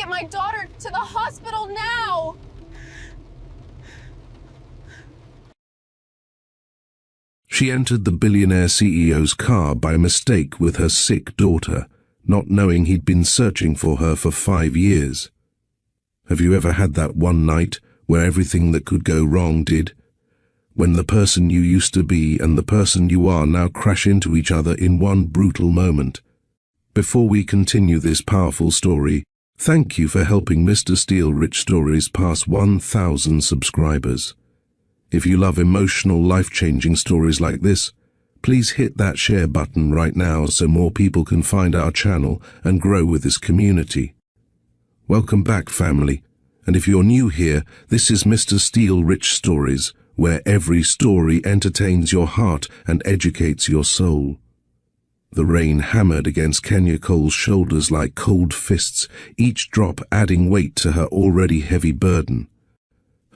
get my daughter to the hospital now! She entered the billionaire CEO's car by mistake with her sick daughter, not knowing he'd been searching for her for 5 years. Have you ever had that one night where everything that could go wrong did? When the person you used to be and the person you are now crash into each other in one brutal moment. Before we continue this powerful story, thank you for helping Mr. Steele Rich Stories pass 1,000 subscribers. If you love emotional, life-changing stories like this, please hit that share button right now so more people can find our channel and grow with this community. Welcome back, family. And if you're new here, this is Mr. Steele Rich Stories, where every story entertains your heart and educates your soul. The rain hammered against Kenya Cole's shoulders like cold fists, each drop adding weight to her already heavy burden.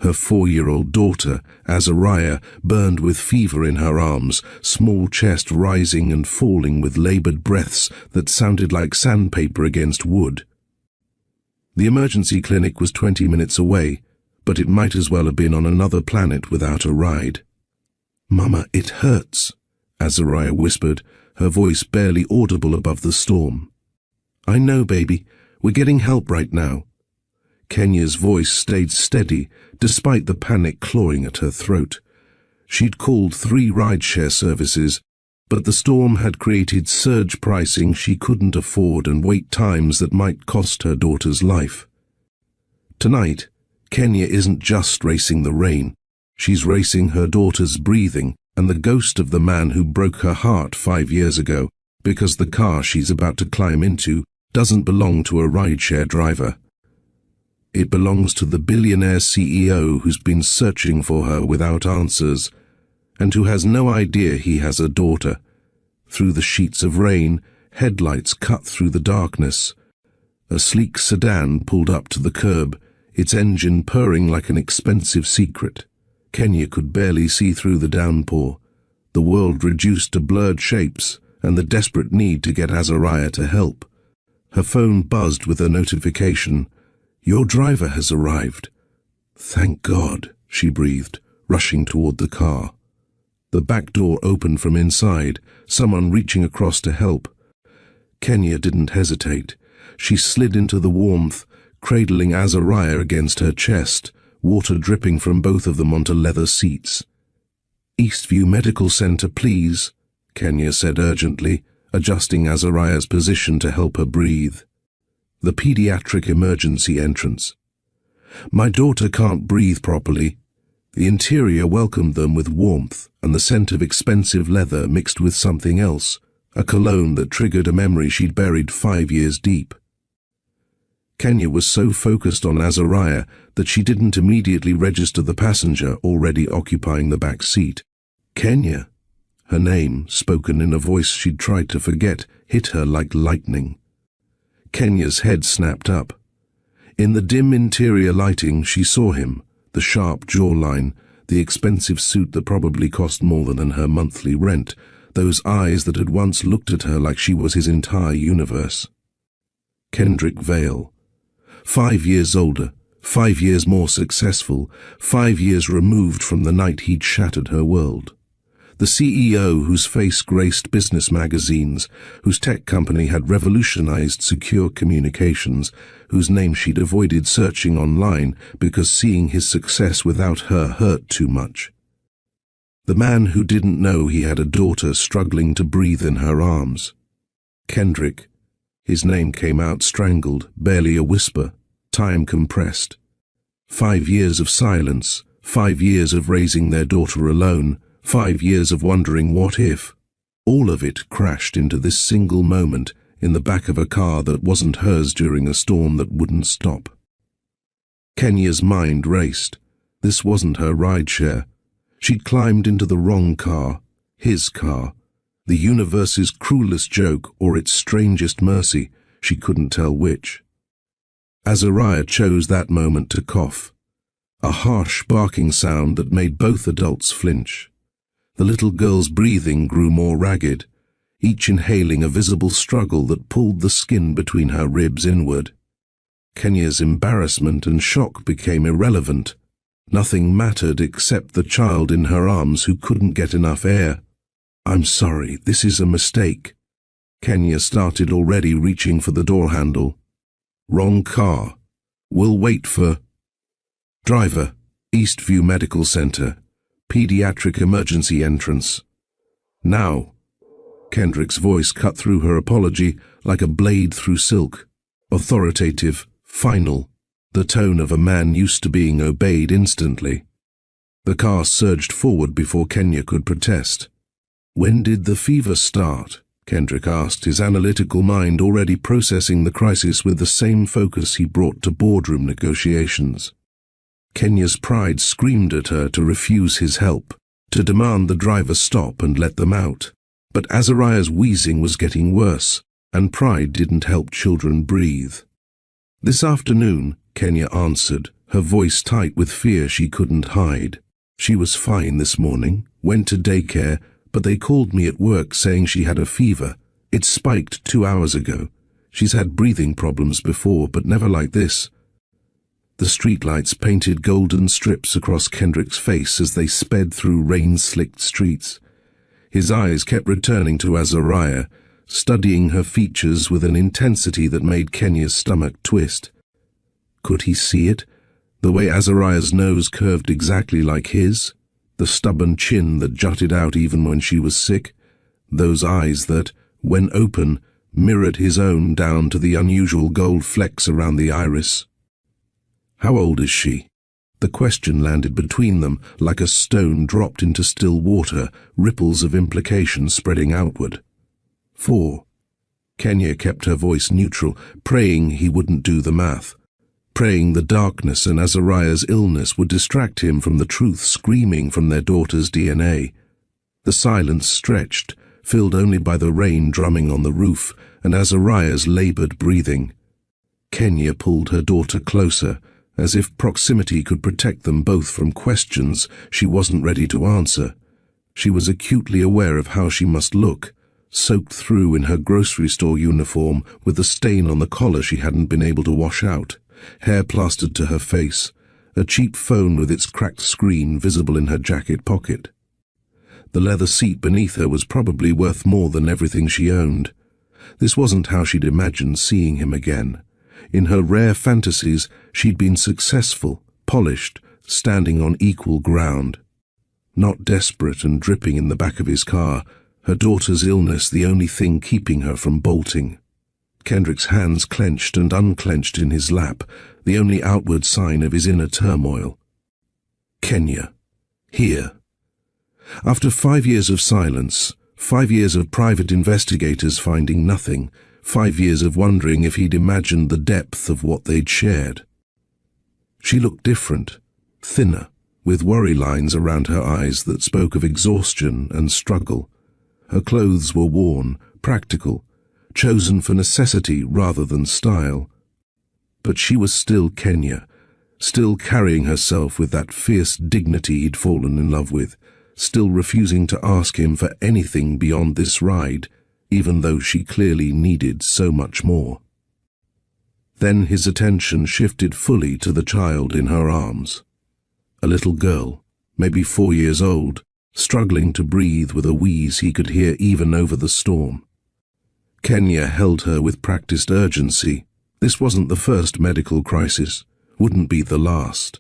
Her 4-year-old daughter, Azariah, burned with fever in her arms, small chest rising and falling with labored breaths that sounded like sandpaper against wood. The emergency clinic was 20 minutes away, but it might as well have been on another planet without a ride. "Mama, it hurts," Azariah whispered, her voice barely audible above the storm. "I know, baby. We're getting help right now." Kenya's voice stayed steady, despite the panic clawing at her throat. She'd called 3 rideshare services, but the storm had created surge pricing she couldn't afford and wait times that might cost her daughter's life. Tonight, Kenya isn't just racing the rain. She's racing her daughter's breathing and the ghost of the man who broke her heart 5 years ago, because the car she's about to climb into doesn't belong to a rideshare driver. It belongs to the billionaire CEO who's been searching for her without answers, and who has no idea he has a daughter. Through the sheets of rain, headlights cut through the darkness. A sleek sedan pulled up to the curb, its engine purring like an expensive secret. Kenya could barely see through the downpour, the world reduced to blurred shapes, and the desperate need to get Azariah to help. Her phone buzzed with a notification. "Your driver has arrived." "Thank God," she breathed, rushing toward the car. The back door opened from inside, someone reaching across to help. Kenya didn't hesitate. She slid into the warmth, cradling Azariah against her chest, water dripping from both of them onto leather seats. "Eastview Medical Center, please," Kenya said urgently, adjusting Azariah's position to help her breathe. The pediatric emergency entrance. "My daughter can't breathe properly." The interior welcomed them with warmth and the scent of expensive leather mixed with something else, a cologne that triggered a memory she'd buried 5 years deep. Kenya was so focused on Azariah that she didn't immediately register the passenger already occupying the back seat. "Kenya." Her name, spoken in a voice she'd tried to forget, hit her like lightning. Kenya's head snapped up. In the dim interior lighting, she saw him, the sharp jawline, the expensive suit that probably cost more than her monthly rent, those eyes that had once looked at her like she was his entire universe. Kendrick Vale. 5 years older, 5 years more successful, 5 years removed from the night he'd shattered her world. The CEO whose face graced business magazines, whose tech company had revolutionized secure communications, whose name she'd avoided searching online because seeing his success without her hurt too much. The man who didn't know he had a daughter struggling to breathe in her arms. Kendrick. His name came out strangled, barely a whisper, time compressed. 5 years of silence, 5 years of raising their daughter alone, 5 years of wondering what if. All of it crashed into this single moment in the back of a car that wasn't hers during a storm that wouldn't stop. Kenya's mind raced. This wasn't her rideshare. She'd climbed into the wrong car, his car. The universe's cruelest joke or its strangest mercy, she couldn't tell which. Azariah chose that moment to cough. A harsh barking sound that made both adults flinch. The little girl's breathing grew more ragged, each inhaling a visible struggle that pulled the skin between her ribs inward. Kenya's embarrassment and shock became irrelevant. Nothing mattered except the child in her arms who couldn't get enough air. "I'm sorry, this is a mistake." Kenya started already reaching for the door handle. "Wrong car. We'll wait for..." "Driver, Eastview Medical Center, pediatric emergency entrance. Now." Kendrick's voice cut through her apology like a blade through silk. Authoritative, final, the tone of a man used to being obeyed instantly. The car surged forward before Kenya could protest. "When did the fever start?" Kendrick asked, his analytical mind already processing the crisis with the same focus he brought to boardroom negotiations. Kenya's pride screamed at her to refuse his help, to demand the driver stop and let them out. But Azariah's wheezing was getting worse, and pride didn't help children breathe. "This afternoon," Kenya answered, her voice tight with fear she couldn't hide. "She was fine this morning, went to daycare, but they called me at work saying she had a fever. It spiked 2 hours ago. She's had breathing problems before, but never like this." The streetlights painted golden strips across Kendrick's face as they sped through rain-slicked streets. His eyes kept returning to Azariah, studying her features with an intensity that made Kenya's stomach twist. Could he see it? The way Azariah's nose curved exactly like his? The stubborn chin that jutted out even when she was sick? Those eyes that, when open, mirrored his own down to the unusual gold flecks around the iris? "How old is she?" The question landed between them like a stone dropped into still water, ripples of implication spreading outward. 4. Kenya kept her voice neutral, praying he wouldn't do the math, praying the darkness and Azariah's illness would distract him from the truth screaming from their daughter's DNA. The silence stretched, filled only by the rain drumming on the roof and Azariah's labored breathing. Kenya pulled her daughter closer, as if proximity could protect them both from questions she wasn't ready to answer. She was acutely aware of how she must look, soaked through in her grocery store uniform with the stain on the collar she hadn't been able to wash out, hair plastered to her face, a cheap phone with its cracked screen visible in her jacket pocket. The leather seat beneath her was probably worth more than everything she owned. This wasn't how she'd imagined seeing him again. In her rare fantasies, she'd been successful, polished, standing on equal ground. Not desperate and dripping in the back of his car, her daughter's illness the only thing keeping her from bolting. Kendrick's hands clenched and unclenched in his lap, the only outward sign of his inner turmoil. Kenya. Here. After 5 years of silence, 5 years of private investigators finding nothing, 5 years of wondering if he'd imagined the depth of what they'd shared. She looked different, thinner, with worry lines around her eyes that spoke of exhaustion and struggle. Her clothes were worn, practical, chosen for necessity rather than style. But she was still Kenya, still carrying herself with that fierce dignity he'd fallen in love with, still refusing to ask him for anything beyond this ride, even though she clearly needed so much more. Then his attention shifted fully to the child in her arms. A little girl, maybe 4 years old, struggling to breathe with a wheeze he could hear even over the storm. Kenya held her with practiced urgency. This wasn't the first medical crisis, wouldn't be the last.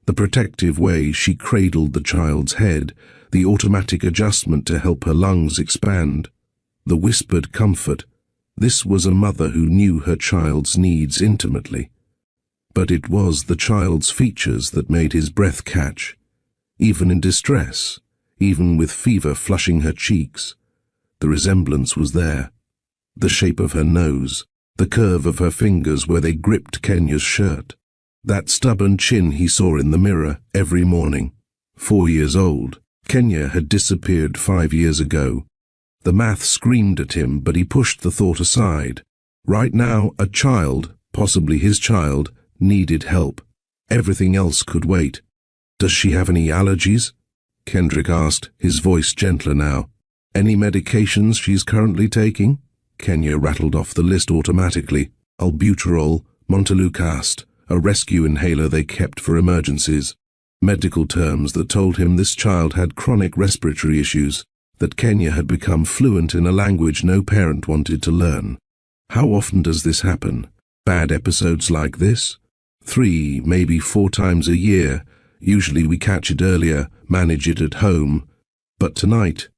The protective way she cradled the child's head, the automatic adjustment to help her lungs expand, the whispered comfort. This was a mother who knew her child's needs intimately. But it was the child's features that made his breath catch. Even in distress, even with fever flushing her cheeks, the resemblance was there. The shape of her nose, the curve of her fingers where they gripped Kenya's shirt, that stubborn chin he saw in the mirror every morning. 4 years old, Kenya had disappeared 5 years ago. The math screamed at him, but he pushed the thought aside. Right now, a child, possibly his child, needed help. Everything else could wait. "Does she have any allergies?" Kendrick asked, his voice gentler now. "Any medications she's currently taking?" Kenya rattled off the list automatically. Albuterol, Monteluk asked, a rescue inhaler they kept for emergencies. Medical terms that told him this child had chronic respiratory issues, that Kenya had become fluent in a language no parent wanted to learn. How often does this happen? Bad episodes like this? 3, maybe 4 times a year. Usually we catch it earlier, manage it at home. But tonight,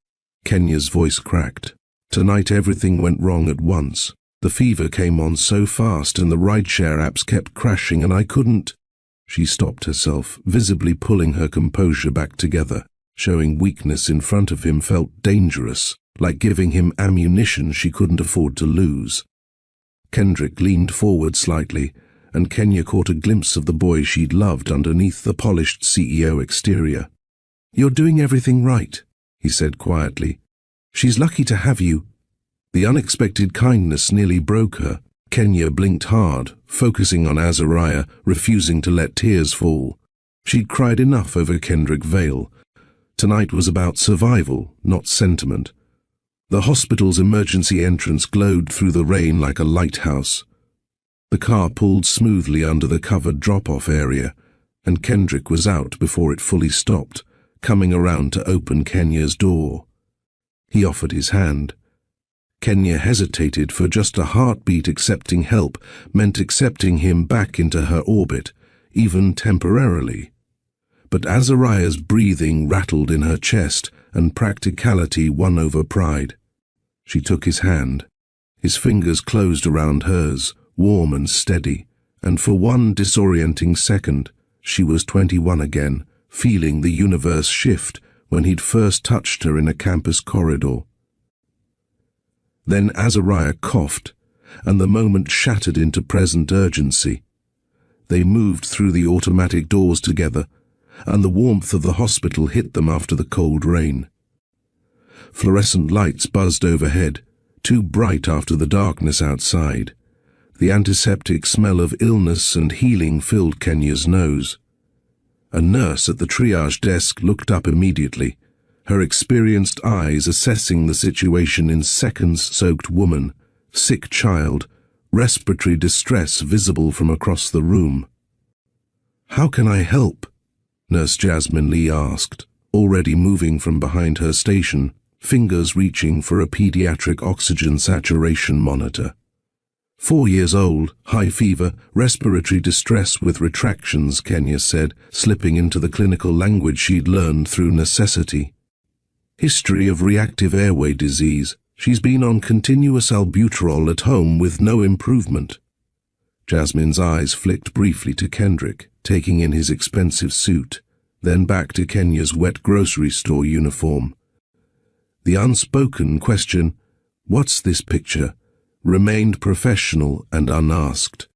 Kenya's voice cracked. Tonight everything went wrong at once. The fever came on so fast and the rideshare apps kept crashing and I couldn't. She stopped herself, visibly pulling her composure back together. Showing weakness in front of him felt dangerous, like giving him ammunition she couldn't afford to lose. Kendrick leaned forward slightly, and Kenya caught a glimpse of the boy she'd loved underneath the polished CEO exterior. "You're doing everything right," he said quietly. "She's lucky to have you." The unexpected kindness nearly broke her. Kenya blinked hard, focusing on Azariah, refusing to let tears fall. She'd cried enough over Kendrick Vale. Tonight was about survival, not sentiment. The hospital's emergency entrance glowed through the rain like a lighthouse. The car pulled smoothly under the covered drop-off area, and Kendrick was out before it fully stopped, coming around to open Kenya's door. He offered his hand. Kenya hesitated, for just a heartbeat accepting help meant accepting him back into her orbit, even temporarily. But Azariah's breathing rattled in her chest, and practicality won over pride. She took his hand. His fingers closed around hers, warm and steady, and for one disorienting second, she was 21 again, feeling the universe shift when he'd first touched her in a campus corridor. Then Azariah coughed, and the moment shattered into present urgency. They moved through the automatic doors together, and the warmth of the hospital hit them after the cold rain. Fluorescent lights buzzed overhead, too bright after the darkness outside. The antiseptic smell of illness and healing filled Kenya's nose. A nurse at the triage desk looked up immediately, her experienced eyes assessing the situation in seconds-soaked woman, sick child, respiratory distress visible from across the room. "How can I help?" Nurse Jasmine Lee asked, already moving from behind her station, fingers reaching for a pediatric oxygen saturation monitor. 4 years old, high fever, respiratory distress with retractions, Kenya said, slipping into the clinical language she'd learned through necessity. History of reactive airway disease. She's been on continuous albuterol at home with no improvement. Jasmine's eyes flicked briefly to Kendrick, taking in his expensive suit, then back to Kenya's wet grocery store uniform. The unspoken question, "What's this picture?" remained professional and unasked.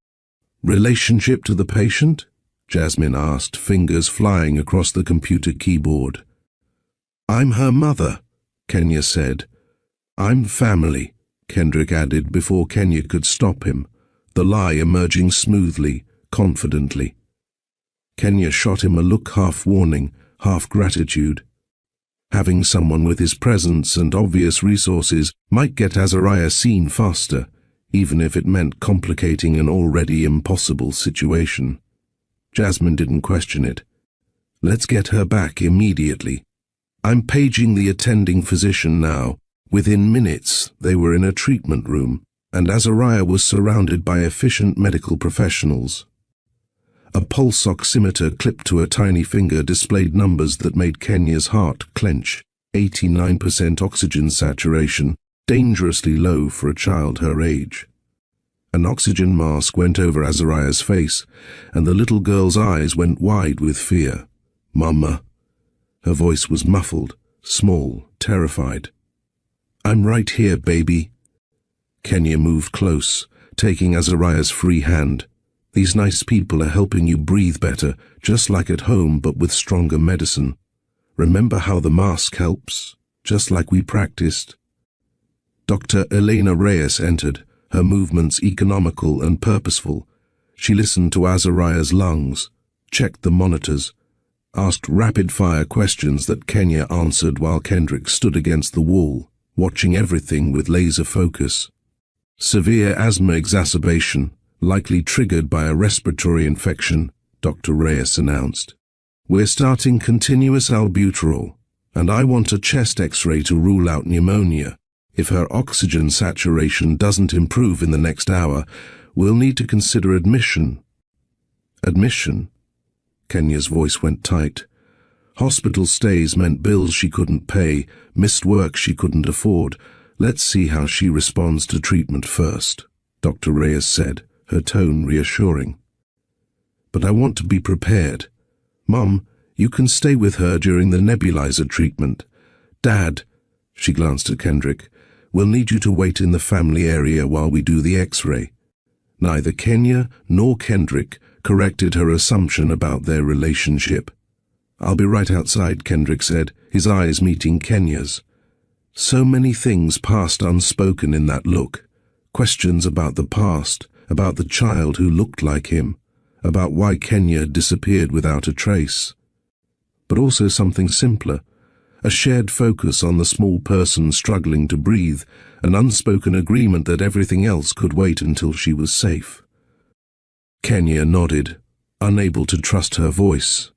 "Relationship to the patient?" Jasmine asked, fingers flying across the computer keyboard. "I'm her mother," Kenya said. "I'm family," Kendrick added before Kenya could stop him, the lie emerging smoothly, confidently. Kenya shot him a look half warning, half gratitude. Having someone with his presence and obvious resources might get Azariah seen faster, even if it meant complicating an already impossible situation. Jasmine didn't question it. "Let's get her back immediately. I'm paging the attending physician now." Within minutes, they were in a treatment room, and Azariah was surrounded by efficient medical professionals. A pulse oximeter clipped to a tiny finger displayed numbers that made Kenya's heart clench. 89% oxygen saturation, dangerously low for a child her age. An oxygen mask went over Azariah's face, and the little girl's eyes went wide with fear. "Mama." Her voice was muffled, small, terrified. "I'm right here, baby." Kenya moved close, taking Azariah's free hand. "These nice people are helping you breathe better, just like at home but with stronger medicine. Remember how the mask helps, just like we practiced?" Dr. Elena Reyes entered, her movements economical and purposeful. She listened to Azariah's lungs, checked the monitors, asked rapid-fire questions that Kenya answered while Kendrick stood against the wall, watching everything with laser focus. "Severe asthma exacerbation, likely triggered by a respiratory infection, Dr. Reyes announced. We're starting continuous albuterol, and I want a chest x-ray to rule out pneumonia. If her oxygen saturation doesn't improve in the next hour, we'll need to consider admission. Admission? Kenya's voice went tight. Hospital stays meant bills she couldn't pay, missed work she couldn't afford. Let's see how she responds to treatment first, Dr. Reyes said, her tone reassuring. But I want to be prepared. Mum, you can stay with her during the nebulizer treatment. Dad, she glanced at Kendrick, we'll need you to wait in the family area while we do the x-ray. Neither Kenya nor Kendrick corrected her assumption about their relationship. I'll be right outside, Kendrick said, his eyes meeting Kenya's. So many things passed unspoken in that look. Questions about the past, about the child who looked like him, about why Kenya had disappeared without a trace. But also something simpler, a shared focus on the small person struggling to breathe, an unspoken agreement that everything else could wait until she was safe. Kenya nodded, unable to trust her voice.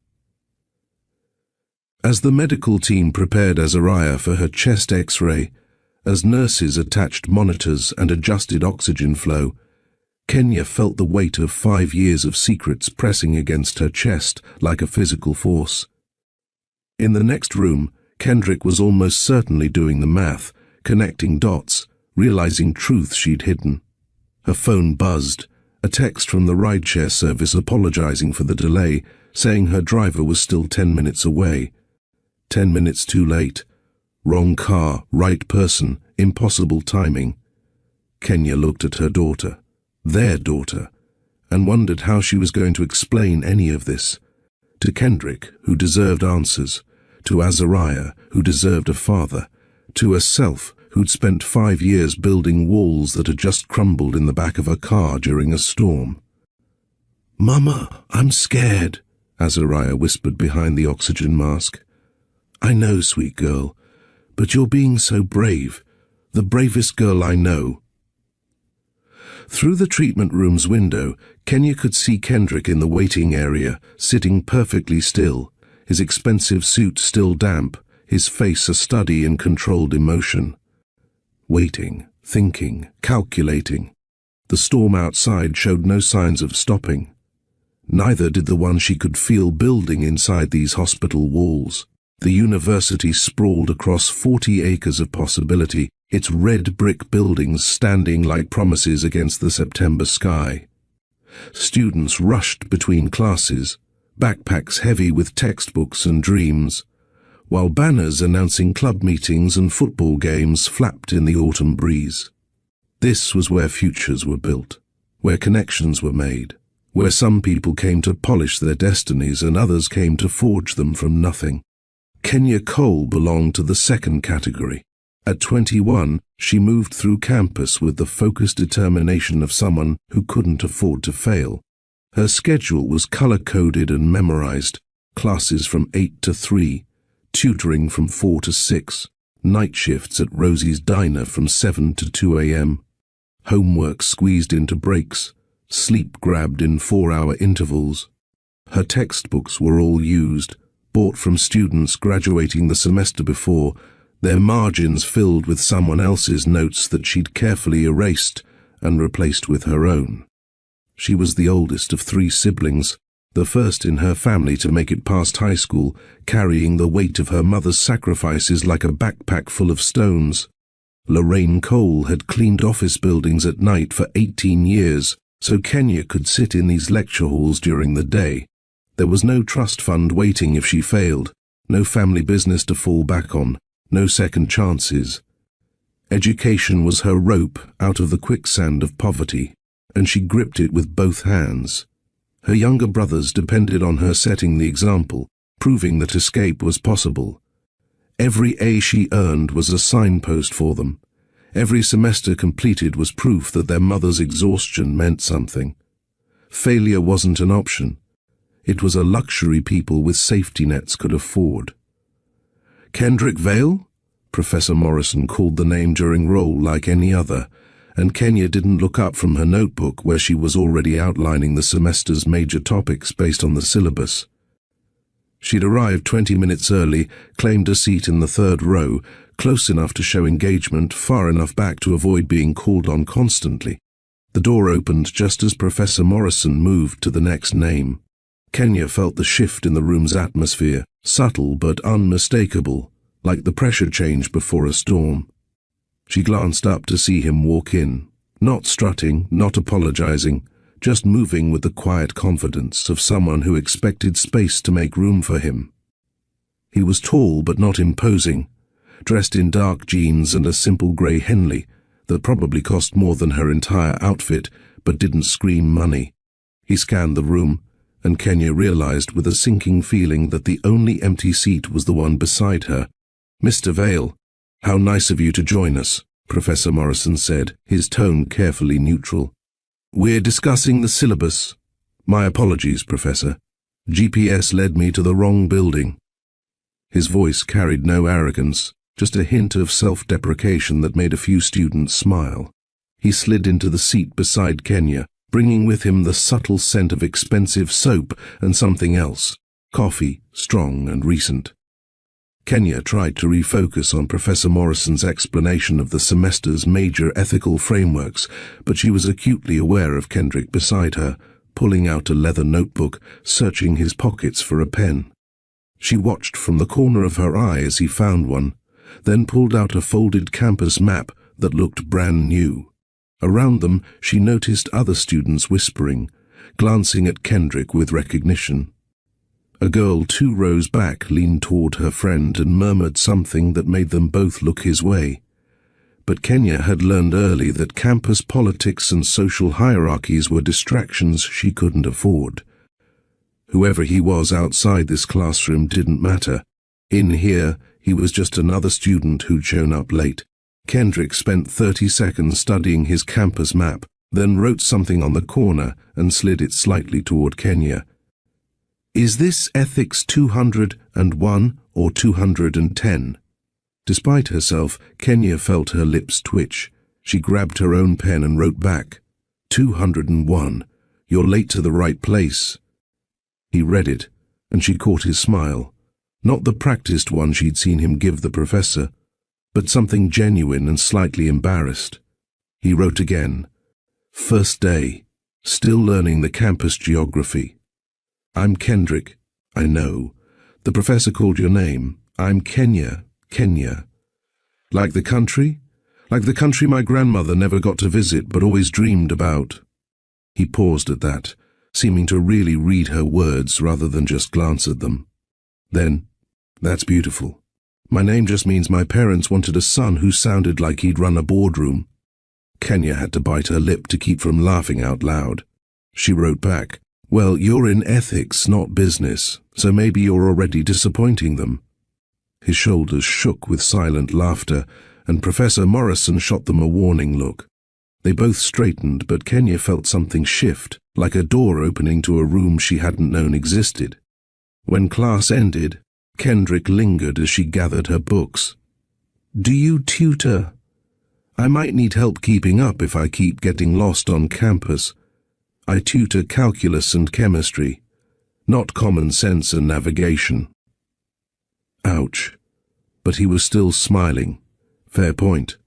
As the medical team prepared Azariah for her chest x-ray, as nurses attached monitors and adjusted oxygen flow, Kenya felt the weight of 5 years of secrets pressing against her chest like a physical force. In the next room, Kendrick was almost certainly doing the math, connecting dots, realizing truth she'd hidden. Her phone buzzed, a text from the rideshare service apologizing for the delay, saying her driver was still 10 minutes away. 10 minutes too late. Wrong car, right person, impossible timing. Kenya looked at her daughter, their daughter, and wondered how she was going to explain any of this. To Kendrick, who deserved answers, to Azariah, who deserved a father, to herself, who'd spent 5 years building walls that had just crumbled in the back of her car during a storm. "Mama, I'm scared," Azariah whispered behind the oxygen mask. "I know, sweet girl, but you're being so brave, the bravest girl I know." Through the treatment room's window, Kenya could see Kendrick in the waiting area, sitting perfectly still, his expensive suit still damp, his face a study in controlled emotion. Waiting, thinking, calculating. The storm outside showed no signs of stopping. Neither did the one she could feel building inside these hospital walls. The university sprawled across 40 acres of possibility, its red brick buildings standing like promises against the September sky. Students rushed between classes, backpacks heavy with textbooks and dreams, while banners announcing club meetings and football games flapped in the autumn breeze. This was where futures were built, where connections were made, where some people came to polish their destinies and others came to forge them from nothing. Kenya Cole belonged to the second category. At 21, she moved through campus with the focused determination of someone who couldn't afford to fail. Her schedule was color-coded and memorized, classes from 8 to 3, tutoring from 4 to 6, night shifts at Rosie's Diner from 7 to 2 a.m., homework squeezed into breaks, sleep grabbed in 4-hour intervals. Her textbooks were all used, bought from students graduating the semester before, their margins filled with someone else's notes that she'd carefully erased and replaced with her own. She was the oldest of 3 siblings, the first in her family to make it past high school, carrying the weight of her mother's sacrifices like a backpack full of stones. Lorraine Cole had cleaned office buildings at night for 18 years, so Kenya could sit in these lecture halls during the day. There was no trust fund waiting if she failed, no family business to fall back on, no second chances. Education was her rope out of the quicksand of poverty, and she gripped it with both hands. Her younger brothers depended on her setting the example, proving that escape was possible. Every A she earned was a signpost for them. Every semester completed was proof that their mother's exhaustion meant something. Failure wasn't an option. It was a luxury people with safety nets could afford. "Kendrick Vale?" Professor Morrison called the name during roll like any other, and Kenya didn't look up from her notebook where she was already outlining the semester's major topics based on the syllabus. She'd arrived 20 minutes early, claimed a seat in the third row, close enough to show engagement, far enough back to avoid being called on constantly. The door opened just as Professor Morrison moved to the next name. Kenya felt the shift in the room's atmosphere, subtle but unmistakable, like the pressure change before a storm. She glanced up to see him walk in, not strutting, not apologizing, just moving with the quiet confidence of someone who expected space to make room for him. He was tall but not imposing, dressed in dark jeans and a simple grey Henley that probably cost more than her entire outfit but didn't scream money. He scanned the room, and Kenya realized with a sinking feeling that the only empty seat was the one beside her. "Mr. Vale, how nice of you to join us," Professor Morrison said, his tone carefully neutral. "We're discussing the syllabus. My apologies, Professor. GPS led me to the wrong building." His voice carried no arrogance, just a hint of self-deprecation that made a few students smile. He slid into the seat beside Kenya, bringing with him the subtle scent of expensive soap and something else, coffee, strong and recent. Kenya tried to refocus on Professor Morrison's explanation of the semester's major ethical frameworks, but she was acutely aware of Kendrick beside her, pulling out a leather notebook, searching his pockets for a pen. She watched from the corner of her eye as he found one, then pulled out a folded campus map that looked brand new. Around them, she noticed other students whispering, glancing at Kendrick with recognition. A girl 2 rows back leaned toward her friend and murmured something that made them both look his way. But Kenya had learned early that campus politics and social hierarchies were distractions she couldn't afford. Whoever he was outside this classroom didn't matter. In here, he was just another student who'd shown up late. Kendrick spent 30 seconds studying his campus map, then wrote something on the corner and slid it slightly toward Kenya. "Is this Ethics 201 or 210? Despite herself, Kenya felt her lips twitch. She grabbed her own pen and wrote back, 201. You're late to the right place." He read it, and she caught his smile. Not the practiced one she'd seen him give the professor, but something genuine and slightly embarrassed. He wrote again, "First day, still learning the campus geography. I'm Kendrick, I know. The professor called your name. I'm Kenya, Kenya. Like the country? Like the country my grandmother never got to visit but always dreamed about." He paused at that, seeming to really read her words rather than just glance at them. Then, "That's beautiful. My name just means my parents wanted a son who sounded like he'd run a boardroom." Kenya had to bite her lip to keep from laughing out loud. She wrote back, "Well, you're in ethics, not business, so maybe you're already disappointing them." His shoulders shook with silent laughter, and Professor Morrison shot them a warning look. They both straightened, but Kenya felt something shift, like a door opening to a room she hadn't known existed. When class ended, Kendrick lingered as she gathered her books. "Do you tutor? I might need help keeping up if I keep getting lost on campus. I tutor calculus and chemistry, not common sense and navigation." Ouch. But he was still smiling. Fair point.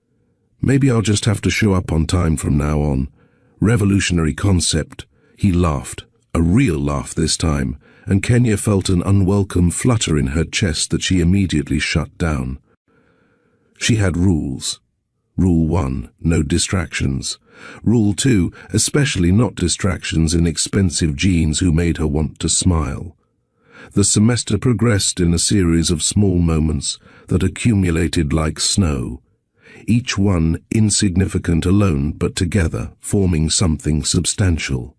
Maybe I'll just have to show up on time from now on. Revolutionary concept. He laughed, a real laugh this time, and Kenya felt an unwelcome flutter in her chest that she immediately shut down. She had rules. Rule 1, no distractions. Rule 2, especially not distractions in expensive jeans who made her want to smile. The semester progressed in a series of small moments that accumulated like snow, each one insignificant alone but together forming something substantial.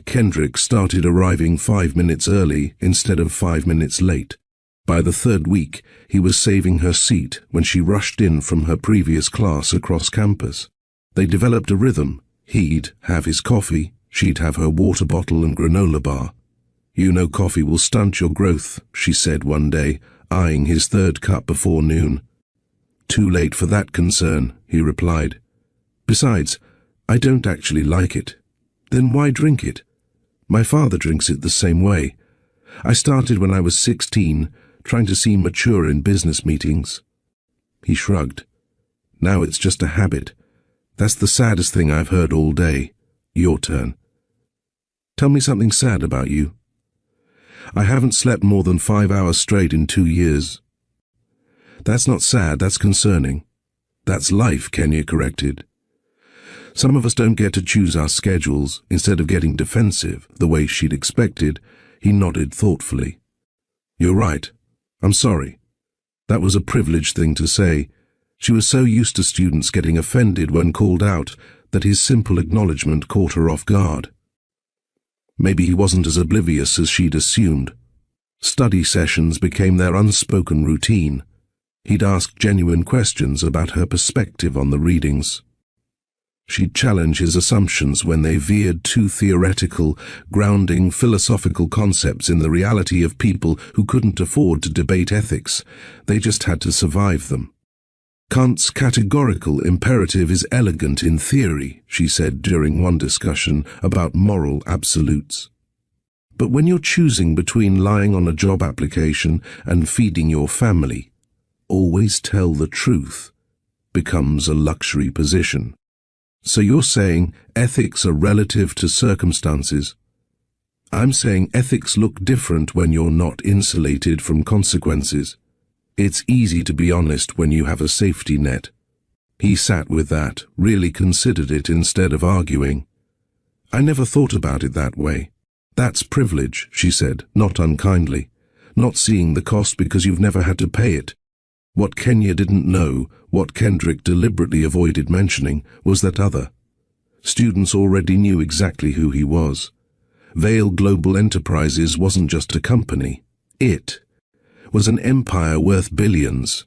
Kendrick started arriving 5 minutes early instead of 5 minutes late. By the third week, he was saving her seat when she rushed in from her previous class across campus. They developed a rhythm. He'd have his coffee, she'd have her water bottle and granola bar. "You know coffee will stunt your growth," she said one day, eyeing his third cup before noon. "Too late for that concern," he replied. Besides, I don't actually like it. Then why drink it? My father drinks it the same way. I started when I was 16, trying to seem mature in business meetings. He shrugged. Now it's just a habit. That's the saddest thing I've heard all day. Your turn. Tell me something sad about you. I haven't slept more than 5 hours straight in 2 years. That's not sad, that's concerning. That's life, Kenya corrected. Some of us don't get to choose our schedules. Instead of getting defensive, the way she'd expected, he nodded thoughtfully. You're right. I'm sorry. That was a privileged thing to say. She was so used to students getting offended when called out that his simple acknowledgement caught her off guard. Maybe he wasn't as oblivious as she'd assumed. Study sessions became their unspoken routine. He'd ask genuine questions about her perspective on the readings. She'd challenge his assumptions when they veered too theoretical, grounding philosophical concepts in the reality of people who couldn't afford to debate ethics. They just had to survive them. Kant's categorical imperative is elegant in theory, she said during one discussion about moral absolutes. But when you're choosing between lying on a job application and feeding your family, always tell the truth becomes a luxury position. So you're saying ethics are relative to circumstances. I'm saying ethics look different when you're not insulated from consequences. It's easy to be honest when you have a safety net. He sat with that, really considered it instead of arguing. I never thought about it that way. That's privilege, she said, not unkindly. Not seeing the cost because you've never had to pay it. What Kenya didn't know, what Kendrick deliberately avoided mentioning, was that other. Students already knew exactly who he was. Vale Global Enterprises wasn't just a company. It was an empire worth billions.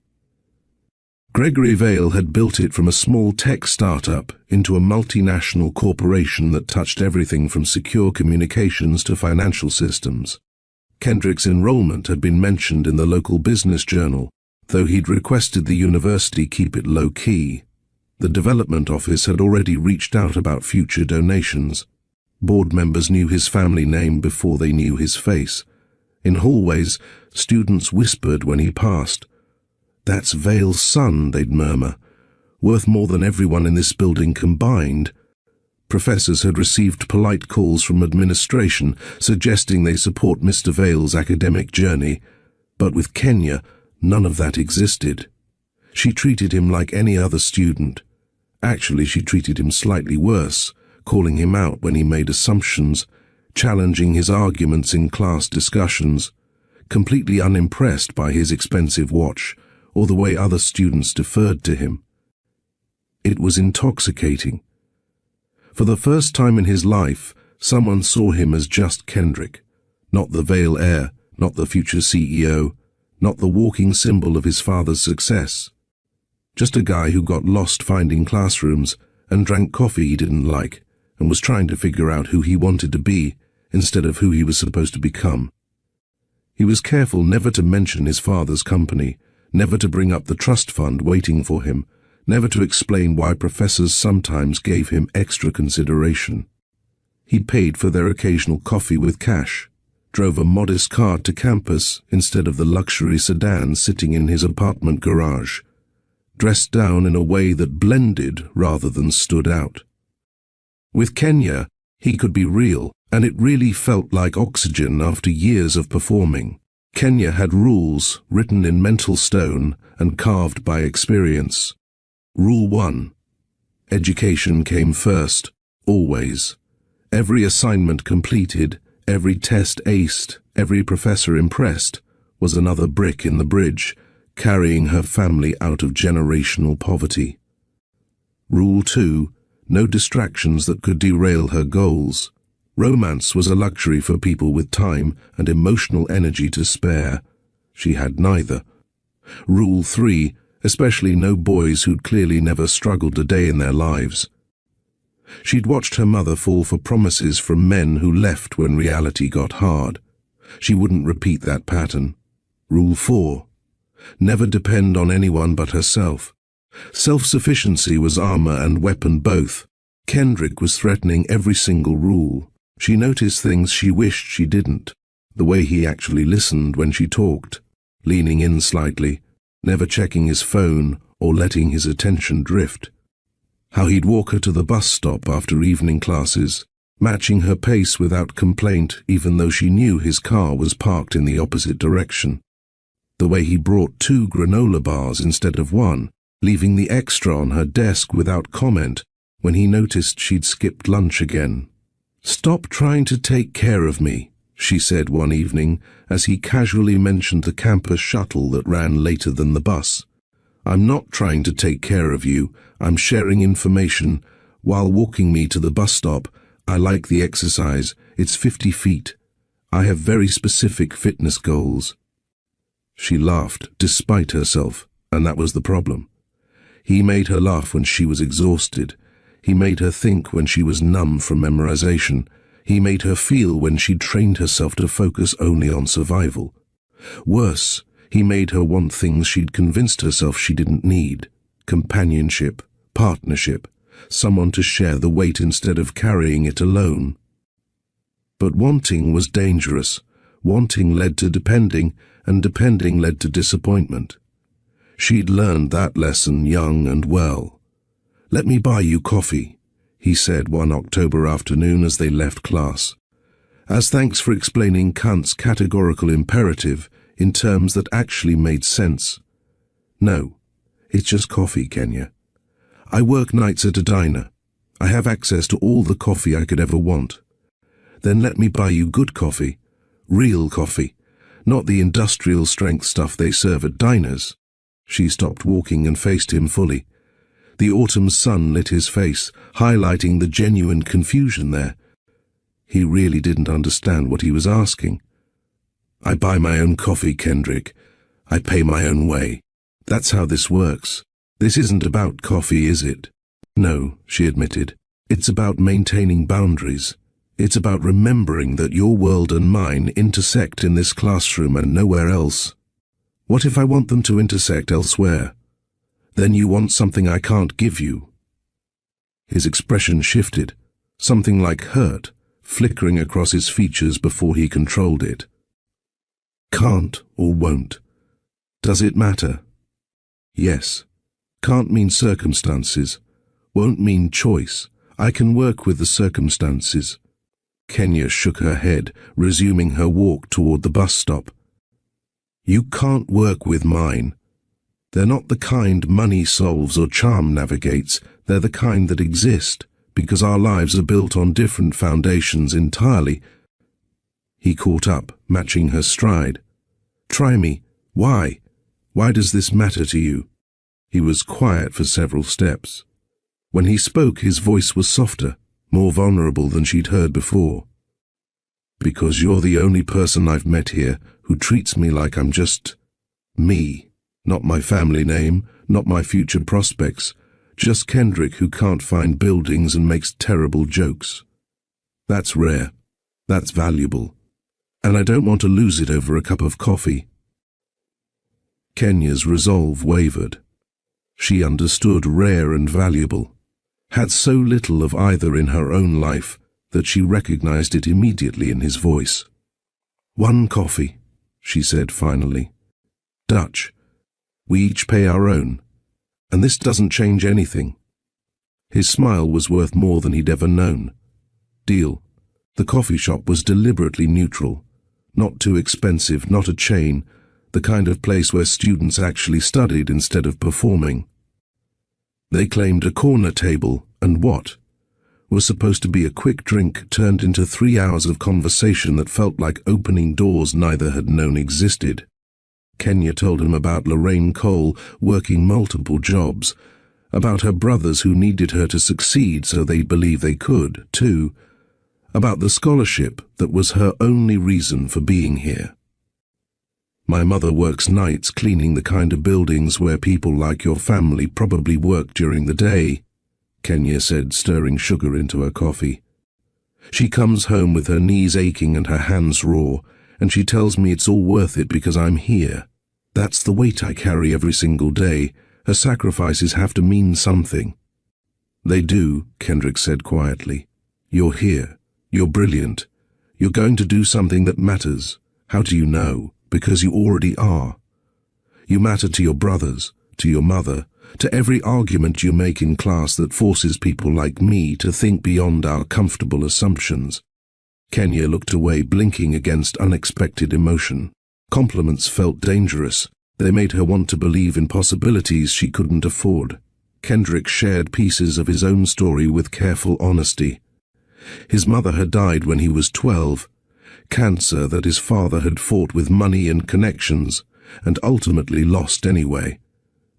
Gregory Vale had built it from a small tech startup into a multinational corporation that touched everything from secure communications to financial systems. Kendrick's enrollment had been mentioned in the local business journal, though he'd requested the university keep it low-key. The development office had already reached out about future donations. Board members knew his family name before they knew his face. In hallways, students whispered when he passed. That's Vale's son, they'd murmur, worth more than everyone in this building combined. Professors had received polite calls from administration suggesting they support Mr. Vale's academic journey, but with Kenya, none of that existed. She treated him like any other student. Actually, she treated him slightly worse, calling him out when he made assumptions, challenging his arguments in class discussions, completely unimpressed by his expensive watch or the way other students deferred to him. It was intoxicating. For the first time in his life, someone saw him as just Kendrick, not the Vale heir, not the future CEO, not the walking symbol of his father's success. Just a guy who got lost finding classrooms and drank coffee he didn't like and was trying to figure out who he wanted to be instead of who he was supposed to become. He was careful never to mention his father's company, never to bring up the trust fund waiting for him, never to explain why professors sometimes gave him extra consideration. He paid for their occasional coffee with cash, drove a modest car to campus instead of the luxury sedan sitting in his apartment garage, dressed down in a way that blended rather than stood out. With Kenya, he could be real, and it really felt like oxygen after years of performing. Kenya had rules written in mental stone and carved by experience. Rule 1. Education came first, always. Every assignment completed, every test aced, every professor impressed, was another brick in the bridge, carrying her family out of generational poverty. Rule 2. No distractions that could derail her goals. Romance was a luxury for people with time and emotional energy to spare. She had neither. Rule 3. Especially no boys who'd clearly never struggled a day in their lives. She'd watched her mother fall for promises from men who left when reality got hard. She wouldn't repeat that pattern. Rule 4. Never depend on anyone but herself. Self-sufficiency was armor and weapon both. Kendrick was threatening every single rule. She noticed things she wished she didn't. The way he actually listened when she talked, leaning in slightly, never checking his phone or letting his attention drift. How he'd walk her to the bus stop after evening classes, matching her pace without complaint even though she knew his car was parked in the opposite direction. The way he brought 2 granola bars instead of 1, leaving the extra on her desk without comment when he noticed she'd skipped lunch again. "Stop trying to take care of me," she said one evening as he casually mentioned the campus shuttle that ran later than the bus. "I'm not trying to take care of you, I'm sharing information. While walking me to the bus stop, I like the exercise, it's 50 feet. I have very specific fitness goals." She laughed despite herself, and that was the problem. He made her laugh when she was exhausted. He made her think when she was numb from memorization. He made her feel when she'd trained herself to focus only on survival. Worse, he made her want things she'd convinced herself she didn't need: companionship, partnership, someone to share the weight instead of carrying it alone. But wanting was dangerous. Wanting led to depending, and depending led to disappointment. She'd learned that lesson young and well. "Let me buy you coffee," he said one October afternoon as they left class. As thanks for explaining Kant's categorical imperative in terms that actually made sense. "No, it's just coffee, Kenya. I work nights at a diner. I have access to all the coffee I could ever want. Then let me buy you good coffee, real coffee, not the industrial strength stuff they serve at diners." She stopped walking and faced him fully. The autumn sun lit his face, highlighting the genuine confusion there. He really didn't understand what he was asking. "I buy my own coffee, Kendrick. I pay my own way. That's how this works. This isn't about coffee, is it?" "No," she admitted. "It's about maintaining boundaries. It's about remembering that your world and mine intersect in this classroom and nowhere else. What if I want them to intersect elsewhere? Then you want something I can't give you." His expression shifted, something like hurt, flickering across his features before he controlled it. "Can't or won't. Does it matter?" "Yes. Can't mean circumstances. Won't mean choice. I can work with the circumstances." Kenya shook her head, resuming her walk toward the bus stop. "You can't work with mine. They're not the kind money solves or charm navigates. They're the kind that exist, because our lives are built on different foundations entirely." He caught up, matching her stride. "Try me. Why? Why does this matter to you?" He was quiet for several steps. When he spoke, his voice was softer, more vulnerable than she'd heard before. "Because you're the only person I've met here who treats me like I'm just me. Not my family name, not my future prospects, just Kendrick who can't find buildings and makes terrible jokes. That's rare. That's valuable. And I don't want to lose it over a cup of coffee." Kenya's resolve wavered. She understood rare and valuable, had so little of either in her own life that she recognized it immediately in his voice. "1 coffee," she said finally. "Dutch. We each pay our own. And this doesn't change anything." His smile was worth more than he'd ever known. "Deal." The coffee shop was deliberately neutral. Not too expensive, not a chain, the kind of place where students actually studied instead of performing. They claimed a corner table, and what was supposed to be a quick drink turned into 3 hours of conversation that felt like opening doors neither had known existed. Kenya told him about Lorraine Cole working multiple jobs, about her brothers who needed her to succeed so they'd believe they could, too, about the scholarship that was her only reason for being here. "My mother works nights cleaning the kind of buildings where people like your family probably work during the day," Kenya said, stirring sugar into her coffee. "She comes home with her knees aching and her hands raw, and she tells me it's all worth it because I'm here. That's the weight I carry every single day, Her sacrifices have to mean something. They do, Kendrick said quietly. You're here. You're brilliant. You're going to do something that matters. How do you know? Because you already are. You matter to your brothers, to your mother, to every argument you make in class that forces people like me to think beyond our comfortable assumptions. Kenya looked away, blinking against unexpected emotion. Compliments felt dangerous. They made her want to believe in possibilities she couldn't afford. Kendrick shared pieces of his own story with careful honesty. His mother had died when he was 12, cancer that his father had fought with money and connections, and ultimately lost anyway.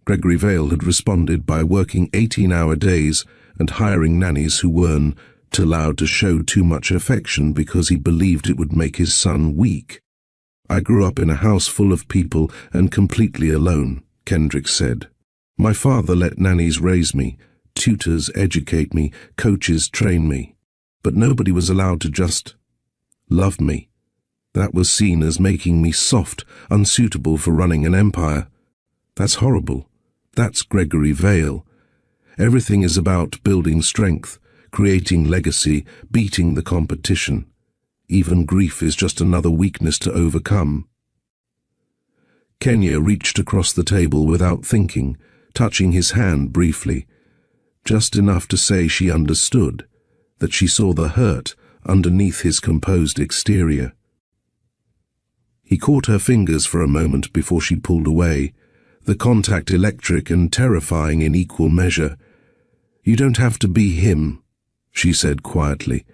Gregory Vale had responded by working 18-hour days and hiring nannies who weren't allowed to show too much affection because he believed it would make his son weak. I grew up in a house full of people and completely alone, Kendrick said. My father let nannies raise me, tutors educate me, coaches train me. But nobody was allowed to just love me. That was seen as making me soft, unsuitable for running an empire. That's horrible. That's Gregory Vale. Everything is about building strength, creating legacy, beating the competition. Even grief is just another weakness to overcome. Kenya reached across the table without thinking, touching his hand briefly, just enough to say she understood, that she saw the hurt underneath his composed exterior. He caught her fingers for a moment before she pulled away, the contact electric and terrifying in equal measure. You don't have to be him, she said quietly.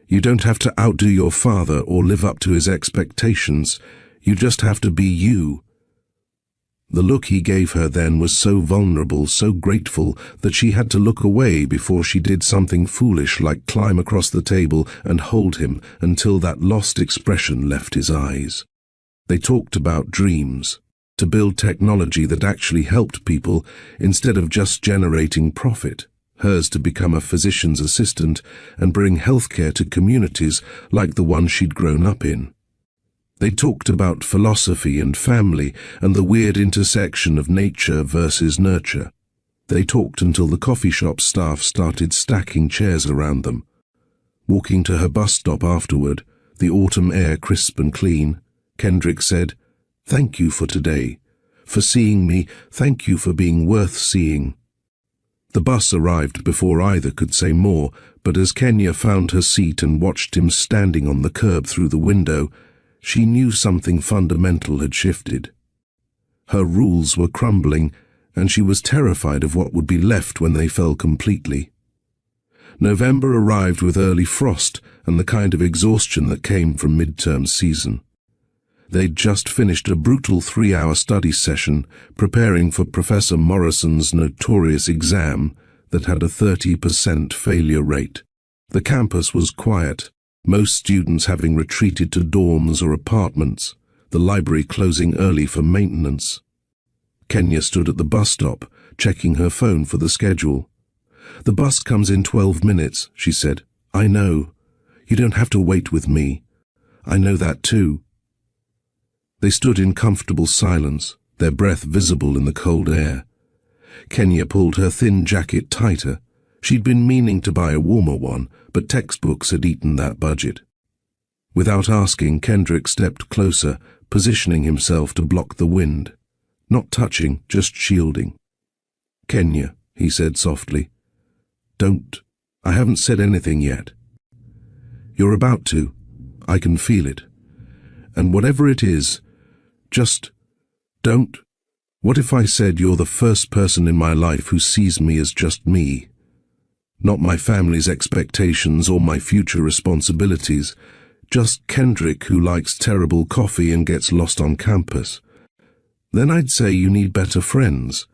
You don't have to outdo your father or live up to his expectations. You just have to be you. The look he gave her then was so vulnerable, so grateful, that she had to look away before she did something foolish like climb across the table and hold him until that lost expression left his eyes. They talked about dreams, to build technology that actually helped people instead of just generating profit, hers to become a physician's assistant and bring healthcare to communities like the one she'd grown up in. They talked about philosophy and family and the weird intersection of nature versus nurture. They talked until the coffee shop staff started stacking chairs around them. Walking to her bus stop afterward, the autumn air crisp and clean, Kendrick said, "Thank you for today, for seeing me, thank you for being worth seeing." The bus arrived before either could say more, but as Kenya found her seat and watched him standing on the curb through the window, she knew something fundamental had shifted. Her rules were crumbling, and she was terrified of what would be left when they fell completely. November arrived with early frost and the kind of exhaustion that came from midterm season. They'd just finished a brutal 3-hour study session preparing for Professor Morrison's notorious exam that had a 30% failure rate. The campus was quiet, most students having retreated to dorms or apartments, the library closing early for maintenance. Kenya stood at the bus stop, checking her phone for the schedule. "The bus comes in 12 minutes, she said. "I know. You don't have to wait with me. I know that too." They stood in comfortable silence, their breath visible in the cold air. Kenya pulled her thin jacket tighter. She'd been meaning to buy a warmer one, but textbooks had eaten that budget. Without asking, Kendrick stepped closer, positioning himself to block the wind. Not touching, just shielding. "Kenya," he said softly. "Don't. I haven't said anything yet. You're about to. I can feel it. And whatever it is, just don't. What if I said you're the first person in my life who sees me as just me? Not my family's expectations or my future responsibilities, just Kendrick who likes terrible coffee and gets lost on campus. Then I'd say you need better friends.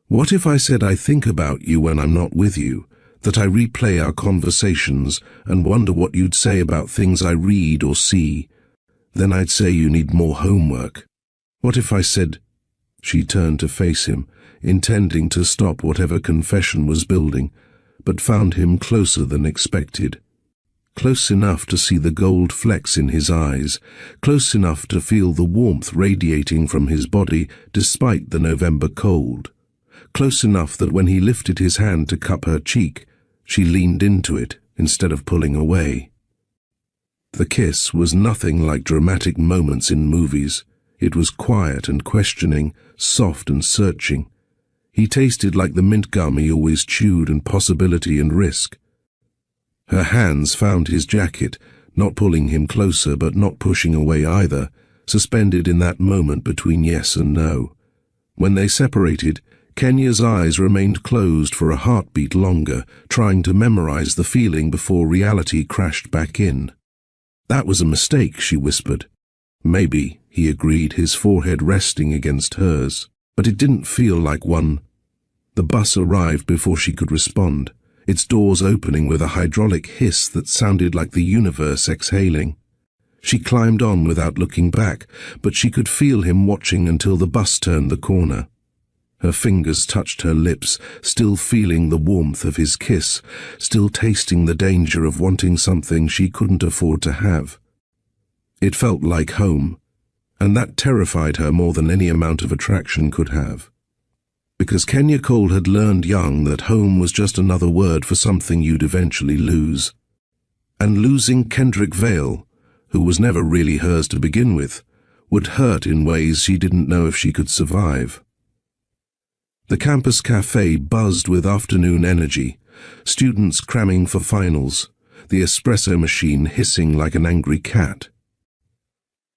What if I said I think about you when I'm not with you, that I replay our conversations and wonder what you'd say about things I read or see? Then I'd say you need more homework. What if I said—" She turned to face him, intending to stop whatever confession was building, but found him closer than expected. Close enough to see the gold flecks in his eyes, close enough to feel the warmth radiating from his body despite the November cold. close enough that when he lifted his hand to cup her cheek, she leaned into it instead of pulling away. The kiss was nothing like dramatic moments in movies. It was quiet and questioning, soft and searching. He tasted like the mint gum he always chewed, and possibility and risk. Her hands found his jacket, not pulling him closer but not pushing away either, suspended in that moment between yes and no. When they separated, Kenya's eyes remained closed for a heartbeat longer, trying to memorize the feeling before reality crashed back in. "That was a mistake," she whispered. "Maybe," he agreed, his forehead resting against hers, "but it didn't feel like one." The bus arrived before she could respond, its doors opening with a hydraulic hiss that sounded like the universe exhaling. She climbed on without looking back, but she could feel him watching until the bus turned the corner. Her fingers touched her lips, still feeling the warmth of his kiss, still tasting the danger of wanting something she couldn't afford to have. It felt like home, and that terrified her more than any amount of attraction could have. Because Kenya Cole had learned young that home was just another word for something you'd eventually lose. And losing Kendrick Vale, who was never really hers to begin with, would hurt in ways she didn't know if she could survive. The campus cafe buzzed with afternoon energy, students cramming for finals, the espresso machine hissing like an angry cat.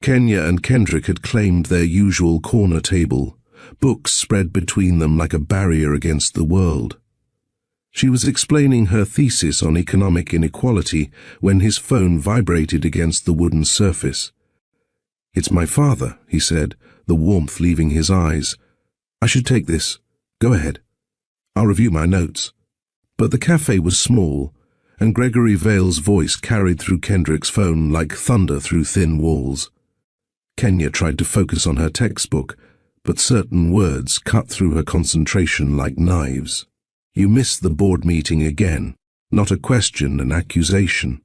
Kenya and Kendrick had claimed their usual corner table, books spread between them like a barrier against the world. She was explaining her thesis on economic inequality when his phone vibrated against the wooden surface. "It's my father," he said, the warmth leaving his eyes. "I should take this. Go ahead. I'll review my notes." But the cafe was small, and Gregory Vale's voice carried through Kendrick's phone like thunder through thin walls. Kenya tried to focus on her textbook, but certain words cut through her concentration like knives. "You missed the board meeting again." Not a question, an accusation.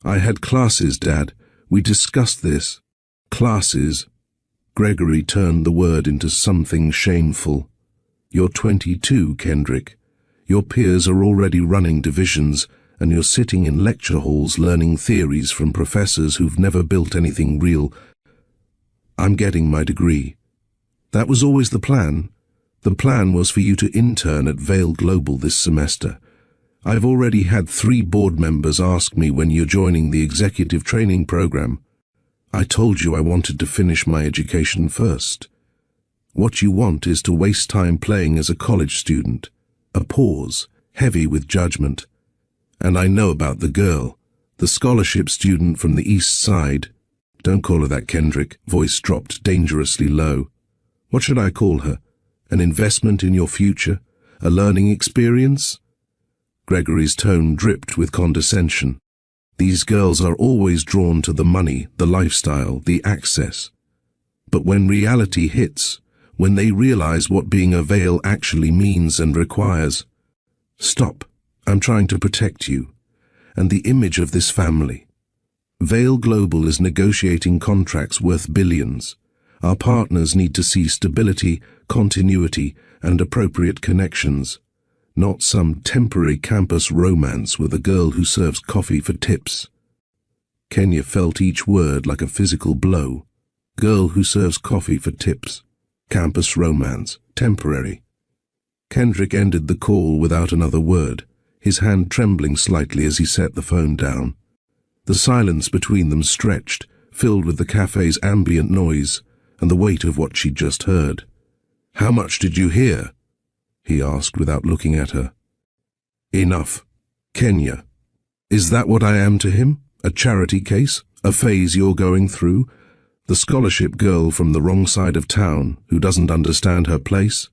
"I had classes, Dad. We discussed this." "Classes?" Gregory turned the word into something shameful. "You're 22, Kendrick. Your peers are already running divisions, and you're sitting in lecture halls learning theories from professors who've never built anything real." "I'm getting my degree." "That was always the plan. The plan was for you to intern at Vale Global this semester. I've already had 3 board members ask me when you're joining the executive training program. I told you I wanted to finish my education first. What you want is to waste time playing as a college student." A pause, heavy with judgment. "And I know about the girl, the scholarship student from the East Side." "Don't call her that, Kendrick." Voice dropped dangerously low. "What should I call her? An investment in your future? A learning experience?" Gregory's tone dripped with condescension. "These girls are always drawn to the money, the lifestyle, the access. But when reality hits, when they realize what being a Vale actually means and requires—" "Stop. I'm trying to protect you. And the image of this family. Vale Global is negotiating contracts worth billions. Our partners need to see stability, continuity, and appropriate connections. Not some temporary campus romance with a girl who serves coffee for tips." Kenya felt each word like a physical blow. Girl who serves coffee for tips. Campus romance. Temporary. Kendrick ended the call without another word, his hand trembling slightly as he set the phone down. The silence between them stretched, filled with the cafe's ambient noise and the weight of what she'd just heard. "How much did you hear?" he asked without looking at her. "Enough. Kenya. Is that what I am to him? A charity case? A phase you're going through? The scholarship girl from the wrong side of town who doesn't understand her place?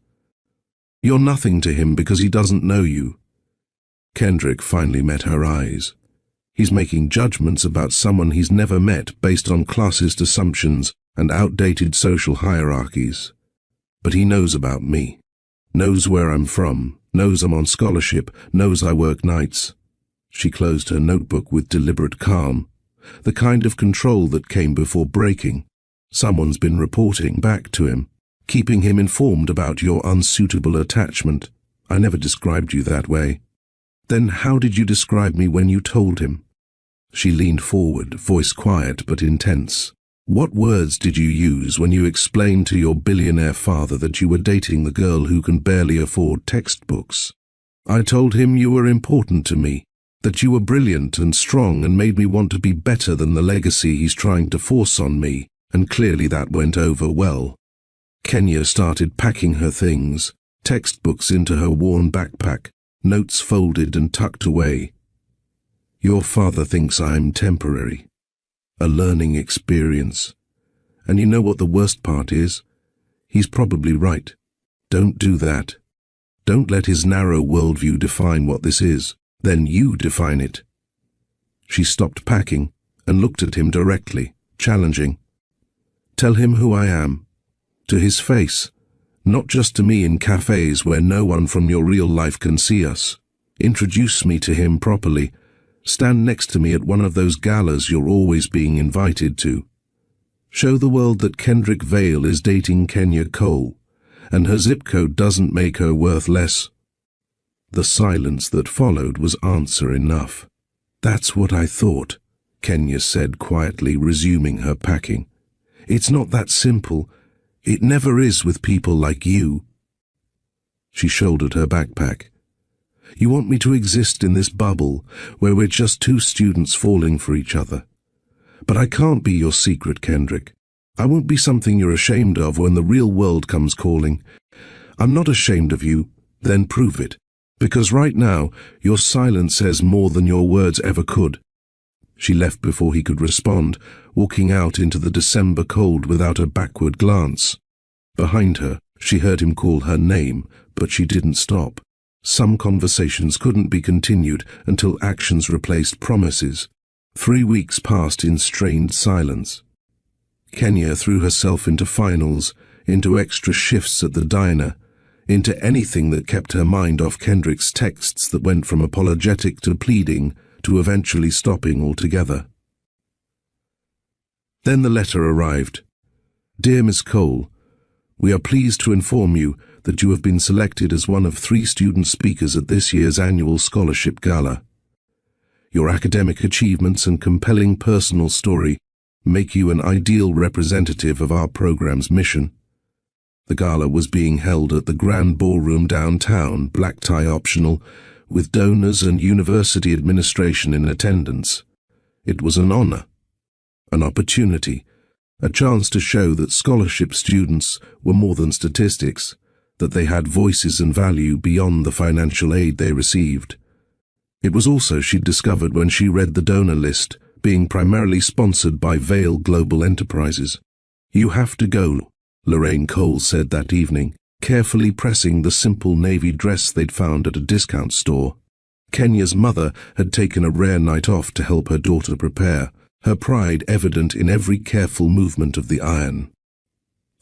You're nothing to him because he doesn't know you." Kendrick finally met her eyes. He's making judgments about someone he's never met based on classist assumptions and outdated social hierarchies. But he knows about me. Knows where I'm from, knows I'm on scholarship, knows I work nights. She closed her notebook with deliberate calm, the kind of control that came before breaking. Someone's been reporting back to him. keeping him informed about your unsuitable attachment. I never described you that way. Then how did you describe me when you told him? She leaned forward, voice quiet but intense. What words did you use when you explained to your billionaire father that you were dating the girl who can barely afford textbooks? I told him you were important to me, that you were brilliant and strong and made me want to be better than the legacy he's trying to force on me, and clearly that went over well. Kenya started packing her things, textbooks into her worn backpack, notes folded and tucked away. Your father thinks I'm temporary, a learning experience. And you know what the worst part is? He's probably right. Don't do that. Don't let his narrow worldview define what this is. Then you define it. She stopped packing and looked at him directly, challenging. Tell him who I am. To his face. Not just to me in cafes where no one from your real life can see us. Introduce me to him properly. Stand next to me at one of those galas you're always being invited to. Show the world that Kendrick Vale is dating Kenya Cole, and her zip code doesn't make her worth less. The silence that followed was answer enough. That's what I thought, Kenya said quietly, resuming her packing. It's not that simple. It never is with people like you. She shouldered her backpack. You want me to exist in this bubble where we're just two students falling for each other. But I can't be your secret, Kendrick. I won't be something you're ashamed of when the real world comes calling. I'm not ashamed of you, then prove it. Because right now, your silence says more than your words ever could. She left before he could respond, walking out into the December cold without a backward glance. Behind her, she heard him call her name, but she didn't stop. Some conversations couldn't be continued until actions replaced promises. 3 weeks passed in strained silence. Kenya threw herself into finals, into extra shifts at the diner, into anything that kept her mind off Kendrick's texts that went from apologetic to pleading to eventually stopping altogether. Then the letter arrived. Dear Miss Cole, we are pleased to inform you that you have been selected as one of 3 student speakers at this year's annual scholarship gala. Your academic achievements and compelling personal story make you an ideal representative of our program's mission. The gala was being held at the Grand Ballroom downtown, black tie optional, with donors and university administration in attendance. It was an honor, an opportunity, a chance to show that scholarship students were more than statistics, that they had voices and value beyond the financial aid they received. It was also, she discovered when she read the donor list, being primarily sponsored by Vale Global Enterprises. You have to go, Lorraine Cole said that evening, carefully pressing the simple navy dress they'd found at a discount store. Kenya's mother had taken a rare night off to help her daughter prepare, her pride evident in every careful movement of the iron.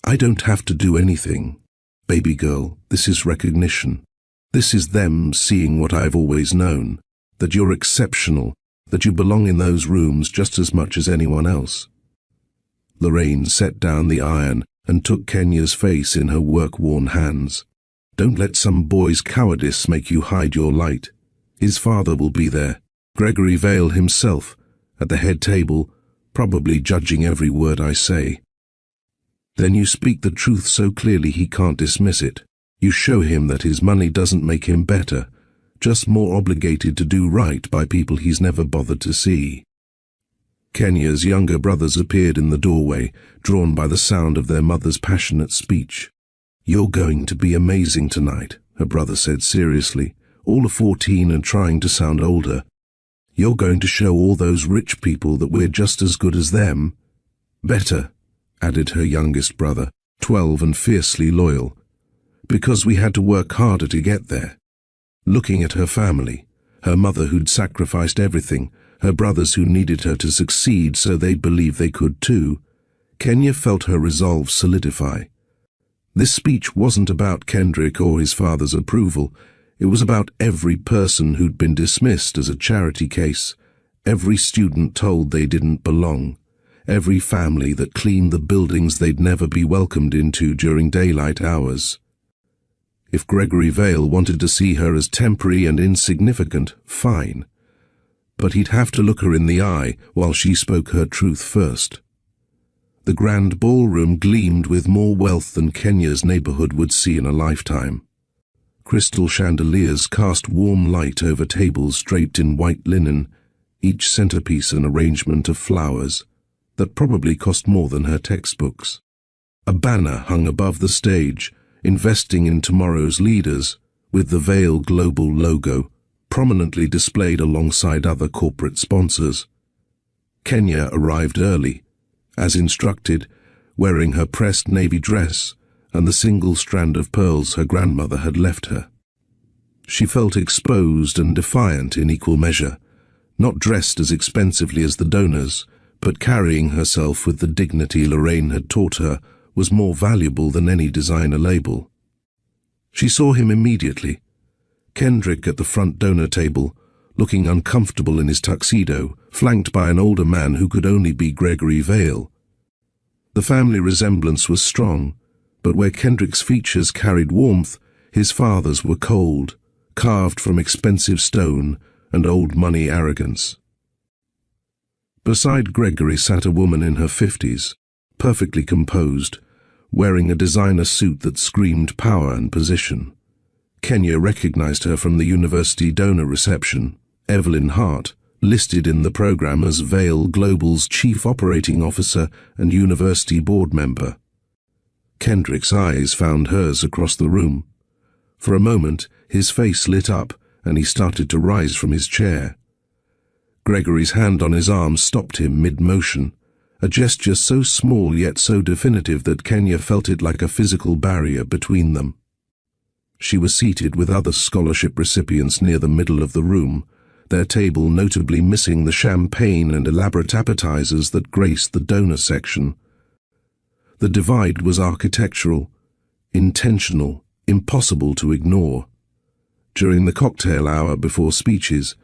I don't have to do anything. Baby girl, this is recognition. This is them seeing what I've always known, that you're exceptional, that you belong in those rooms just as much as anyone else. Lorraine set down the iron and took Kenya's face in her work-worn hands. Don't let some boy's cowardice make you hide your light. His father will be there, Gregory Vale himself, at the head table, probably judging every word I say. Then you speak the truth so clearly he can't dismiss it. You show him that his money doesn't make him better, just more obligated to do right by people he's never bothered to see. Kenya's younger brothers appeared in the doorway, drawn by the sound of their mother's passionate speech. You're going to be amazing tonight, her brother said seriously, all of 14 and trying to sound older. You're going to show all those rich people that we're just as good as them. Better, added her youngest brother, 12 and fiercely loyal. Because we had to work harder to get there. Looking at her family, her mother who'd sacrificed everything, her brothers who needed her to succeed so they'd believe they could too, Kenya felt her resolve solidify. This speech wasn't about Kendrick or his father's approval. It was about every person who'd been dismissed as a charity case, every student told they didn't belong, every family that cleaned the buildings they'd never be welcomed into during daylight hours. If Gregory Vale wanted to see her as temporary and insignificant, fine. But he'd have to look her in the eye while she spoke her truth first. The grand ballroom gleamed with more wealth than Kenya's neighborhood would see in a lifetime. Crystal chandeliers cast warm light over tables draped in white linen, each centerpiece an arrangement of flowers that probably cost more than her textbooks. A banner hung above the stage, investing in tomorrow's leaders, with the Vale Global logo prominently displayed alongside other corporate sponsors. Kenya arrived early, as instructed, wearing her pressed navy dress and the single strand of pearls her grandmother had left her. She felt exposed and defiant in equal measure, not dressed as expensively as the donors, but carrying herself with the dignity Lorraine had taught her was more valuable than any designer label. She saw him immediately. Kendrick at the front donor table, looking uncomfortable in his tuxedo, flanked by an older man who could only be Gregory Vale. The family resemblance was strong, but where Kendrick's features carried warmth, his father's were cold, carved from expensive stone and old money arrogance. Beside Gregory sat a woman in her 50s, perfectly composed, wearing a designer suit that screamed power and position. Kenya recognized her from the university donor reception. Evelyn Hart, listed in the program as Vale Global's Chief Operating Officer and University Board Member. Kendrick's eyes found hers across the room. For a moment, his face lit up and he started to rise from his chair. Gregory's hand on his arm stopped him mid-motion, a gesture so small yet so definitive that Kenya felt it like a physical barrier between them. She was seated with other scholarship recipients near the middle of the room, their table notably missing the champagne and elaborate appetizers that graced the donor section. The divide was architectural, intentional, impossible to ignore. During the cocktail hour before speeches,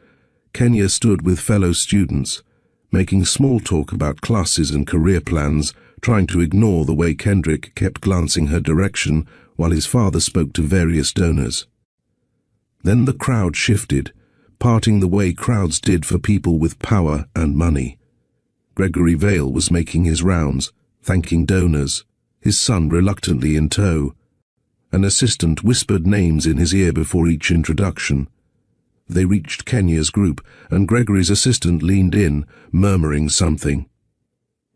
Kenya stood with fellow students, making small talk about classes and career plans, trying to ignore the way Kendrick kept glancing her direction while his father spoke to various donors. Then the crowd shifted, parting the way crowds did for people with power and money. Gregory Vale was making his rounds, thanking donors, his son reluctantly in tow. An assistant whispered names in his ear before each introduction. They reached Kenya's group, and Gregory's assistant leaned in, murmuring something.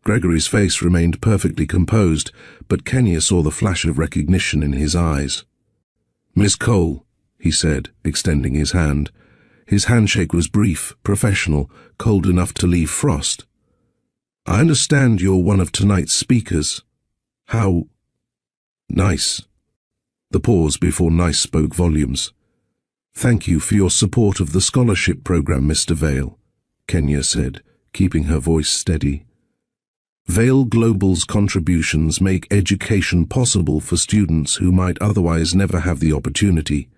Gregory's face remained perfectly composed, but Kenya saw the flash of recognition in his eyes. "Miss Cole," he said, extending his hand. His handshake was brief, professional, cold enough to leave frost. "I understand you're one of tonight's speakers. How nice." The pause before nice spoke volumes. "Thank you for your support of the scholarship program, Mr. Vale," Kenya said, keeping her voice steady. "Vale Global's contributions make education possible for students who might otherwise never have the opportunity.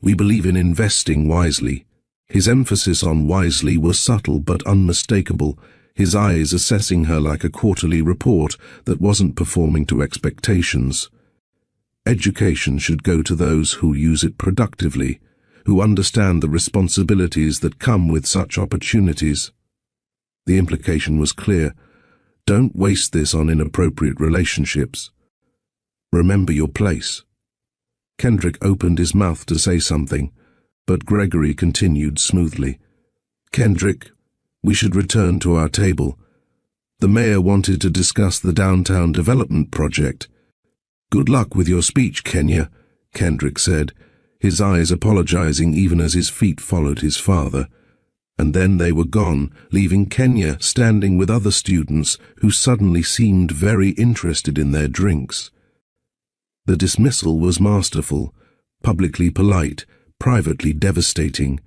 We believe in investing wisely." His emphasis on wisely was subtle but unmistakable, his eyes assessing her like a quarterly report that wasn't performing to expectations. Education should go to those who use it productively, who understand the responsibilities that come with such opportunities. The implication was clear. Don't waste this on inappropriate relationships. Remember your place. Kendrick opened his mouth to say something, but Gregory continued smoothly. "Kendrick, we should return to our table. The mayor wanted to discuss the downtown development project." "Good luck with your speech, Kenya," Kendrick said, his eyes apologizing even as his feet followed his father. And then they were gone, leaving Kenya standing with other students who suddenly seemed very interested in their drinks. The dismissal was masterful, publicly polite, privately devastating.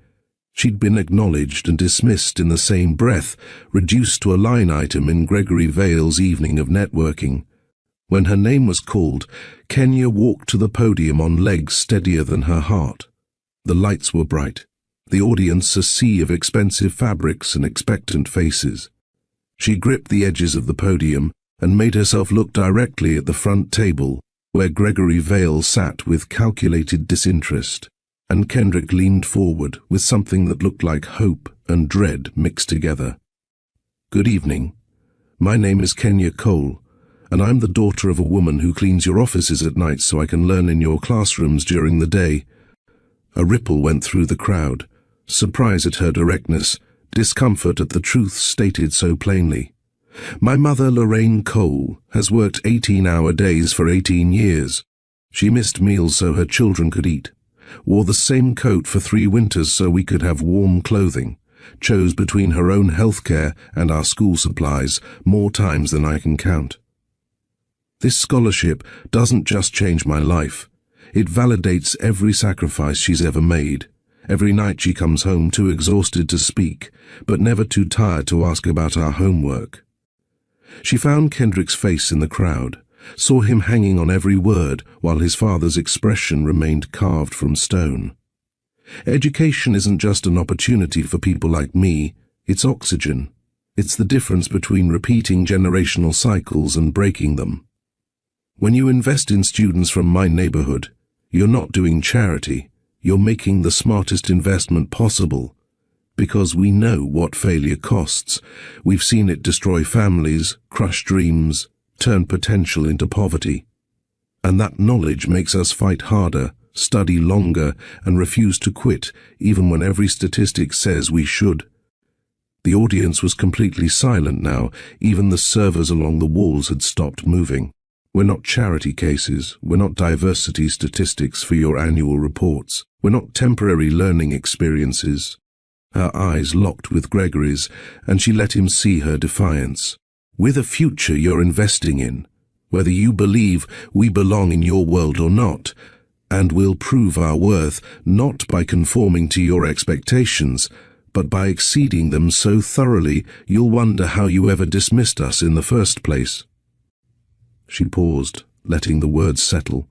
She'd been acknowledged and dismissed in the same breath, reduced to a line item in Gregory Vale's evening of networking. When her name was called, Kenya walked to the podium on legs steadier than her heart. The lights were bright, the audience a sea of expensive fabrics and expectant faces. She gripped the edges of the podium and made herself look directly at the front table, where Gregory Vale sat with calculated disinterest, and Kendrick leaned forward with something that looked like hope and dread mixed together. "Good evening. My name is Kenya Cole, and I'm the daughter of a woman who cleans your offices at night so I can learn in your classrooms during the day." A ripple went through the crowd, surprise at her directness, discomfort at the truth stated so plainly. "My mother, Lorraine Cole, has worked 18-hour days for 18 years. She missed meals so her children could eat, wore the same coat for 3 winters so we could have warm clothing, chose between her own health care and our school supplies more times than I can count. This scholarship doesn't just change my life. It validates every sacrifice she's ever made. Every night she comes home too exhausted to speak, but never too tired to ask about our homework." She found Kendrick's face in the crowd, saw him hanging on every word while his father's expression remained carved from stone. Education isn't just an opportunity for people like me, it's oxygen. It's the difference between repeating generational cycles and breaking them. When you invest in students from my neighborhood, you're not doing charity, you're making the smartest investment possible. Because we know what failure costs. We've seen it destroy families, crush dreams, turn potential into poverty. And that knowledge makes us fight harder, study longer, and refuse to quit, even when every statistic says we should. The audience was completely silent now. Even the servers along the walls had stopped moving. "We're not charity cases. We're not diversity statistics for your annual reports. We're not temporary learning experiences." Her eyes locked with Gregory's, and she let him see her defiance. "We're the future you're investing in, whether you believe we belong in your world or not, and we'll prove our worth not by conforming to your expectations, but by exceeding them so thoroughly you'll wonder how you ever dismissed us in the first place." She paused, letting the words settle.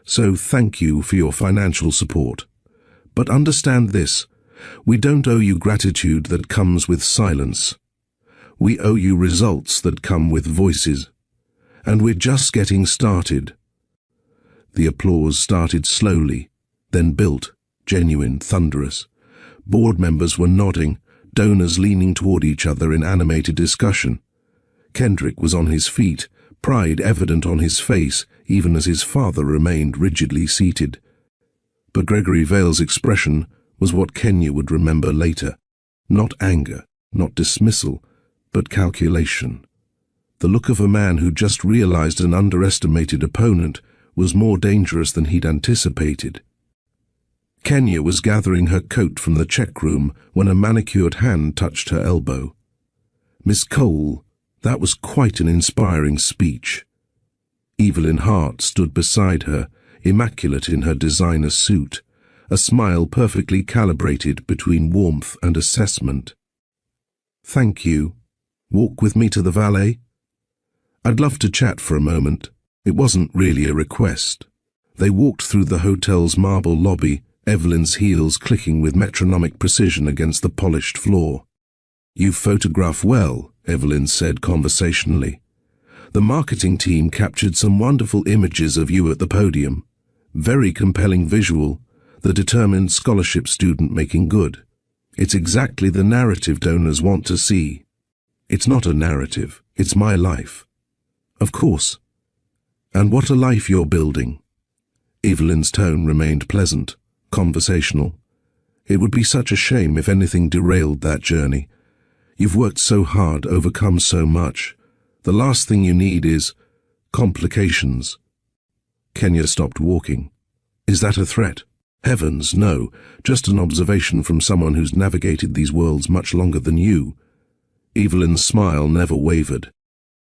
"So thank you for your financial support. But understand this. We don't owe you gratitude that comes with silence. We owe you results that come with voices. And we're just getting started." The applause started slowly, then built, genuine, thunderous. Board members were nodding, donors leaning toward each other in animated discussion. Kendrick was on his feet, pride evident on his face, even as his father remained rigidly seated. But Gregory Vale's expression was what Kenya would remember later. Not anger, not dismissal, but calculation. The look of a man who just realized an underestimated opponent was more dangerous than he'd anticipated. Kenya was gathering her coat from the check room when a manicured hand touched her elbow. "Miss Cole, that was quite an inspiring speech." Evelyn Hart stood beside her, immaculate in her designer suit, a smile perfectly calibrated between warmth and assessment. "Thank you. Walk with me to the valet?" "I'd love to chat for a moment." It wasn't really a request. They walked through the hotel's marble lobby, Evelyn's heels clicking with metronomic precision against the polished floor. "You photograph well," Evelyn said conversationally. "The marketing team captured some wonderful images of you at the podium. Very compelling visual, the determined scholarship student making good. It's exactly the narrative donors want to see." "It's not a narrative, it's my life." "Of course. And what a life you're building." Evelyn's tone remained pleasant, conversational. "It would be such a shame if anything derailed that journey. You've worked so hard, overcome so much. The last thing you need is complications." Kenya stopped walking. "Is that a threat?" "Heavens, no. Just an observation from someone who's navigated these worlds much longer than you." Evelyn's smile never wavered.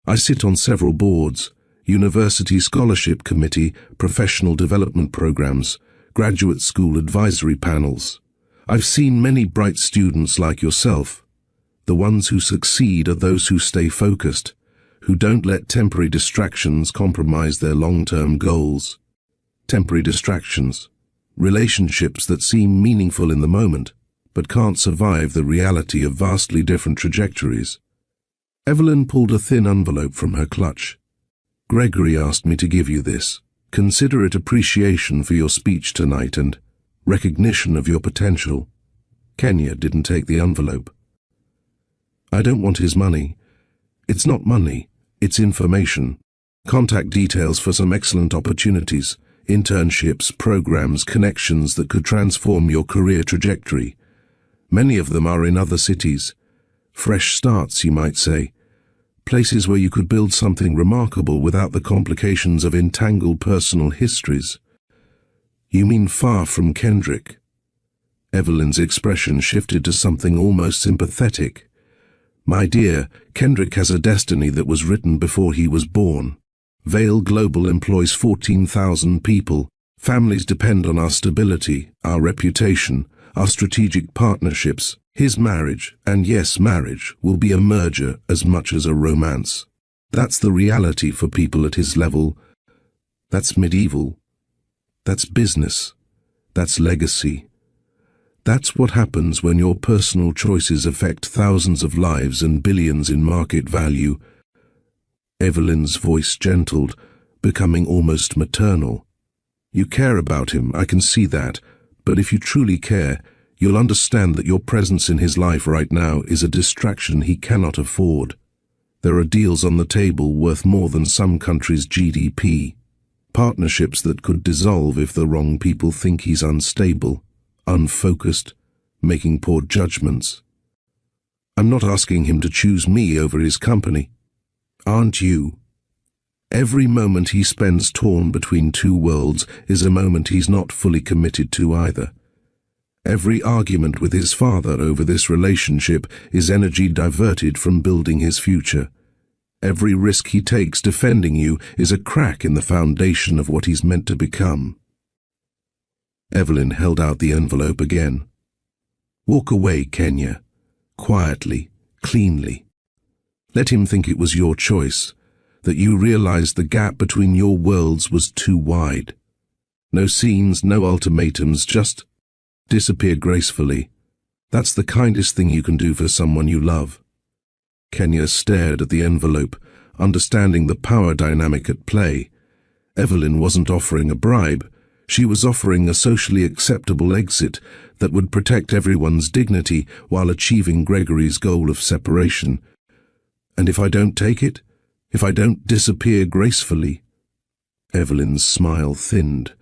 "I sit on several boards. University Scholarship Committee, professional development programs, graduate school advisory panels. I've seen many bright students like yourself. The ones who succeed are those who stay focused, who don't let temporary distractions compromise their long-term goals. Temporary distractions, relationships that seem meaningful in the moment, but can't survive the reality of vastly different trajectories. Evelyn pulled a thin envelope from her clutch. Gregory asked me to give you this. Consider it appreciation for your speech tonight and recognition of your potential. Kenya didn't take the envelope. I don't want his money. It's not money, it's information. Contact details for some excellent opportunities, internships, programs, connections that could transform your career trajectory. Many of them are in other cities. Fresh starts, you might say. Places where you could build something remarkable without the complications of entangled personal histories. You mean far from Kendrick? Evelyn's expression shifted to something almost sympathetic. My dear, Kendrick has a destiny that was written before he was born. Vale Global employs 14,000 people. Families depend on our stability, our reputation, our strategic partnerships. His marriage, and yes, marriage, will be a merger as much as a romance. That's the reality for people at his level. That's medieval. That's business. That's legacy. That's what happens when your personal choices affect thousands of lives and billions in market value. Evelyn's voice gentled, becoming almost maternal. You care about him, I can see that, but if you truly care, you'll understand that your presence in his life right now is a distraction he cannot afford. There are deals on the table worth more than some countries' GDP. Partnerships that could dissolve if the wrong people think he's unstable, unfocused, making poor judgments. I'm not asking him to choose me over his company. Aren't you? Every moment he spends torn between two worlds is a moment he's not fully committed to either. Every argument with his father over this relationship is energy diverted from building his future. Every risk he takes defending you is a crack in the foundation of what he's meant to become. Evelyn held out the envelope again. Walk away, Kenya. Quietly, cleanly. Let him think it was your choice, that you realized the gap between your worlds was too wide. No scenes, no ultimatums, just disappear gracefully. That's the kindest thing you can do for someone you love. Kenya stared at the envelope, understanding the power dynamic at play. Evelyn wasn't offering a bribe. She was offering a socially acceptable exit that would protect everyone's dignity while achieving Gregory's goal of separation. And if I don't take it? If I don't disappear gracefully? Evelyn's smile thinned.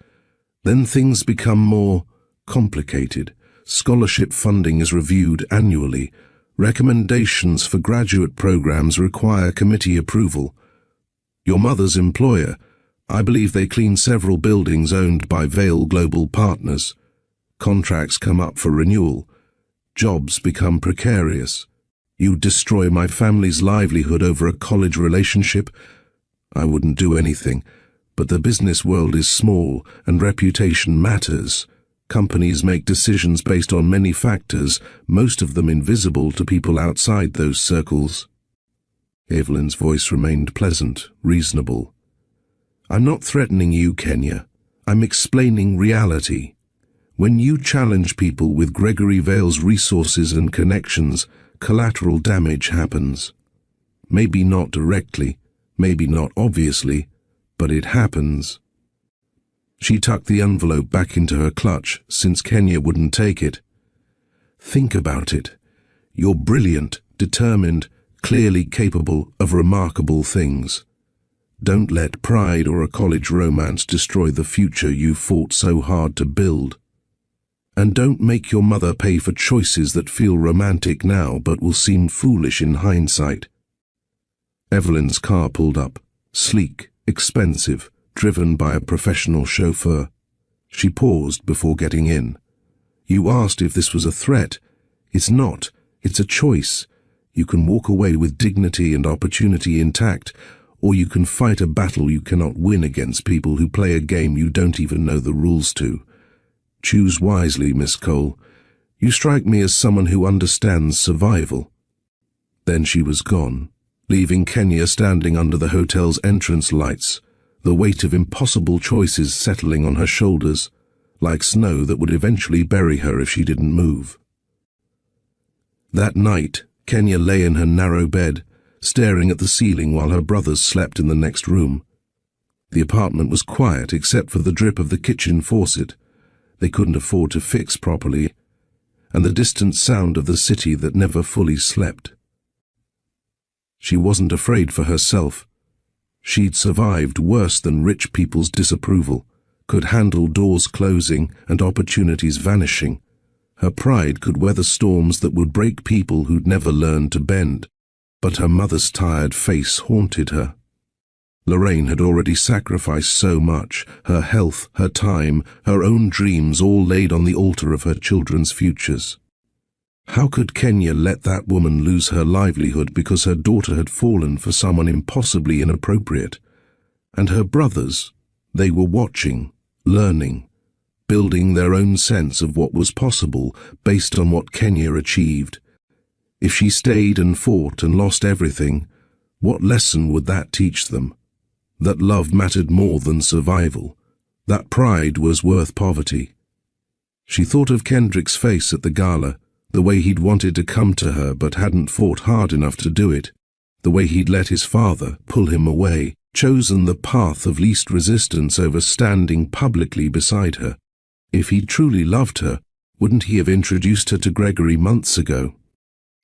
Then things become more complicated. Scholarship funding is reviewed annually. Recommendations for graduate programs require committee approval. Your mother's employer, I believe they clean several buildings owned by Vale Global Partners. Contracts come up for renewal. Jobs become precarious. You destroy my family's livelihood over a college relationship? I wouldn't do anything, but the business world is small and reputation matters. Companies make decisions based on many factors, most of them invisible to people outside those circles. Evelyn's voice remained pleasant, reasonable. I'm not threatening you, Kenya. I'm explaining reality. When you challenge people with Gregory Vale's resources and connections, collateral damage happens. Maybe not directly, maybe not obviously, but it happens. She tucked the envelope back into her clutch, since Kenya wouldn't take it. Think about it. You're brilliant, determined, clearly capable of remarkable things. Don't let pride or a college romance destroy the future you fought so hard to build. And don't make your mother pay for choices that feel romantic now but will seem foolish in hindsight. Evelyn's car pulled up, sleek, expensive, driven by a professional chauffeur. She paused before getting in. You asked if this was a threat. It's not. It's a choice. You can walk away with dignity and opportunity intact, or you can fight a battle you cannot win against people who play a game you don't even know the rules to. Choose wisely, Miss Cole. You strike me as someone who understands survival. Then she was gone, leaving Kenya standing under the hotel's entrance lights, the weight of impossible choices settling on her shoulders, like snow that would eventually bury her if she didn't move. That night, Kenya lay in her narrow bed, staring at the ceiling while her brothers slept in the next room. The apartment was quiet except for the drip of the kitchen faucet they couldn't afford to fix properly, and the distant sound of the city that never fully slept. She wasn't afraid for herself. She'd survived worse than rich people's disapproval, could handle doors closing and opportunities vanishing. Her pride could weather storms that would break people who'd never learned to bend. But her mother's tired face haunted her. Lorraine had already sacrificed so much, her health, her time, her own dreams, all laid on the altar of her children's futures. How could Kenya let that woman lose her livelihood because her daughter had fallen for someone impossibly inappropriate? And her brothers, they were watching, learning, building their own sense of what was possible based on what Kenya achieved. If she stayed and fought and lost everything, what lesson would that teach them? That love mattered more than survival, that pride was worth poverty. She thought of Kendrick's face at the gala, the way he'd wanted to come to her but hadn't fought hard enough to do it, the way he'd let his father pull him away, chosen the path of least resistance over standing publicly beside her. If he truly loved her, wouldn't he have introduced her to Gregory months ago?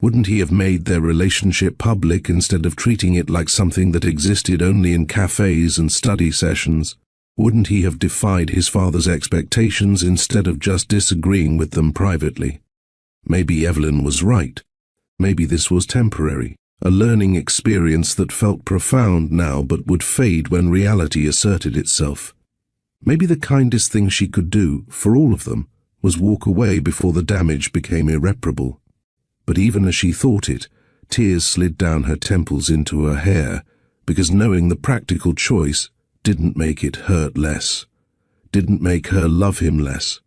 Wouldn't he have made their relationship public instead of treating it like something that existed only in cafes and study sessions? Wouldn't he have defied his father's expectations instead of just disagreeing with them privately? Maybe Evelyn was right. Maybe this was temporary, a learning experience that felt profound now but would fade when reality asserted itself. Maybe the kindest thing she could do, for all of them, was walk away before the damage became irreparable. But even as she thought it, tears slid down her temples into her hair, because knowing the practical choice didn't make it hurt less, didn't make her love him less,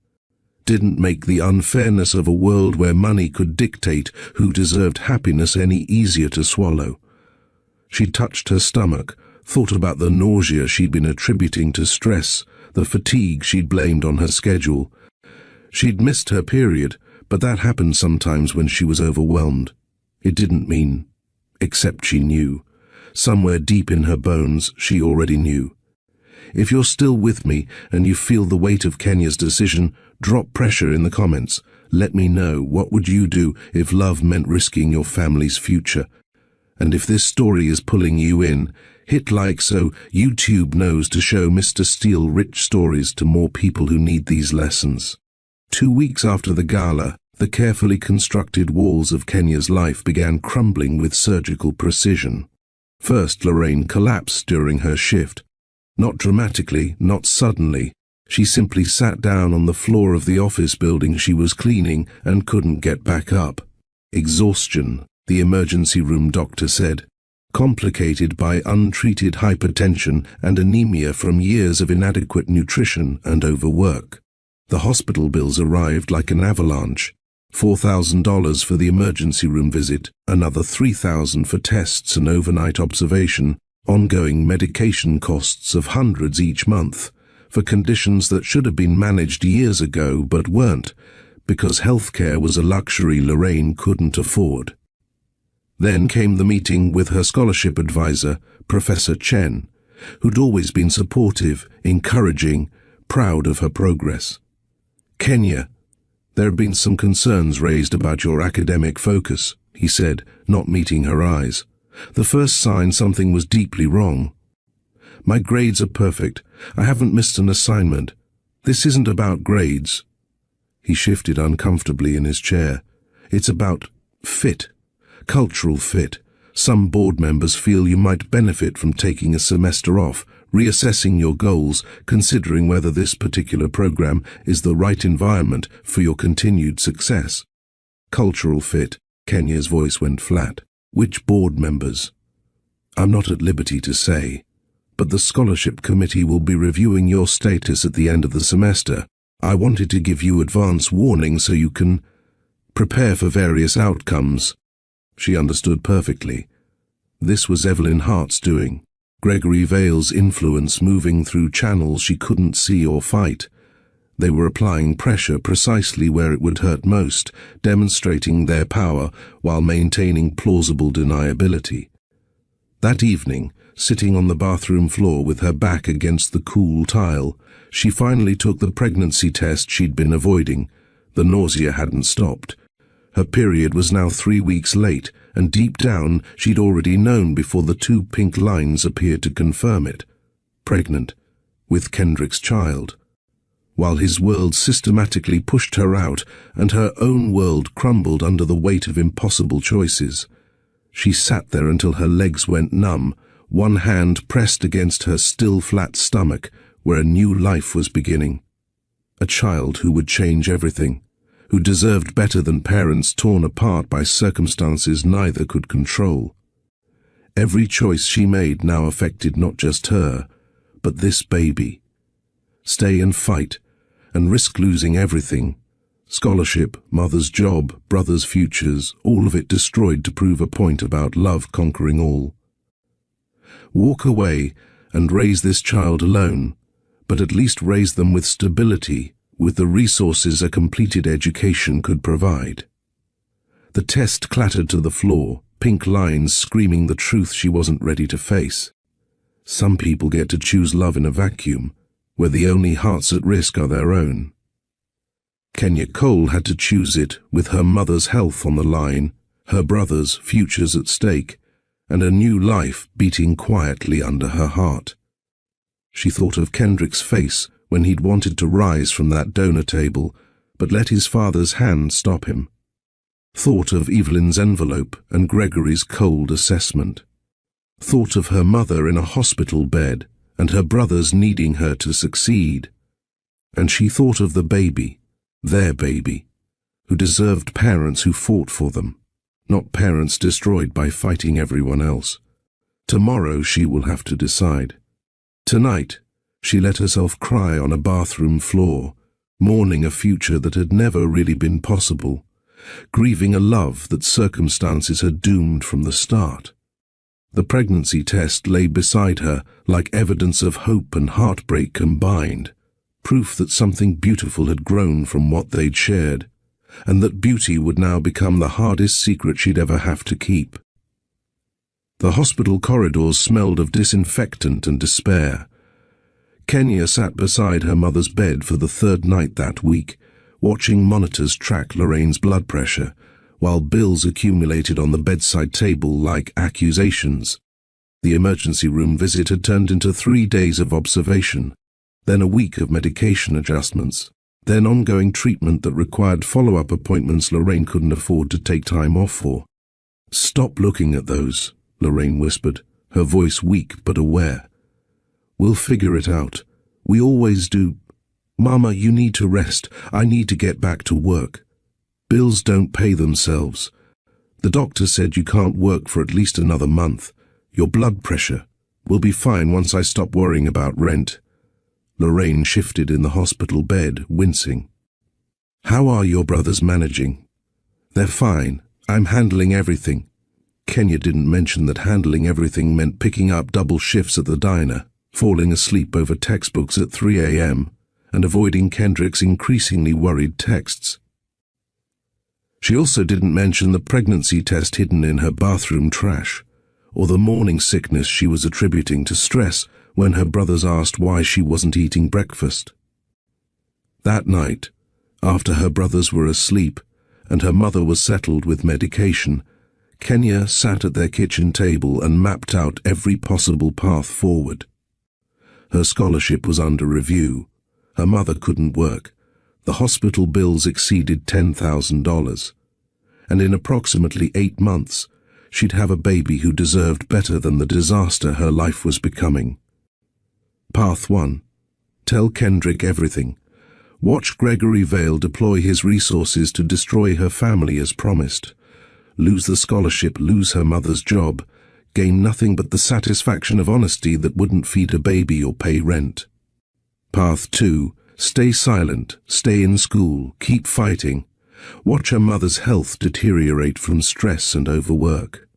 didn't make the unfairness of a world where money could dictate who deserved happiness any easier to swallow. She touched her stomach, thought about the nausea she'd been attributing to stress, the fatigue she'd blamed on her schedule. She'd missed her period, but that happened sometimes when she was overwhelmed. It didn't mean, except she knew. Somewhere deep in her bones, she already knew. If you're still with me and you feel the weight of Kenya's decision, drop pressure in the comments. Let me know, what would you do if love meant risking your family's future? And if this story is pulling you in, hit like so YouTube knows to show Mr. Steele rich stories to more people who need these lessons. 2 weeks after the gala, the carefully constructed walls of Kenya's life began crumbling with surgical precision. First, Lorraine collapsed during her shift. Not dramatically, not suddenly. She simply sat down on the floor of the office building she was cleaning and couldn't get back up. Exhaustion, the emergency room doctor said, complicated by untreated hypertension and anemia from years of inadequate nutrition and overwork. The hospital bills arrived like an avalanche. $4,000 for the emergency room visit, another $3,000 for tests and overnight observation, ongoing medication costs of hundreds each month, for conditions that should have been managed years ago but weren't, because healthcare was a luxury Lorraine couldn't afford. Then came the meeting with her scholarship advisor, Professor Chen, who'd always been supportive, encouraging, proud of her progress. Kenya, there have been some concerns raised about your academic focus, he said, not meeting her eyes. The first sign something was deeply wrong. My grades are perfect. I haven't missed an assignment. This isn't about grades. He shifted uncomfortably in his chair. It's about fit, cultural fit. Some board members feel you might benefit from taking a semester off, reassessing your goals, considering whether this particular program is the right environment for your continued success. Cultural fit, Kenya's voice went flat. Which board members? I'm not at liberty to say, but the scholarship committee will be reviewing your status at the end of the semester. I wanted to give you advance warning so you can prepare for various outcomes. She understood perfectly. This was Evelyn Hart's doing. Gregory Vale's influence moving through channels she couldn't see or fight. They were applying pressure precisely where it would hurt most, demonstrating their power while maintaining plausible deniability. That evening, sitting on the bathroom floor with her back against the cool tile, she finally took the pregnancy test she'd been avoiding. The nausea hadn't stopped. Her period was now 3 weeks late, and deep down she'd already known before the 2 pink lines appeared to confirm it. Pregnant, with Kendrick's child. While his world systematically pushed her out and her own world crumbled under the weight of impossible choices, she sat there until her legs went numb, one hand pressed against her still flat stomach where a new life was beginning. A child who would change everything, who deserved better than parents torn apart by circumstances neither could control. Every choice she made now affected not just her, but this baby. Stay and fight, and risk losing everything. Scholarship, mother's job, brother's futures, all of it destroyed to prove a point about love conquering all. Walk away and raise this child alone, but at least raise them with stability, with the resources a completed education could provide. The test clattered to the floor, pink lines screaming the truth she wasn't ready to face. Some people get to choose love in a vacuum, where the only hearts at risk are their own. Kenya Cole had to choose it with her mother's health on the line, her brother's futures at stake, and a new life beating quietly under her heart. She thought of Kendrick's face when he'd wanted to rise from that donor table, but let his father's hand stop him. Thought of Evelyn's envelope and Gregory's cold assessment. Thought of her mother in a hospital bed and her brothers needing her to succeed. And she thought of the baby, their baby, who deserved parents who fought for them, not parents destroyed by fighting everyone else. Tomorrow she will have to decide. Tonight, she let herself cry on a bathroom floor, mourning a future that had never really been possible, grieving a love that circumstances had doomed from the start. The pregnancy test lay beside her like evidence of hope and heartbreak combined, proof that something beautiful had grown from what they'd shared, and that beauty would now become the hardest secret she'd ever have to keep. The hospital corridors smelled of disinfectant and despair. Kenya sat beside her mother's bed for the 3rd night that week, watching monitors track Lorraine's blood pressure, while bills accumulated on the bedside table like accusations. The emergency room visit had turned into 3 days of observation, then a week of medication adjustments, then ongoing treatment that required follow-up appointments Lorraine couldn't afford to take time off for. "Stop looking at those," Lorraine whispered, her voice weak but aware. "We'll figure it out. We always do. Mama, you need to rest. I need to get back to work. Bills don't pay themselves. The doctor said you can't work for at least another month. Your blood pressure will be fine once I stop worrying about rent." Lorraine shifted in the hospital bed, wincing. "How are your brothers managing?" "They're fine. I'm handling everything." Kenya didn't mention that handling everything meant picking up double shifts at the diner, falling asleep over textbooks at 3 a.m., and avoiding Kendrick's increasingly worried texts. She also didn't mention the pregnancy test hidden in her bathroom trash, or the morning sickness she was attributing to stress when her brothers asked why she wasn't eating breakfast. That night, after her brothers were asleep and her mother was settled with medication, Kenya sat at their kitchen table and mapped out every possible path forward. Her scholarship was under review. Her mother couldn't work. The hospital bills exceeded $10,000. And in approximately 8 months, she'd have a baby who deserved better than the disaster her life was becoming. Path 1. Tell Kendrick everything. Watch Gregory Vale deploy his resources to destroy her family as promised. Lose the scholarship, lose her mother's job, gain nothing but the satisfaction of honesty that wouldn't feed a baby or pay rent. Path 2. Stay silent, stay in school, keep fighting. Watch her mother's health deteriorate from stress and overwork.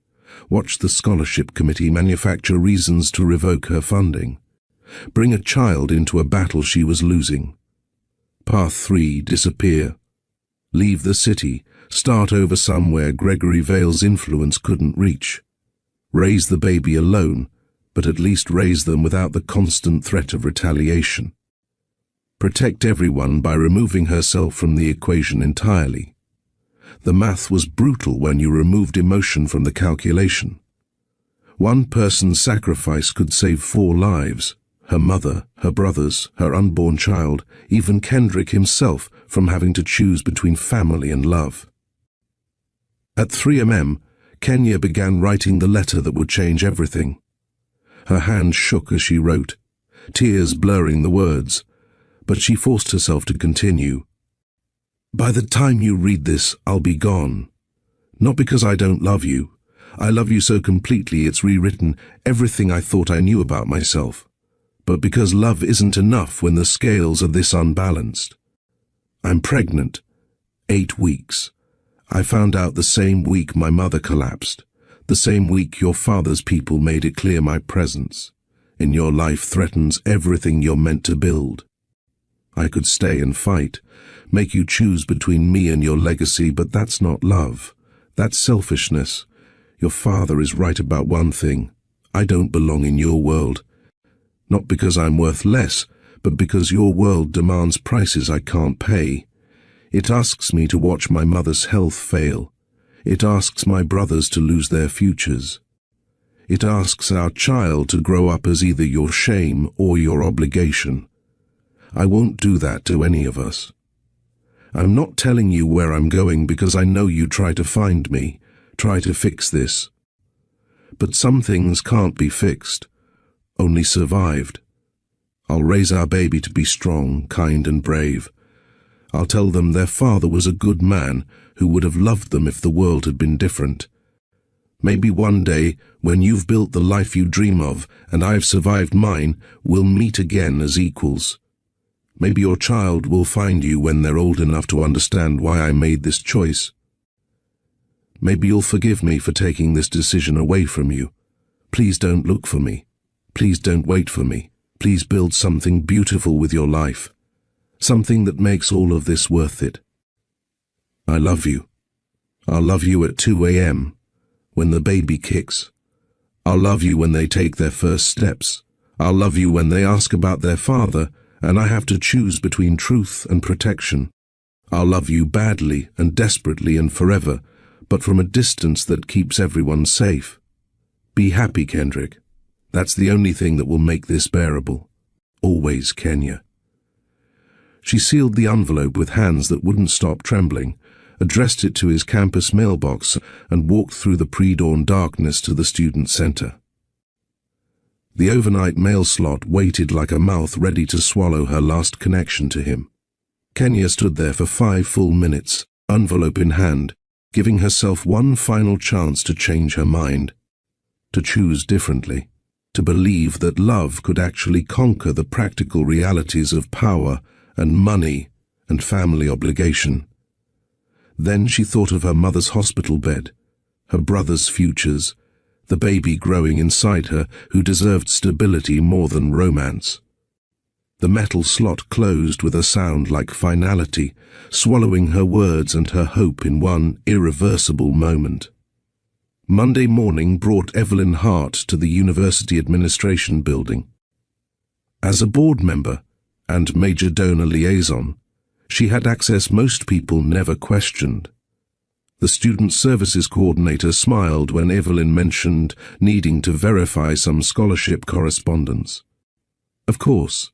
Watch the scholarship committee manufacture reasons to revoke her funding. Bring a child into a battle she was losing. Path 3. Disappear. Leave the city. Start over somewhere Gregory Vale's influence couldn't reach. Raise the baby alone, but at least raise them without the constant threat of retaliation. Protect everyone by removing herself from the equation entirely. The math was brutal when you removed emotion from the calculation. One person's sacrifice could save 4 lives: her mother, her brothers, her unborn child, even Kendrick himself, from having to choose between family and love. At 3 m, Kenya began writing the letter that would change everything. Her hand shook as she wrote, tears blurring the words, but she forced herself to continue. By the time you read this, I'll be gone. Not because I don't love you. I love you so completely it's rewritten everything I thought I knew about myself. But because love isn't enough when the scales are this unbalanced. I'm pregnant. 8 weeks. I found out the same week my mother collapsed. The same week your father's people made it clear my presence in your life threatens everything you're meant to build. I could stay and fight, make you choose between me and your legacy, but that's not love. That's selfishness. Your father is right about one thing. I don't belong in your world. Not because I'm worth less, but because your world demands prices I can't pay. It asks me to watch my mother's health fail. It asks my brothers to lose their futures. It asks our child to grow up as either your shame or your obligation. I won't do that to any of us. I'm not telling you where I'm going because I know you try to find me, try to fix this. But some things can't be fixed, only survived. I'll raise our baby to be strong, kind and brave. I'll tell them their father was a good man who would have loved them if the world had been different. Maybe one day, when you've built the life you dream of and I've survived mine, we'll meet again as equals. Maybe your child will find you when they're old enough to understand why I made this choice. Maybe you'll forgive me for taking this decision away from you. Please don't look for me. Please don't wait for me. Please build something beautiful with your life. Something that makes all of this worth it. I love you. I'll love you at 2 a.m. when the baby kicks. I'll love you when they take their first steps. I'll love you when they ask about their father and I have to choose between truth and protection. I'll love you badly and desperately and forever, but from a distance that keeps everyone safe. Be happy, Kendrick. That's the only thing that will make this bearable. Always, Kenya. She sealed the envelope with hands that wouldn't stop trembling, addressed it to his campus mailbox, and walked through the pre-dawn darkness to the student center. The overnight mail slot waited like a mouth ready to swallow her last connection to him. Kenya stood there for 5 full minutes, envelope in hand, giving herself one final chance to change her mind, to choose differently, to believe that love could actually conquer the practical realities of power and money and family obligation. Then she thought of her mother's hospital bed, her brother's futures, the baby growing inside her who deserved stability more than romance. The metal slot closed with a sound like finality, swallowing her words and her hope in one irreversible moment. Monday morning brought Evelyn Hart to the University Administration Building. As a board member and major donor liaison, she had access most people never questioned. The Student Services Coordinator smiled when Evelyn mentioned needing to verify some scholarship correspondence. Of course,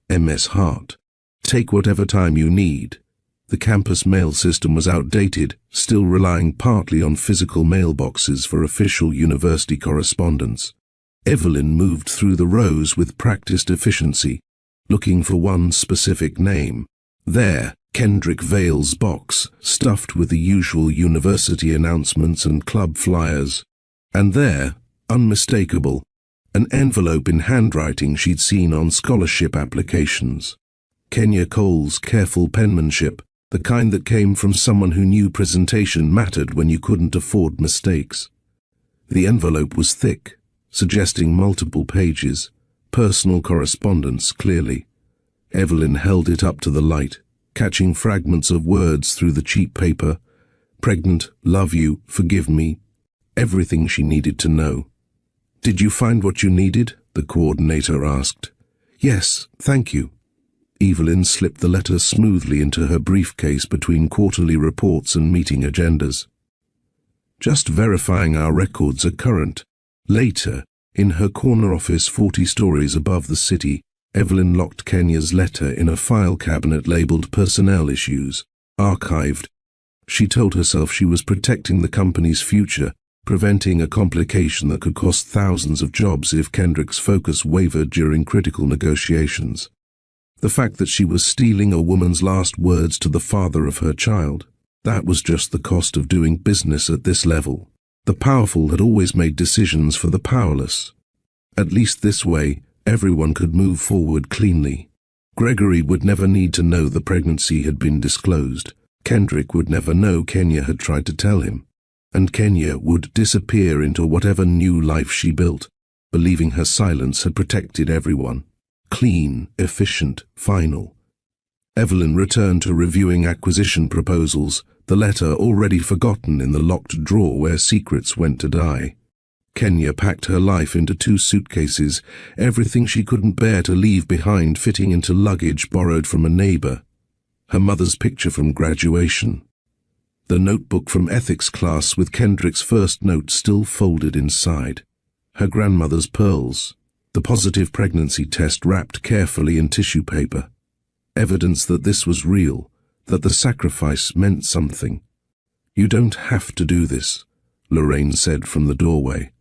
Ms. Hart, take whatever time you need. The campus mail system was outdated, still relying partly on physical mailboxes for official university correspondence. Evelyn moved through the rows with practiced efficiency, looking for one specific name. There, Kendrick Vale's box, stuffed with the usual university announcements and club flyers. And there, unmistakable, an envelope in handwriting she'd seen on scholarship applications. Kenya Cole's careful penmanship, the kind that came from someone who knew presentation mattered when you couldn't afford mistakes. The envelope was thick, suggesting multiple pages, personal correspondence clearly. Evelyn held it up to the light, catching fragments of words through the cheap paper. Pregnant, love you, forgive me. Everything she needed to know. Did you find what you needed? The coordinator asked. Yes, thank you. Evelyn slipped the letter smoothly into her briefcase between quarterly reports and meeting agendas. Just verifying our records are current. Later, in her corner office 40 stories above the city, Evelyn locked Kenya's letter in a file cabinet labeled Personnel Issues, archived. She told herself she was protecting the company's future, preventing a complication that could cost thousands of jobs if Kendrick's focus wavered during critical negotiations. The fact that she was stealing a woman's last words to the father of her child, that was just the cost of doing business at this level. The powerful had always made decisions for the powerless. At least this way, everyone could move forward cleanly. Gregory would never need to know the pregnancy had been disclosed. Kendrick would never know Kenya had tried to tell him. And Kenya would disappear into whatever new life she built, believing her silence had protected everyone. Clean, efficient, final. Evelyn returned to reviewing acquisition proposals, the letter already forgotten in the locked drawer where secrets went to die. Kenya packed her life into 2 suitcases, everything she couldn't bear to leave behind fitting into luggage borrowed from a neighbor. Her mother's picture from graduation. The notebook from ethics class with Kendrick's first note still folded inside. Her grandmother's pearls. The positive pregnancy test wrapped carefully in tissue paper. Evidence that this was real, that the sacrifice meant something. You don't have to do this, Lorraine said from the doorway.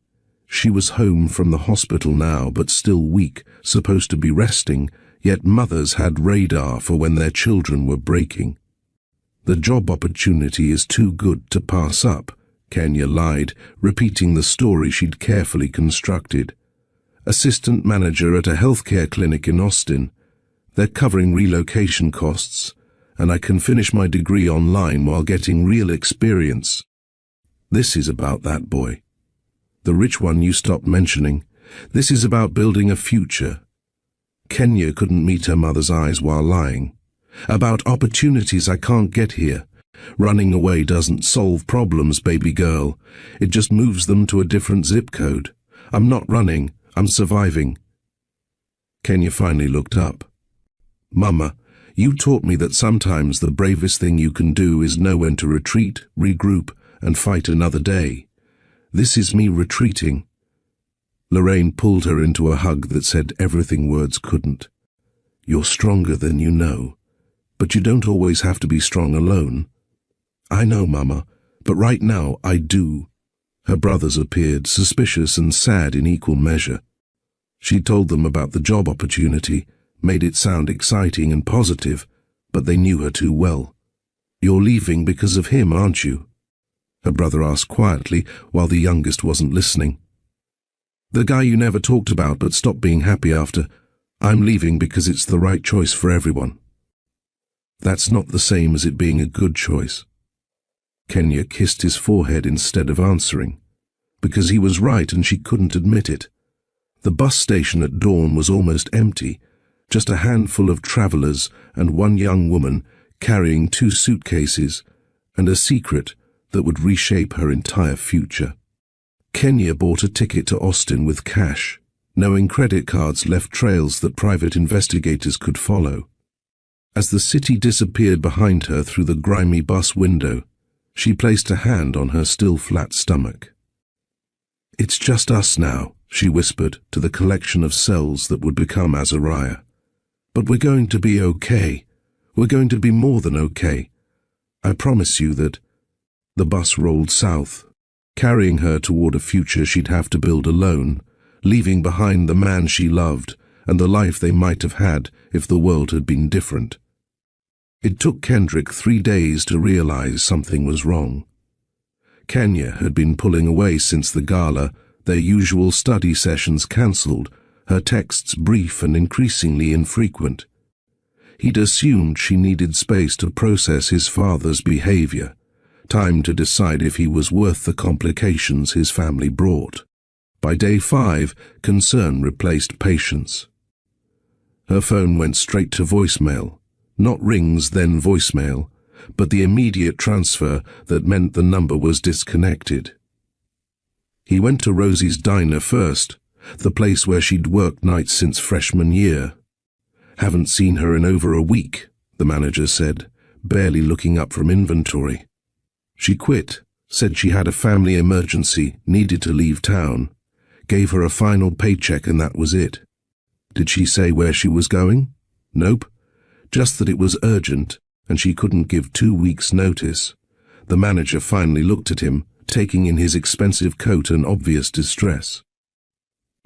She was home from the hospital now, but still weak, supposed to be resting, yet mothers had radar for when their children were breaking. The job opportunity is too good to pass up, Kenya lied, repeating the story she'd carefully constructed. Assistant manager at a healthcare clinic in Austin. They're covering relocation costs, and I can finish my degree online while getting real experience. This is about that boy. The rich one you stopped mentioning. This is about building a future. Kenya couldn't meet her mother's eyes while lying. About opportunities I can't get here. Running away doesn't solve problems, baby girl. It just moves them to a different zip code. I'm not running. I'm surviving. Kenya finally looked up. Mama, you taught me that sometimes the bravest thing you can do is know when to retreat, regroup, and fight another day. This is me retreating. Lorraine pulled her into a hug that said everything words couldn't. You're stronger than you know, but you don't always have to be strong alone. I know, Mama, but right now I do. Her brothers appeared, suspicious and sad in equal measure. She told them about the job opportunity, made it sound exciting and positive, but they knew her too well. You're leaving because of him, aren't you? Her brother asked quietly, while the youngest wasn't listening. The guy you never talked about but stopped being happy after. I'm leaving because it's the right choice for everyone. That's not the same as it being a good choice. Kenya kissed his forehead instead of answering, because he was right and she couldn't admit it. The bus station at dawn was almost empty, just a handful of travelers and one young woman carrying 2 suitcases and a secret that would reshape her entire future. Kenya bought a ticket to Austin with cash, knowing credit cards left trails that private investigators could follow. As the city disappeared behind her through the grimy bus window, she placed a hand on her still flat stomach. It's just us now, she whispered to the collection of cells that would become Azariah. But we're going to be okay. We're going to be more than okay. I promise you that. The bus rolled south, carrying her toward a future she'd have to build alone, leaving behind the man she loved and the life they might have had if the world had been different. It took Kendrick 3 days to realize something was wrong. Kenya had been pulling away since the gala, their usual study sessions cancelled, her texts brief and increasingly infrequent. He'd assumed she needed space to process his father's behavior, time to decide if he was worth the complications his family brought. By day 5, concern replaced patience. Her phone went straight to voicemail. Not rings, then voicemail, but the immediate transfer that meant the number was disconnected. He went to Rosie's diner first, the place where she'd worked nights since freshman year. Haven't seen her in over a week, the manager said, barely looking up from inventory. She quit, said she had a family emergency, needed to leave town, gave her a final paycheck and that was it. Did she say where she was going? Nope. Just that it was urgent and she couldn't give 2 weeks' notice. The manager finally looked at him, taking in his expensive coat and obvious distress.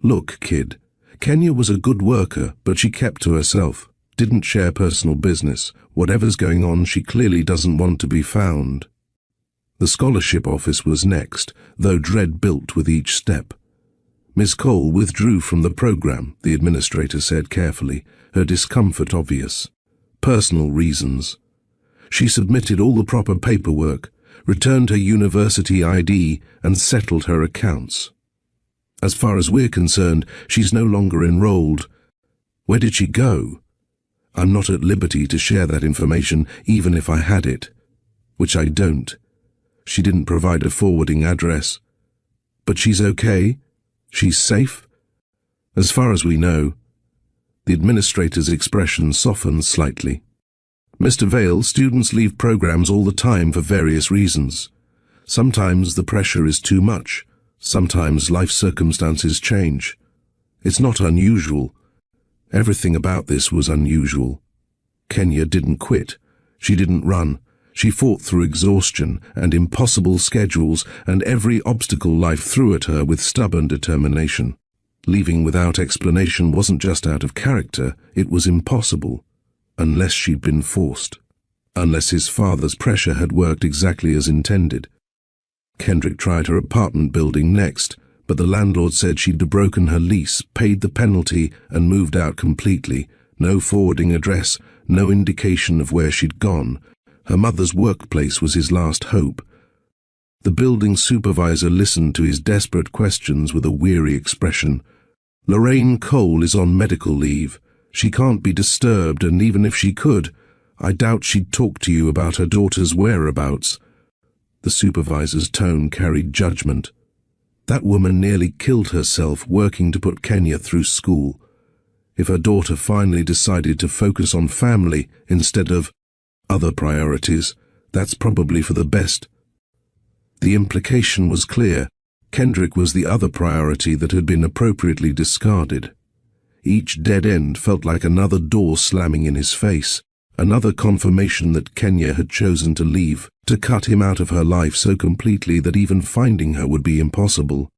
Look, kid, Kenya was a good worker, but she kept to herself, didn't share personal business. Whatever's going on, she clearly doesn't want to be found. The scholarship office was next, though dread built with each step. Miss Cole withdrew from the program, the administrator said carefully, her discomfort obvious. Personal reasons. She submitted all the proper paperwork, returned her university ID, and settled her accounts. As far as we're concerned, she's no longer enrolled. Where did she go? I'm not at liberty to share that information, even if I had it. Which I don't. She didn't provide a forwarding address. But she's okay? She's safe? As far as we know. The administrator's expression softened slightly. Mr. Vale, students leave programs all the time for various reasons. Sometimes the pressure is too much. Sometimes life circumstances change. It's not unusual. Everything about this was unusual. Kenya didn't quit. She didn't run. She fought through exhaustion and impossible schedules and every obstacle life threw at her with stubborn determination. Leaving without explanation wasn't just out of character, it was impossible. Unless she'd been forced. Unless his father's pressure had worked exactly as intended. Kendrick tried her apartment building next, but the landlord said she'd broken her lease, paid the penalty, and moved out completely. No forwarding address, no indication of where she'd gone. Her mother's workplace was his last hope. The building supervisor listened to his desperate questions with a weary expression. Lorraine Cole is on medical leave. She can't be disturbed, and even if she could, I doubt she'd talk to you about her daughter's whereabouts. The supervisor's tone carried judgment. That woman nearly killed herself working to put Kenya through school. If her daughter finally decided to focus on family instead of other priorities, that's probably for the best. The implication was clear. Kendrick was the other priority that had been appropriately discarded. Each dead end felt like another door slamming in his face, another confirmation that Kenya had chosen to leave, to cut him out of her life so completely that even finding her would be impossible.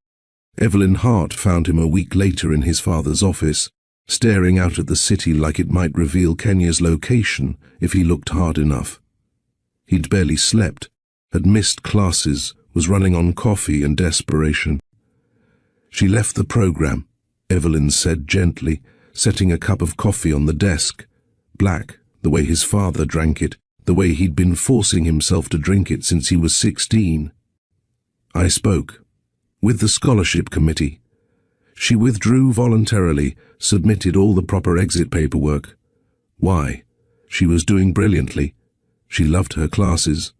Evelyn Hart found him a week later in his father's office, staring out at the city like it might reveal Kenya's location if he looked hard enough. He'd barely slept, had missed classes, was running on coffee and desperation. She left the program, Evelyn said gently, setting a cup of coffee on the desk. Black, the way his father drank it, the way he'd been forcing himself to drink it since he was 16. I spoke. With the scholarship committee. She withdrew voluntarily, submitted all the proper exit paperwork. Why? She was doing brilliantly. She loved her classes.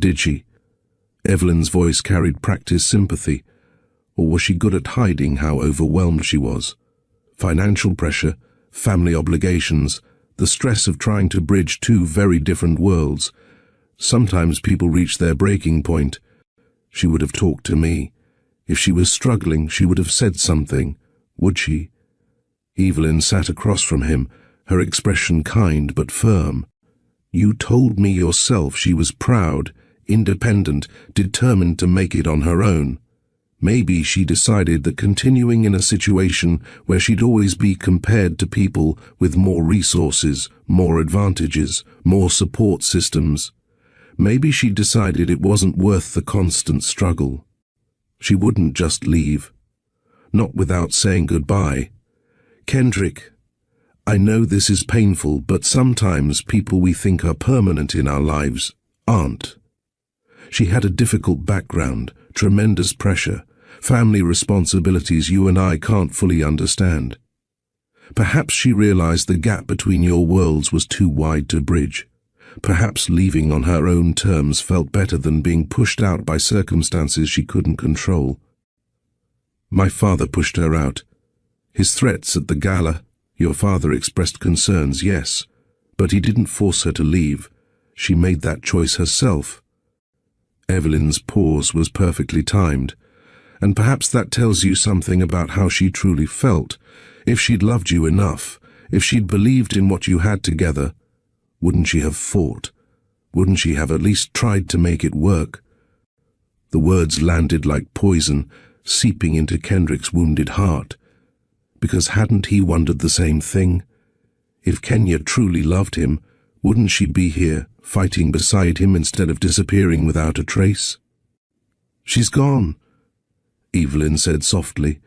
Did she? Evelyn's voice carried practiced sympathy. Or was she good at hiding how overwhelmed she was? Financial pressure, family obligations, the stress of trying to bridge two very different worlds. Sometimes people reach their breaking point. She would have talked to me. If she was struggling, she would have said something. Would she? Evelyn sat across from him, her expression kind but firm. You told me yourself she was proud, independent, determined to make it on her own. Maybe she decided that continuing in a situation where she'd always be compared to people with more resources, more advantages, more support systems. Maybe she decided it wasn't worth the constant struggle. She wouldn't just leave. Not without saying goodbye. Kendrick, I know this is painful, but sometimes people we think are permanent in our lives aren't. She had a difficult background, tremendous pressure, family responsibilities you and I can't fully understand. Perhaps she realized the gap between your worlds was too wide to bridge. Perhaps leaving on her own terms felt better than being pushed out by circumstances she couldn't control. My father pushed her out. His threats at the gala, your father expressed concerns, yes, but he didn't force her to leave. She made that choice herself. Evelyn's pause was perfectly timed, and perhaps that tells you something about how she truly felt. If she'd loved you enough, if she'd believed in what you had together, wouldn't she have fought? Wouldn't she have at least tried to make it work? The words landed like poison, seeping into Kendrick's wounded heart. Because hadn't he wondered the same thing? If Kenya truly loved him, wouldn't she be here, fighting beside him instead of disappearing without a trace? She's gone, Evelyn said softly,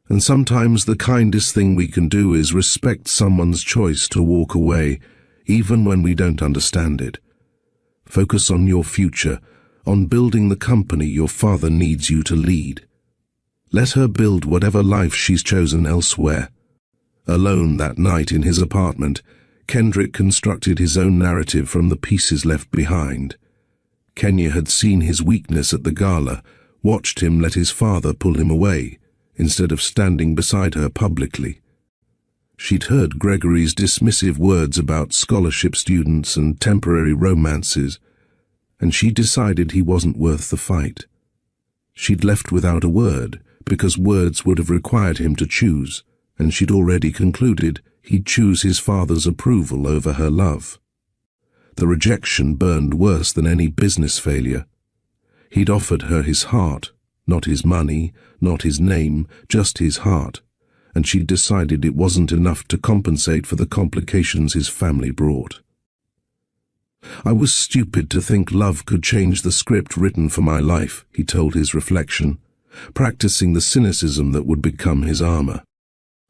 and sometimes the kindest thing we can do is respect someone's choice to walk away, even when we don't understand it. Focus on your future, on building the company your father needs you to lead. Let her build whatever life she's chosen elsewhere. Alone that night in his apartment, Kendrick constructed his own narrative from the pieces left behind. Kenya had seen his weakness at the gala, watched him let his father pull him away, instead of standing beside her publicly. She'd heard Gregory's dismissive words about scholarship students and temporary romances, and she decided he wasn't worth the fight. She'd left without a word, because words would have required him to choose, and she'd already concluded he'd choose his father's approval over her love. The rejection burned worse than any business failure. He'd offered her his heart, not his money, not his name, just his heart, and she'd decided it wasn't enough to compensate for the complications his family brought. I was stupid to think love could change the script written for my life, he told his reflection, practicing the cynicism that would become his armor.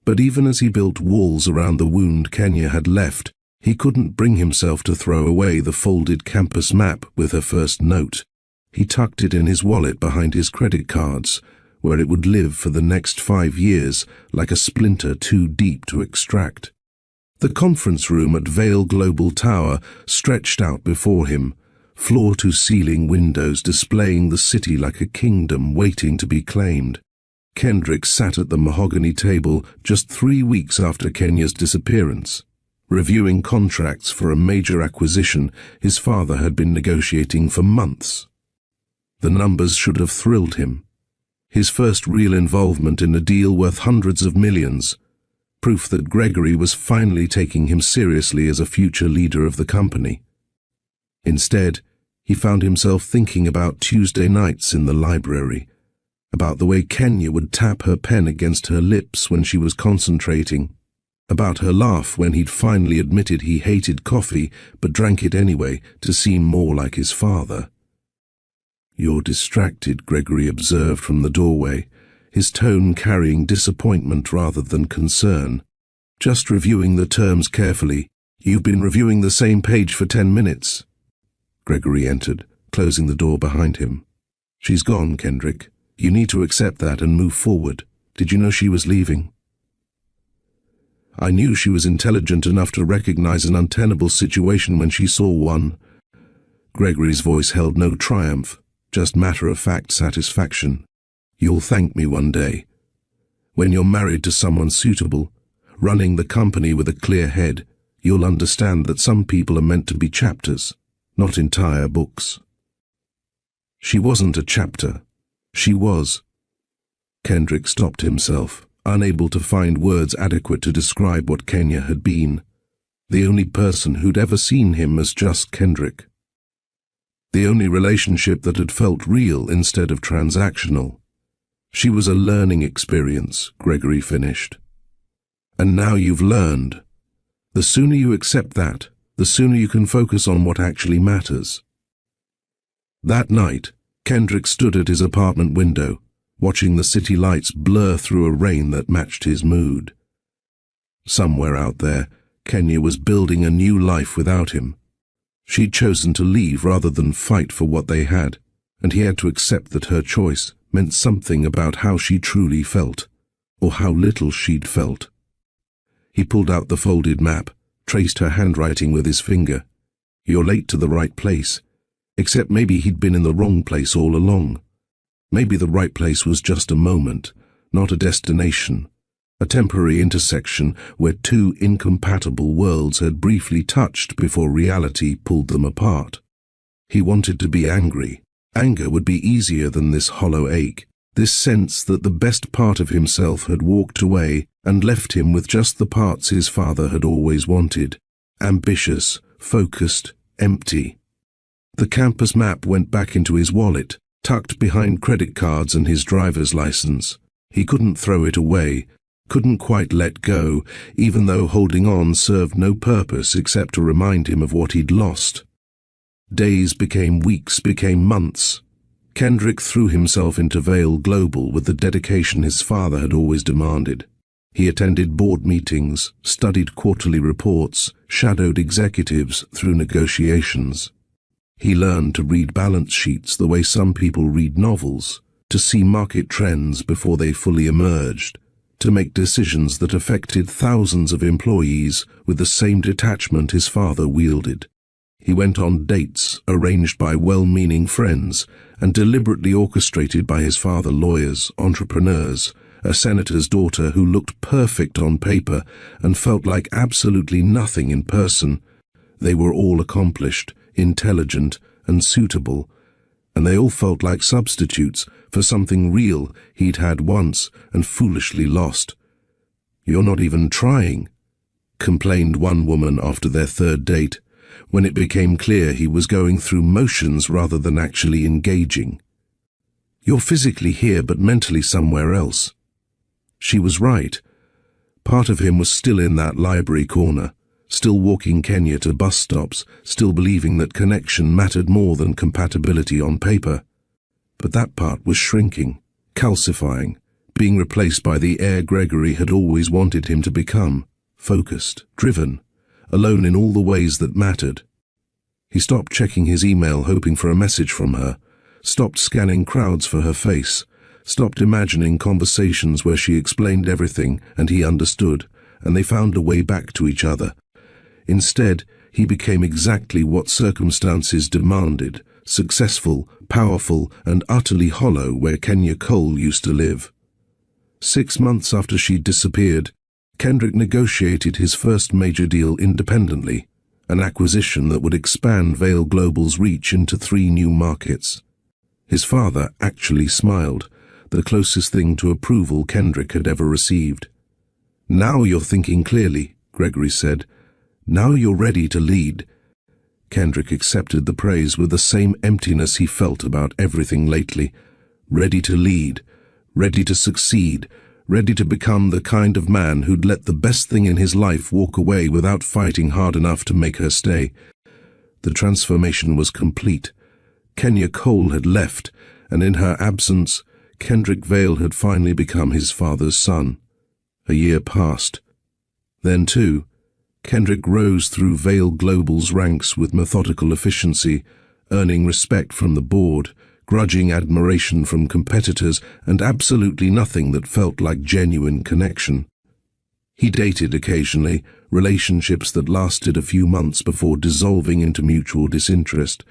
But even as he built walls around the wound Kenya had left, he couldn't bring himself to throw away the folded campus map with her first note. He tucked it in his wallet behind his credit cards, where it would live for the next 5 years like a splinter too deep to extract. The conference room at Vale Global Tower stretched out before him, floor-to-ceiling windows displaying the city like a kingdom waiting to be claimed. Kendrick sat at the mahogany table just 3 weeks after Kenya's disappearance, reviewing contracts for a major acquisition his father had been negotiating for months. The numbers should have thrilled him. His first real involvement in a deal worth hundreds of millions, proof that Gregory was finally taking him seriously as a future leader of the company. Instead, he found himself thinking about Tuesday nights in the library, about the way Kenya would tap her pen against her lips when she was concentrating, about her laugh when he'd finally admitted he hated coffee but drank it anyway to seem more like his father. "You're distracted," Gregory observed from the doorway, his tone carrying disappointment rather than concern. "Just reviewing the terms carefully. You've been reviewing the same page for 10 minutes. Gregory entered, closing the door behind him. "She's gone, Kendrick. You need to accept that and move forward. Did you know she was leaving?" "I knew she was intelligent enough to recognize an untenable situation when she saw one." Gregory's voice held no triumph, just matter-of-fact satisfaction. "You'll thank me one day. When you're married to someone suitable, running the company with a clear head, you'll understand that some people are meant to be chapters, not entire books." She wasn't a chapter. She was. Kendrick stopped himself, unable to find words adequate to describe what Kenya had been. The only person who'd ever seen him as just Kendrick. The only relationship that had felt real instead of transactional. She was a learning experience, Gregory finished. And now you've learned. The sooner you accept that, the sooner you can focus on what actually matters. That night, Kendrick stood at his apartment window, watching the city lights blur through a rain that matched his mood. Somewhere out there, Kenya was building a new life without him. She'd chosen to leave rather than fight for what they had, and he had to accept that her choice meant something about how she truly felt, or how little she'd felt. He pulled out the folded map, traced her handwriting with his finger. "You're late to the right place," except maybe he'd been in the wrong place all along. Maybe the right place was just a moment, not a destination. A temporary intersection where two incompatible worlds had briefly touched before reality pulled them apart. He wanted to be angry. Anger would be easier than this hollow ache, this sense that the best part of himself had walked away and left him with just the parts his father had always wanted. Ambitious, focused, empty. The campus map went back into his wallet, tucked behind credit cards and his driver's license. He couldn't throw it away, couldn't quite let go, even though holding on served no purpose except to remind him of what he'd lost. Days became weeks, became months. Kendrick threw himself into Vale Global with the dedication his father had always demanded. He attended board meetings, studied quarterly reports, shadowed executives through negotiations. He learned to read balance sheets the way some people read novels, to see market trends before they fully emerged, to make decisions that affected thousands of employees with the same detachment his father wielded. He went on dates arranged by well-meaning friends and deliberately orchestrated by his father, lawyers, entrepreneurs, a senator's daughter who looked perfect on paper and felt like absolutely nothing in person. They were all accomplished, intelligent, and suitable, and they all felt like substitutes for something real he'd had once and foolishly lost. "You're not even trying," complained one woman after their third date, when it became clear he was going through motions rather than actually engaging. "You're physically here but mentally somewhere else." She was right. Part of him was still in that library corner, still walking Kenya to bus stops, still believing that connection mattered more than compatibility on paper. But that part was shrinking, calcifying, being replaced by the heir Gregory had always wanted him to become, focused, driven, alone in all the ways that mattered. He stopped checking his email hoping for a message from her, stopped scanning crowds for her face, stopped imagining conversations where she explained everything and he understood, and they found a way back to each other. Instead, he became exactly what circumstances demanded, successful, powerful, and utterly hollow where Kenya Cole used to live. 6 months after she'd disappeared, Kendrick negotiated his first major deal independently, an acquisition that would expand Vale Global's reach into 3 new markets. His father actually smiled, the closest thing to approval Kendrick had ever received. "Now you're thinking clearly," Gregory said. "Now you're ready to lead." Kendrick accepted the praise with the same emptiness he felt about everything lately. Ready to lead, ready to succeed, ready to become the kind of man who'd let the best thing in his life walk away without fighting hard enough to make her stay. The transformation was complete. Kenya Cole had left, and in her absence, Kendrick Vale had finally become his father's son. A year passed. Then, too, Kendrick rose through Vale Global's ranks with methodical efficiency, earning respect from the board, grudging admiration from competitors, and absolutely nothing that felt like genuine connection. He dated occasionally, relationships that lasted a few months before dissolving into mutual disinterest.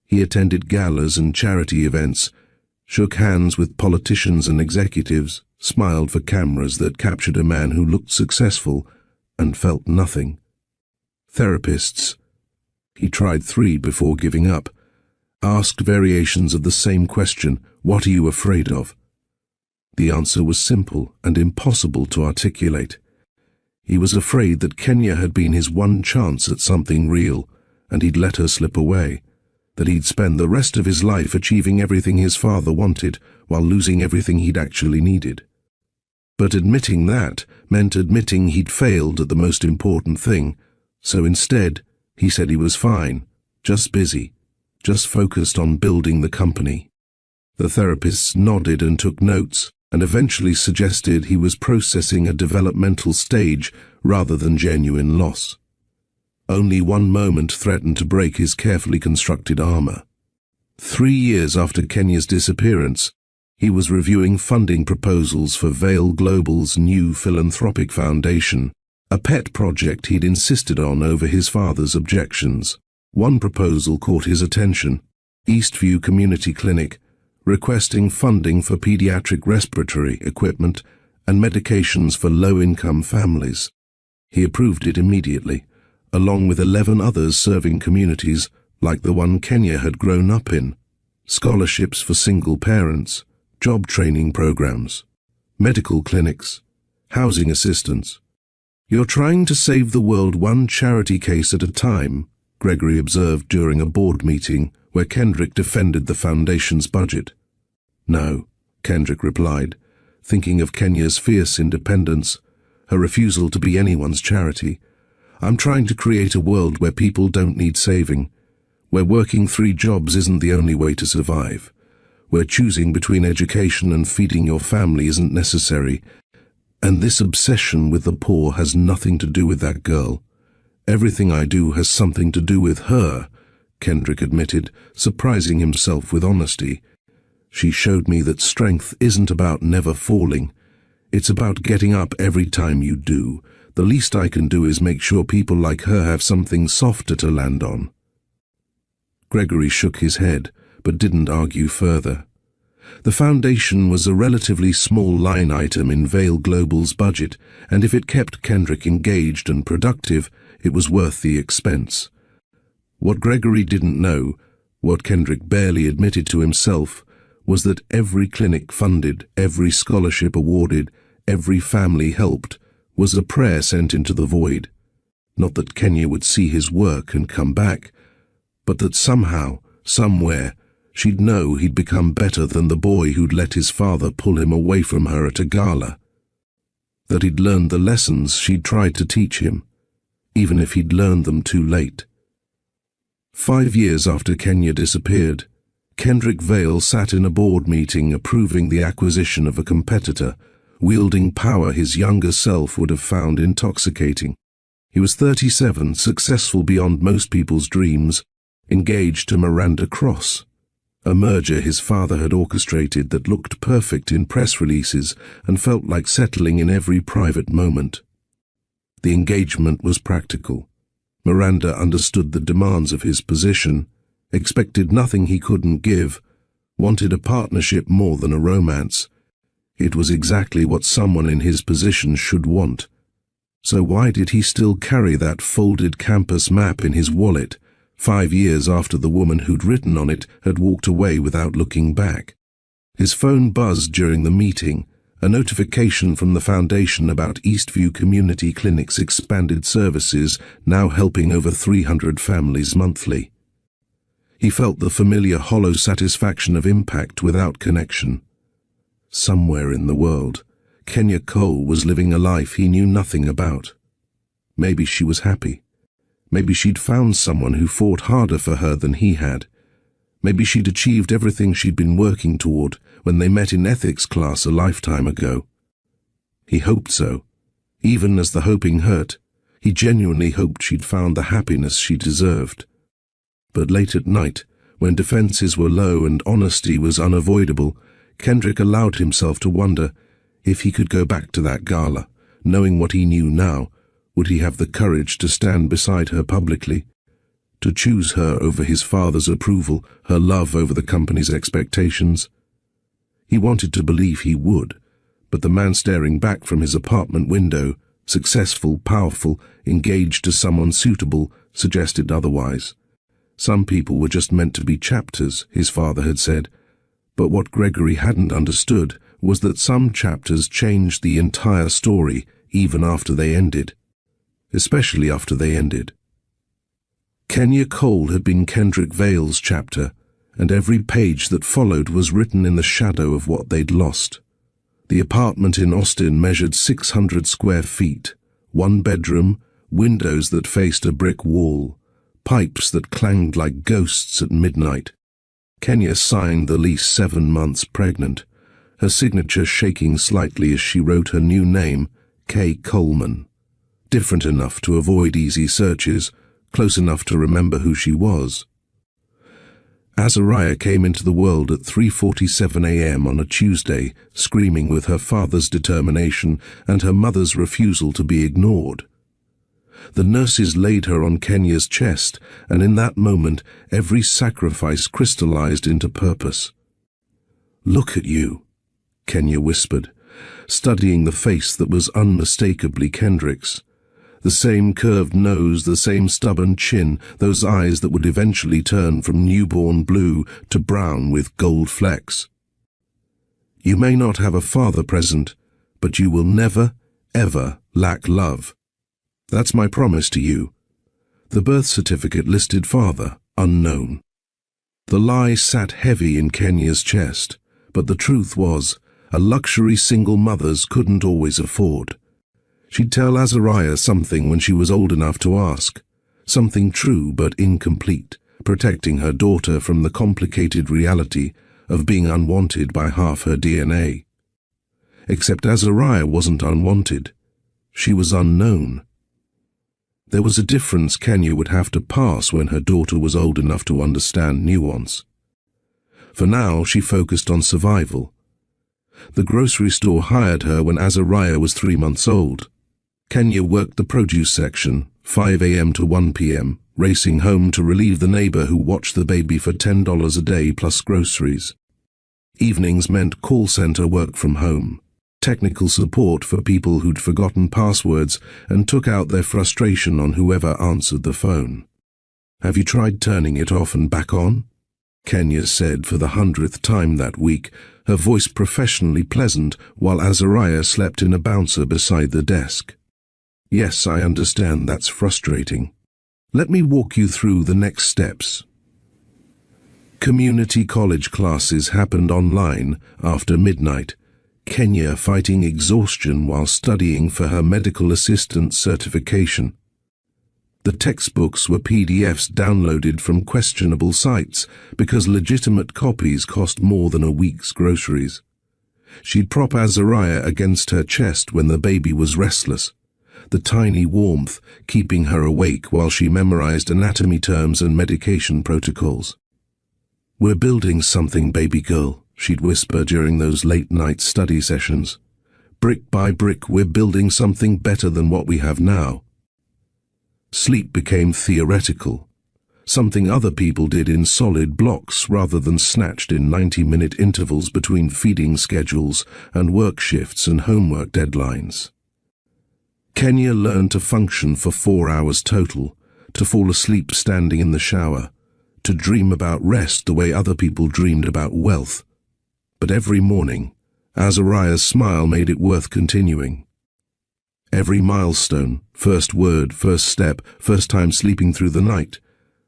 He attended galas and charity events, shook hands with politicians and executives, smiled for cameras that captured a man who looked successful and felt nothing. Therapists. He tried 3 before giving up. Asked variations of the same question, "What are you afraid of?" The answer was simple and impossible to articulate. He was afraid that Kenya had been his one chance at something real, and he'd let her slip away, that he'd spend the rest of his life achieving everything his father wanted while losing everything he'd actually needed. But admitting that meant admitting he'd failed at the most important thing, so instead, he said he was fine, just busy, just focused on building the company. The therapists nodded and took notes, and eventually suggested he was processing a developmental stage rather than genuine loss. Only one moment threatened to break his carefully constructed armor. 3 years after Kenya's disappearance, he was reviewing funding proposals for Vale Global's new philanthropic foundation, a pet project he'd insisted on over his father's objections. One proposal caught his attention: Eastview Community Clinic, requesting funding for pediatric respiratory equipment and medications for low-income families. He approved it immediately, along with 11 others serving communities like the one Kenya had grown up in, scholarships for single parents, job training programs, medical clinics, housing assistance. "You're trying to save the world one charity case at a time," Gregory observed during a board meeting where Kendrick defended the foundation's budget. "No," Kendrick replied, thinking of Kenya's fierce independence, her refusal to be anyone's charity. "I'm trying to create a world where people don't need saving, where working 3 jobs isn't the only way to survive, where choosing between education and feeding your family isn't necessary. And this obsession with the poor has nothing to do with that girl. Everything I do has something to do with her," Kendrick admitted, surprising himself with honesty. "She showed me that strength isn't about never falling. It's about getting up every time you do. The least I can do is make sure people like her have something softer to land on." Gregory shook his head, but didn't argue further. The foundation was a relatively small line item in Vail Global's budget, and if it kept Kendrick engaged and productive, it was worth the expense. What Gregory didn't know, what Kendrick barely admitted to himself, was that every clinic funded, every scholarship awarded, every family helped, was a prayer sent into the void. Not that Kenya would see his work and come back, but that somehow, somewhere, she'd know he'd become better than the boy who'd let his father pull him away from her at a gala. That he'd learned the lessons she'd tried to teach him, even if he'd learned them too late. 5 years after Kenya disappeared, Kendrick Vail sat in a board meeting approving the acquisition of a competitor, wielding power his younger self would have found intoxicating. He was 37, successful beyond most people's dreams, engaged to Miranda Cross, a merger his father had orchestrated that looked perfect in press releases and felt like settling in every private moment. The engagement was practical. Miranda understood the demands of his position, expected nothing he couldn't give, wanted a partnership more than a romance. It was exactly what someone in his position should want. So why did he still carry that folded campus map in his wallet, 5 years after the woman who'd written on it had walked away without looking back? His phone buzzed during the meeting, a notification from the foundation about Eastview Community Clinic's expanded services, now helping over 300 families monthly. He felt the familiar hollow satisfaction of impact without connection. Somewhere in the world, Kenya Cole was living a life he knew nothing about. Maybe she was happy. Maybe she'd found someone who fought harder for her than he had. Maybe she'd achieved everything she'd been working toward when they met in ethics class a lifetime ago. He hoped so. Even as the hoping hurt, he genuinely hoped she'd found the happiness she deserved. But late at night, when defenses were low and honesty was unavoidable, Kendrick allowed himself to wonder if he could go back to that gala. Knowing what he knew now, would he have the courage to stand beside her publicly? To choose her over his father's approval, her love over the company's expectations? He wanted to believe he would, but the man staring back from his apartment window, successful, powerful, engaged to someone suitable, suggested otherwise. Some people were just meant to be chapters, his father had said, but what Gregory hadn't understood was that some chapters changed the entire story even after they ended. Especially after they ended. Kenya Cole had been Kendrick Vail's chapter, and every page that followed was written in the shadow of what they'd lost. The apartment in Austin measured 600 square feet, 1 bedroom, windows that faced a brick wall, pipes that clanged like ghosts at midnight. Kenya signed the lease 7 months pregnant, her signature shaking slightly as she wrote her new name, K. Coleman. Different enough to avoid easy searches, close enough to remember who she was. Azariah came into the world at 3:47 a.m. on a Tuesday, screaming with her father's determination and her mother's refusal to be ignored. The nurses laid her on Kenya's chest, and in that moment every sacrifice crystallized into purpose. "Look at you," Kenya whispered, studying the face that was unmistakably Kendrick's. The same curved nose, the same stubborn chin, those eyes that would eventually turn from newborn blue to brown with gold flecks. "You may not have a father present, but you will never, ever lack love. That's my promise to you." The birth certificate listed father, unknown. The lie sat heavy in Kenya's chest, but the truth was, a luxury single mothers couldn't always afford. She'd tell Azariah something when she was old enough to ask, something true but incomplete, protecting her daughter from the complicated reality of being unwanted by half her DNA. Except Azariah wasn't unwanted. She was unknown. There was a difference Kenya would have to pass when her daughter was old enough to understand nuance. For now, she focused on survival. The grocery store hired her when Azariah was 3 months old. Kenya worked the produce section, 5 a.m. to 1 p.m., racing home to relieve the neighbor who watched the baby for $10 a day plus groceries. Evenings meant call center work from home, technical support for people who'd forgotten passwords and took out their frustration on whoever answered the phone. "Have you tried turning it off and back on?" Kenya said for the 100th time that week, her voice professionally pleasant while Azariah slept in a bouncer beside the desk. "Yes, I understand that's frustrating. Let me walk you through the next steps." Community college classes happened online after midnight, Kenya fighting exhaustion while studying for her medical assistant certification. The textbooks were PDFs downloaded from questionable sites because legitimate copies cost more than a week's groceries. She'd prop Azariah against her chest when the baby was restless, the tiny warmth keeping her awake while she memorized anatomy terms and medication protocols. "We're building something, baby girl," she'd whisper during those late-night study sessions. "Brick by brick, we're building something better than what we have now." Sleep became theoretical, something other people did in solid blocks rather than snatched in 90-minute intervals between feeding schedules and work shifts and homework deadlines. Kenya learned to function for 4 hours total, to fall asleep standing in the shower, to dream about rest the way other people dreamed about wealth. But every morning, Azariah's smile made it worth continuing. Every milestone, first word, first step, first time sleeping through the night,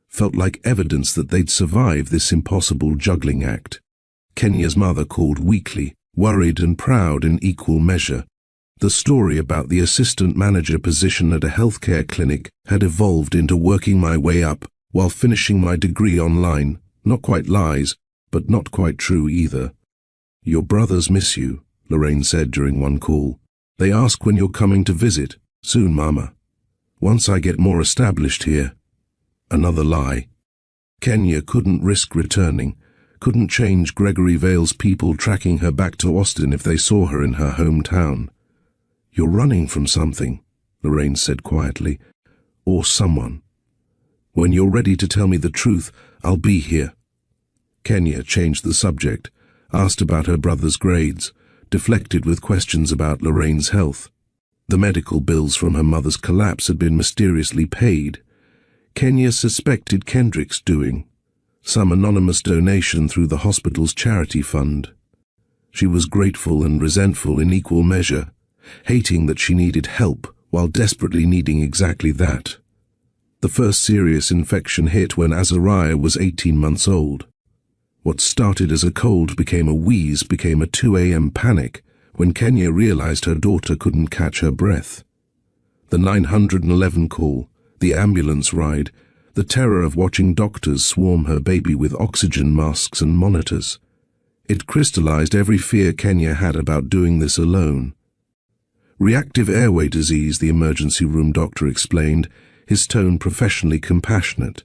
felt like evidence that they'd survived this impossible juggling act. Kenya's mother called weekly, worried and proud in equal measure. The story about the assistant manager position at a healthcare clinic had evolved into working my way up while finishing my degree online. Not quite lies, but not quite true either. "Your brothers miss you," Lorraine said during one call. "They ask when you're coming to visit. Soon, Mama. Once I get more established here." Another lie. Kenya couldn't risk returning, couldn't change Gregory Vale's people tracking her back to Austin if they saw her in her hometown. "You're running from something," Lorraine said quietly. "Or someone. When you're ready to tell me the truth, I'll be here." Kenya changed the subject, asked about her brother's grades, deflected with questions about Lorraine's health. The medical bills from her mother's collapse had been mysteriously paid. Kenya suspected Kendrick's doing, some anonymous donation through the hospital's charity fund. She was grateful and resentful in equal measure, hating that she needed help while desperately needing exactly that. The first serious infection hit when Azariah was 18 months old. What started as a cold became a wheeze, became a 2 a.m. panic when Kenya realized her daughter couldn't catch her breath. The 911 call, the ambulance ride, the terror of watching doctors swarm her baby with oxygen masks and monitors. It crystallized every fear Kenya had about doing this alone. Reactive airway disease, the emergency room doctor explained, his tone professionally compassionate.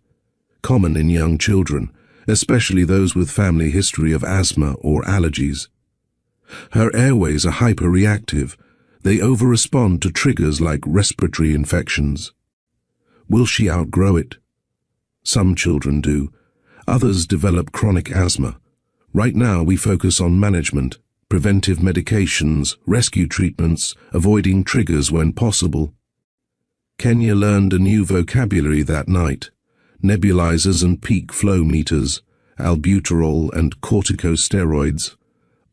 Common in young children, especially those with family history of asthma or allergies. Her airways are hyperreactive. They overrespond to triggers like respiratory infections. Will she outgrow it? Some children do. Others develop chronic asthma, Right now we focus on management, preventive medications, rescue treatments, avoiding triggers when possible. Kenya learned a new vocabulary that night: nebulizers and peak flow meters, albuterol and corticosteroids,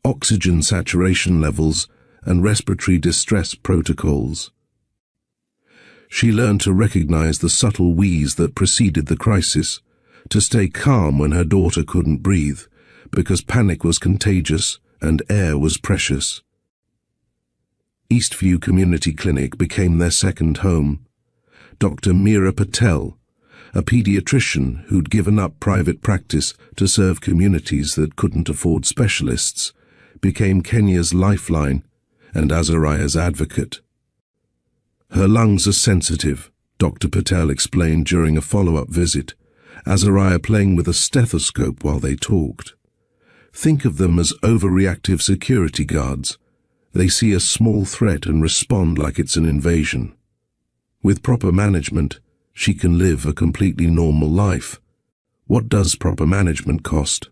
oxygen saturation levels, and respiratory distress protocols. She learned to recognize the subtle wheeze that preceded the crisis, to stay calm when her daughter couldn't breathe, because panic was contagious and air was precious. Eastview Community Clinic became their second home. Dr. Meera Patel, a pediatrician who'd given up private practice to serve communities that couldn't afford specialists, became Kenya's lifeline and Azariah's advocate. Her lungs are sensitive, Dr. Patel explained during a follow-up visit, Azariah playing with a stethoscope while they talked. Think of them as overreactive security guards. They see a small threat and respond like it's an invasion. With proper management, she can live a completely normal life. What does proper management cost?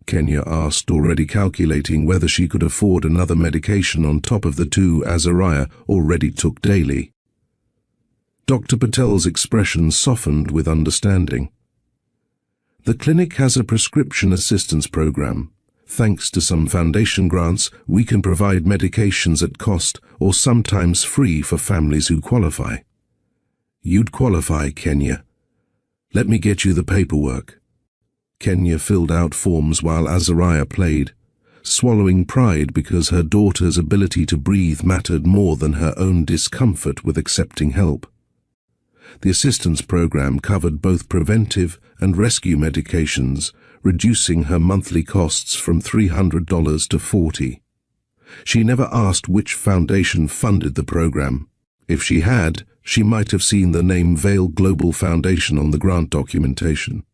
Kenya asked, already calculating whether she could afford another medication on top of the two Azariah already took daily. Dr. Patel's expression softened with understanding. The clinic has a prescription assistance program. Thanks to some foundation grants, we can provide medications at cost or sometimes free for families who qualify. You'd qualify, Kenya. Let me get you the paperwork. Kenya filled out forms while Azariah played, swallowing pride because her daughter's ability to breathe mattered more than her own discomfort with accepting help. The assistance program covered both preventive and rescue medications, reducing her monthly costs from $300 to $40. She never asked which foundation funded the program. If she had, she might have seen the name Vail Global Foundation on the grant documentation.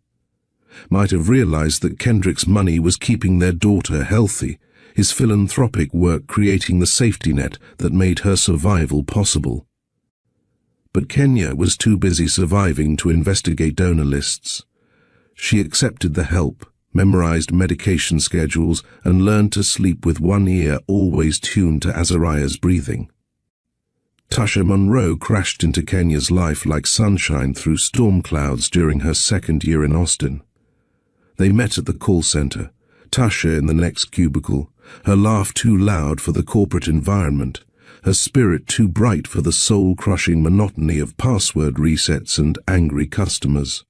Might have realized that Kendrick's money was keeping their daughter healthy, his philanthropic work creating the safety net that made her survival possible. But Kenya was too busy surviving to investigate donor lists. She accepted the help, memorized medication schedules, and learned to sleep with one ear always tuned to Azariah's breathing. Tasha Monroe crashed into Kenya's life like sunshine through storm clouds during her second year in Austin. They met at the call center, Tasha in the next cubicle, her laugh too loud for the corporate environment, her spirit too bright for the soul-crushing monotony of password resets and angry customers.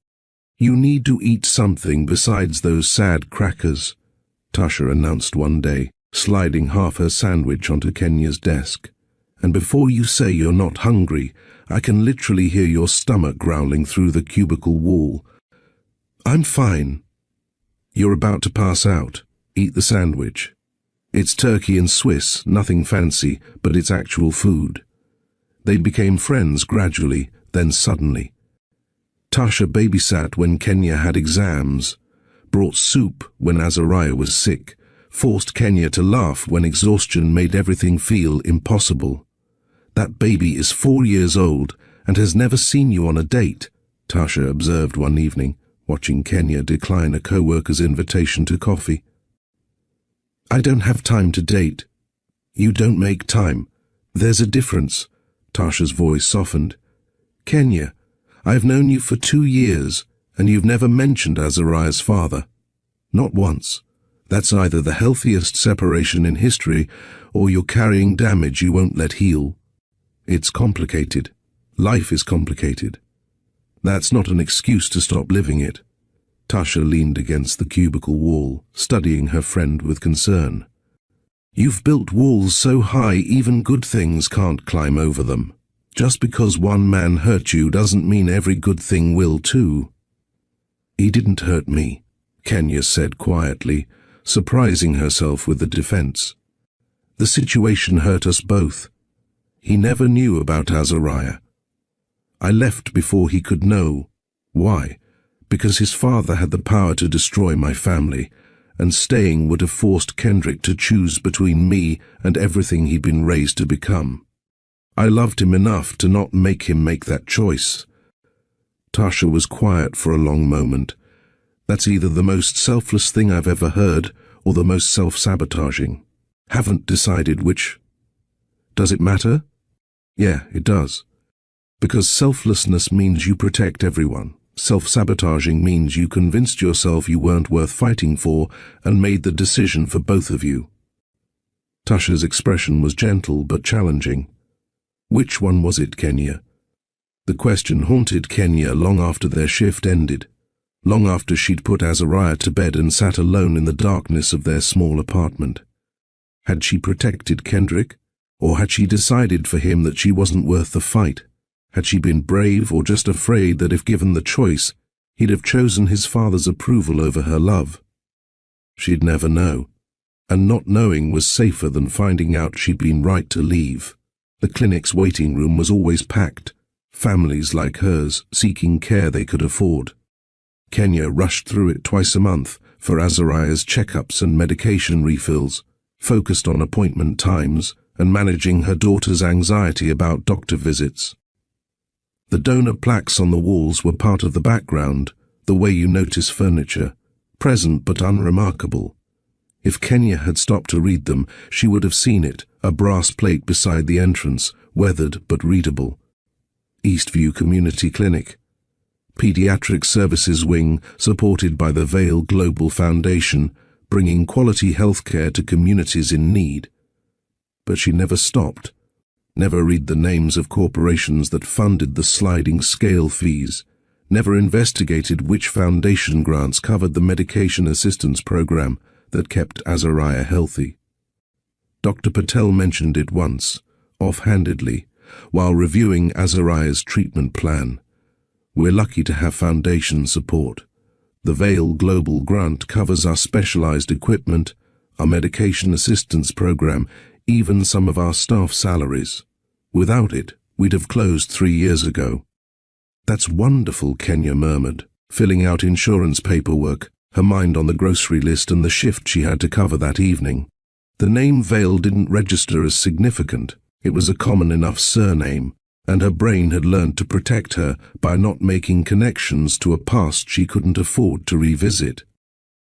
"You need to eat something besides those sad crackers," Tasha announced one day, sliding half her sandwich onto Kenya's desk. "And before you say you're not hungry, I can literally hear your stomach growling through the cubicle wall." "I'm fine." "You're about to pass out. Eat the sandwich. It's turkey and Swiss, nothing fancy, but it's actual food." They became friends gradually, then suddenly. Tasha babysat when Kenya had exams, brought soup when Azariah was sick, forced Kenya to laugh when exhaustion made everything feel impossible. "That baby is 4 years old and has never seen you on a date," Tasha observed one evening, watching Kenya decline a co-worker's invitation to coffee. "I don't have time to date." "You don't make time. There's a difference." Tasha's voice softened. "Kenya, I've known you for 2 years, and you've never mentioned Azariah's father. Not once. That's either the healthiest separation in history, or you're carrying damage you won't let heal. It's complicated. Life is complicated. That's not an excuse to stop living it." Tasha leaned against the cubicle wall, studying her friend with concern. "You've built walls so high even good things can't climb over them. Just because one man hurt you doesn't mean every good thing will too." "He didn't hurt me," Kenya said quietly, surprising herself with the defense. "The situation hurt us both. He never knew about Azariah. I left before he could know. Why? Because his father had the power to destroy my family, and staying would have forced Kendrick to choose between me and everything he'd been raised to become. I loved him enough to not make him make that choice." Tasha was quiet for a long moment. "That's either the most selfless thing I've ever heard, or the most self-sabotaging? Haven't decided which. Does it matter? Yeah, it does. Because selflessness means you protect everyone. Self-sabotaging means you convinced yourself you weren't worth fighting for and made the decision for both of you. Tasha's expression was gentle but challenging. Which one was it, Kenya? The question haunted Kenya long after their shift ended, long after she'd put Azariah to bed and sat alone in the darkness of their small apartment. Had she protected Kendrick, or had she decided for him that she wasn't worth the fight? Had she been brave or just afraid that if given the choice, he'd have chosen his father's approval over her love? She'd never know, and not knowing was safer than finding out she'd been right to leave. The clinic's waiting room was always packed, families like hers seeking care they could afford. Kenya rushed through it twice a month for Azariah's checkups and medication refills, focused on appointment times and managing her daughter's anxiety about doctor visits. The donor plaques on the walls were part of the background, the way you notice furniture, present but unremarkable. If Kenya had stopped to read them, she would have seen it, a brass plate beside the entrance, weathered but readable. Eastview Community Clinic. Pediatric Services Wing, supported by the Vail Global Foundation, bringing quality healthcare to communities in need. But she never stopped. Never read the names of corporations that funded the sliding scale fees, never investigated which foundation grants covered the medication assistance program that kept Azariah healthy. Dr. Patel mentioned it once, offhandedly, while reviewing Azariah's treatment plan. We're lucky to have foundation support. The Vail Global Grant covers our specialized equipment, our medication assistance program, even some of our staff salaries. Without it, we'd have closed 3 years ago. That's wonderful, Kenya murmured, filling out insurance paperwork, her mind on the grocery list and the shift she had to cover that evening. The name Vail didn't register as significant. It was a common enough surname, and her brain had learned to protect her by not making connections to a past she couldn't afford to revisit.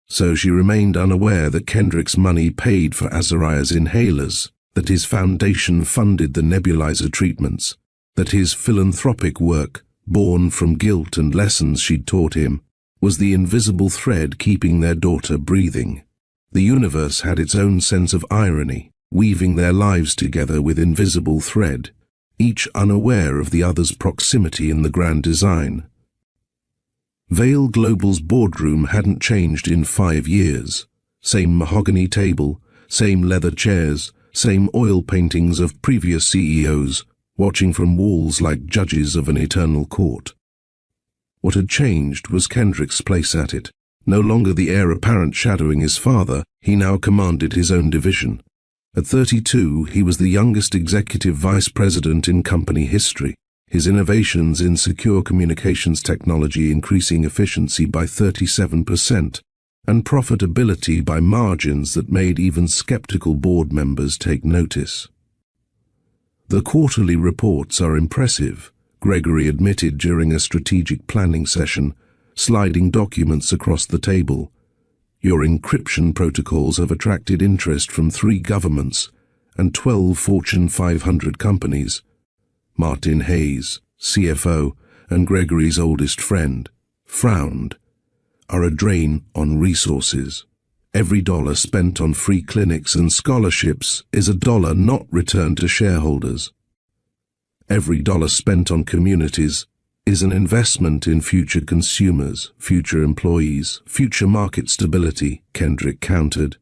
So she remained unaware that Kendrick's money paid for Azariah's inhalers, that his foundation funded the nebulizer treatments, that his philanthropic work, born from guilt and lessons she'd taught him, was the invisible thread keeping their daughter breathing. The universe had its own sense of irony, weaving their lives together with invisible thread, each unaware of the other's proximity in the grand design. Vail Global's boardroom hadn't changed in 5 years. Same mahogany table, same leather chairs, same oil paintings of previous CEOs, watching from walls like judges of an eternal court. What had changed was Kendrick's place at it. No longer the heir apparent shadowing his father, he now commanded his own division. At 32, he was the youngest executive vice president in company history, his innovations in secure communications technology increasing efficiency by 37%, and profitability by margins that made even skeptical board members take notice. The quarterly reports are impressive, Gregory admitted during a strategic planning session, sliding documents across the table. Your encryption protocols have attracted interest from 3 governments and 12 Fortune 500 companies. Martin Hayes, CFO, and Gregory's oldest friend, frowned. Are a drain on resources. Every dollar spent on free clinics and scholarships is a dollar not returned to shareholders. Every dollar spent on communities is an investment in future consumers, future employees, future market stability, Kendrick countered.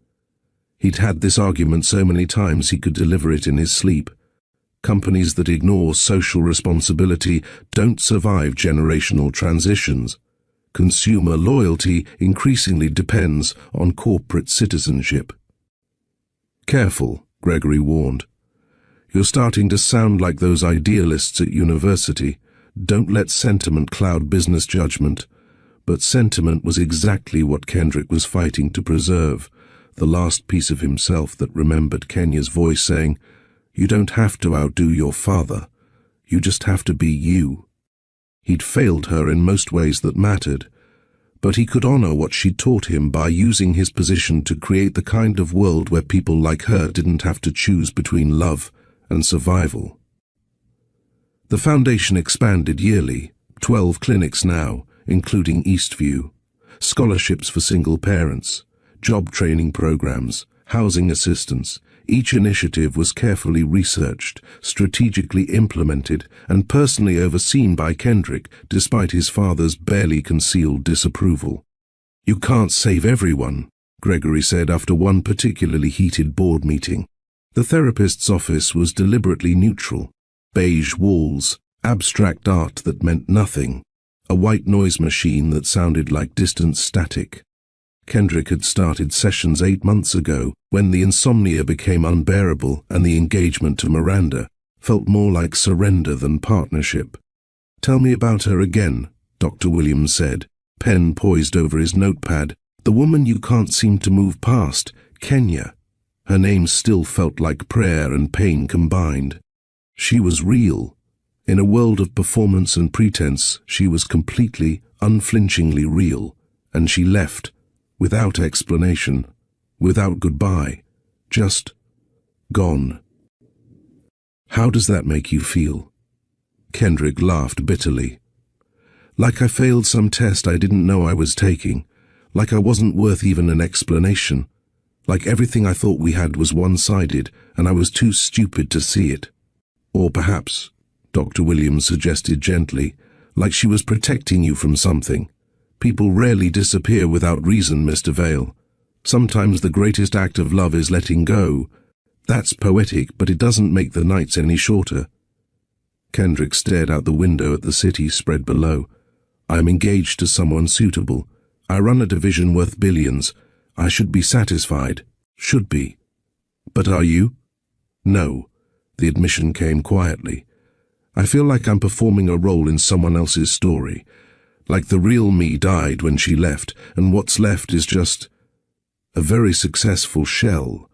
He'd had this argument so many times he could deliver it in his sleep. Companies that ignore social responsibility don't survive generational transitions. Consumer loyalty increasingly depends on corporate citizenship. Careful, Gregory warned. You're starting to sound like those idealists at university. Don't let sentiment cloud business judgment. But sentiment was exactly what Kendrick was fighting to preserve, the last piece of himself that remembered Kenya's voice saying, "You don't have to outdo your father. You just have to be you." He'd failed her in most ways that mattered, but he could honor what she'd taught him by using his position to create the kind of world where people like her didn't have to choose between love and survival. The foundation expanded yearly, 12 clinics now, including Eastview, scholarships for single parents, job training programs, housing assistance. Each initiative was carefully researched, strategically implemented, and personally overseen by Kendrick, despite his father's barely concealed disapproval. "You can't save everyone," Gregory said after one particularly heated board meeting. The therapist's office was deliberately neutral. Beige walls, abstract art that meant nothing, a white noise machine that sounded like distant static. Kendrick had started sessions 8 months ago, when the insomnia became unbearable and the engagement to Miranda felt more like surrender than partnership. "Tell me about her again," Dr. Williams said, pen poised over his notepad. "The woman you can't seem to move past, Kenya." Her name still felt like prayer and pain combined. She was real. In a world of performance and pretense, she was completely, unflinchingly real, and she left. Without explanation, without goodbye, just gone. "How does that make you feel?" Kendrick laughed bitterly. "Like I failed some test I didn't know I was taking, like I wasn't worth even an explanation, like everything I thought we had was one-sided and I was too stupid to see it. Or perhaps," Dr. Williams suggested gently, "like she was protecting you from something. People rarely disappear without reason, Mr. Vale. Sometimes the greatest act of love is letting go. That's poetic, but it doesn't make the nights any shorter." Kendrick stared out the window at the city spread below. "I am engaged to someone suitable. I run a division worth billions. I should be satisfied. Should be. But are you?" "No." The admission came quietly. "I feel like I'm performing a role in someone else's story. Like the real me died when she left, and what's left is just a very successful shell."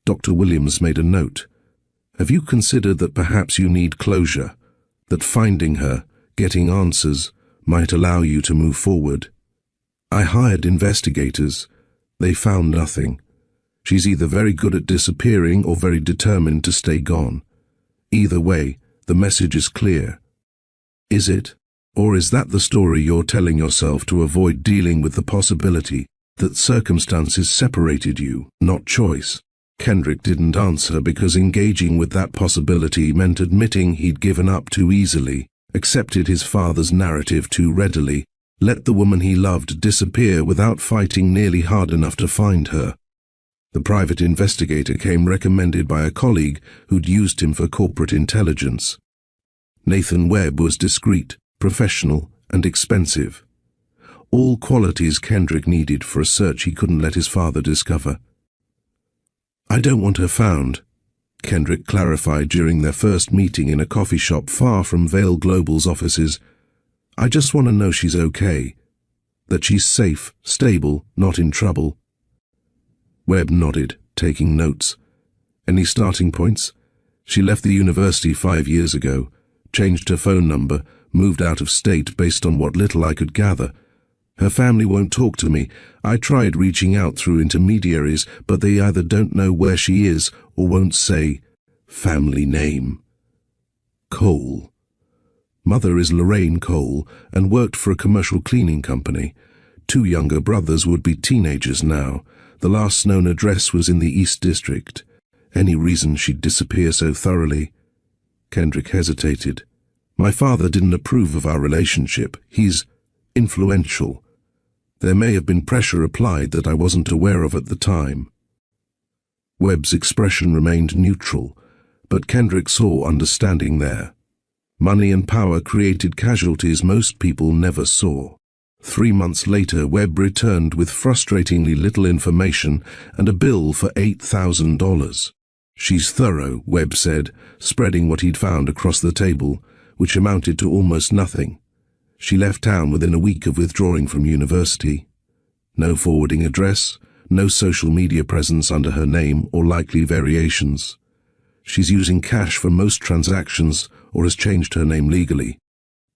Dr. Williams made a note. "Have you considered that perhaps you need closure? That finding her, getting answers, might allow you to move forward?" "I hired investigators. They found nothing. She's either very good at disappearing or very determined to stay gone. Either way, the message is clear." "Is it? Or is that the story you're telling yourself to avoid dealing with the possibility that circumstances separated you, not choice?" Kendrick didn't answer because engaging with that possibility meant admitting he'd given up too easily, accepted his father's narrative too readily, let the woman he loved disappear without fighting nearly hard enough to find her. The private investigator came recommended by a colleague who'd used him for corporate intelligence. Nathan Webb was discreet, professional, and expensive. All qualities Kendrick needed for a search he couldn't let his father discover. "I don't want her found," Kendrick clarified during their first meeting in a coffee shop far from Vale Global's offices. "I just want to know she's okay. That she's safe, stable, not in trouble." Webb nodded, taking notes. "Any starting points?" "She left the university 5 years ago, changed her phone number, moved out of state based on what little I could gather. Her family won't talk to me. I tried reaching out through intermediaries, but they either don't know where she is or won't say family name. Cole. Mother is Lorraine Cole and worked for a commercial cleaning company. 2 younger brothers would be teenagers now. The last known address was in the East District. Any reason she'd disappear so thoroughly?" Kendrick hesitated. "My father didn't approve of our relationship. He's influential. There may have been pressure applied that I wasn't aware of at the time." Webb's expression remained neutral, but Kendrick saw understanding there. Money and power created casualties most people never saw. 3 months later, Webb returned with frustratingly little information and a bill for $8,000. "She's thorough," Webb said, spreading what he'd found across the table, which amounted to almost nothing. "She left town within a week of withdrawing from university. No forwarding address, no social media presence under her name or likely variations. She's using cash for most transactions or has changed her name legally.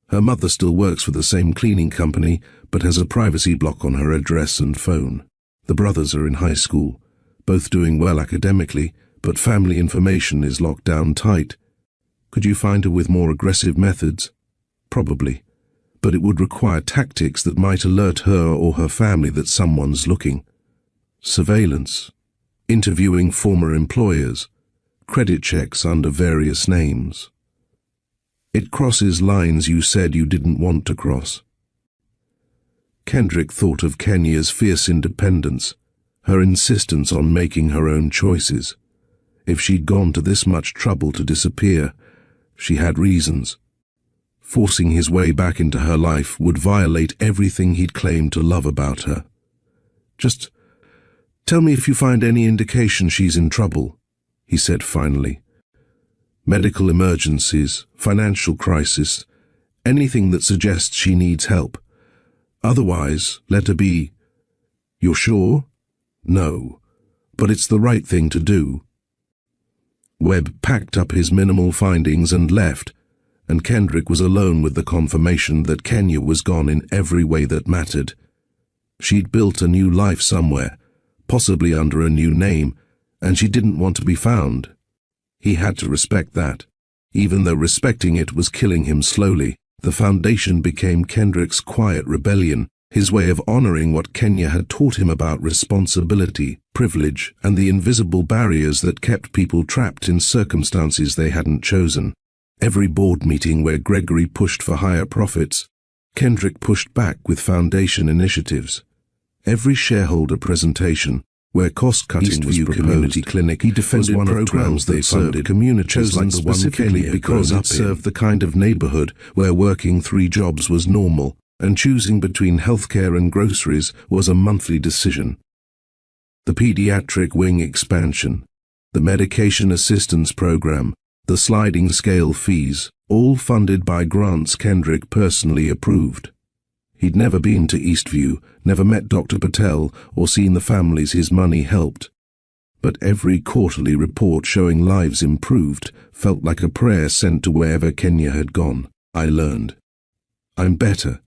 Her mother still works for the same cleaning company, but has a privacy block on her address and phone. The brothers are in high school, both doing well academically, but family information is locked down tight. Could you find her with more aggressive methods? Probably, but it would require tactics that might alert her or her family that someone's looking. Surveillance, interviewing former employers, credit checks under various names. It crosses lines you said you didn't want to cross. Kendrick thought of Kenya's fierce independence, her insistence on making her own choices. If she'd gone to this much trouble to disappear, she had reasons. Forcing his way back into her life would violate everything he'd claimed to love about her. Just tell me if you find any indication she's in trouble, he said finally. Medical emergencies, financial crisis, anything that suggests she needs help. Otherwise, let her be. You're sure? No, but it's the right thing to do. Webb packed up his minimal findings and left, and Kendrick was alone with the confirmation that Kenya was gone in every way that mattered. She'd built a new life somewhere, possibly under a new name, and she didn't want to be found. He had to respect that. Even though respecting it was killing him slowly, the foundation became Kendrick's quiet rebellion, his way of honoring what Kenya had taught him about responsibility, privilege, and the invisible barriers that kept people trapped in circumstances they hadn't chosen. Every board meeting where Gregory pushed for higher profits, Kendrick pushed back with foundation initiatives. Every shareholder presentation, where cost-cutting was proposed, community clinic, he defended one programs that funded communities like the one Kenya because it served the kind of neighborhood where working 3 jobs was normal, and choosing between healthcare and groceries was a monthly decision. The pediatric wing expansion, the medication assistance program, the sliding scale fees, all funded by grants Kendrick personally approved. He'd never been to Eastview, never met Dr. Patel, or seen the families his money helped. But every quarterly report showing lives improved felt like a prayer sent to wherever Kenya had gone. I learned. I'm better.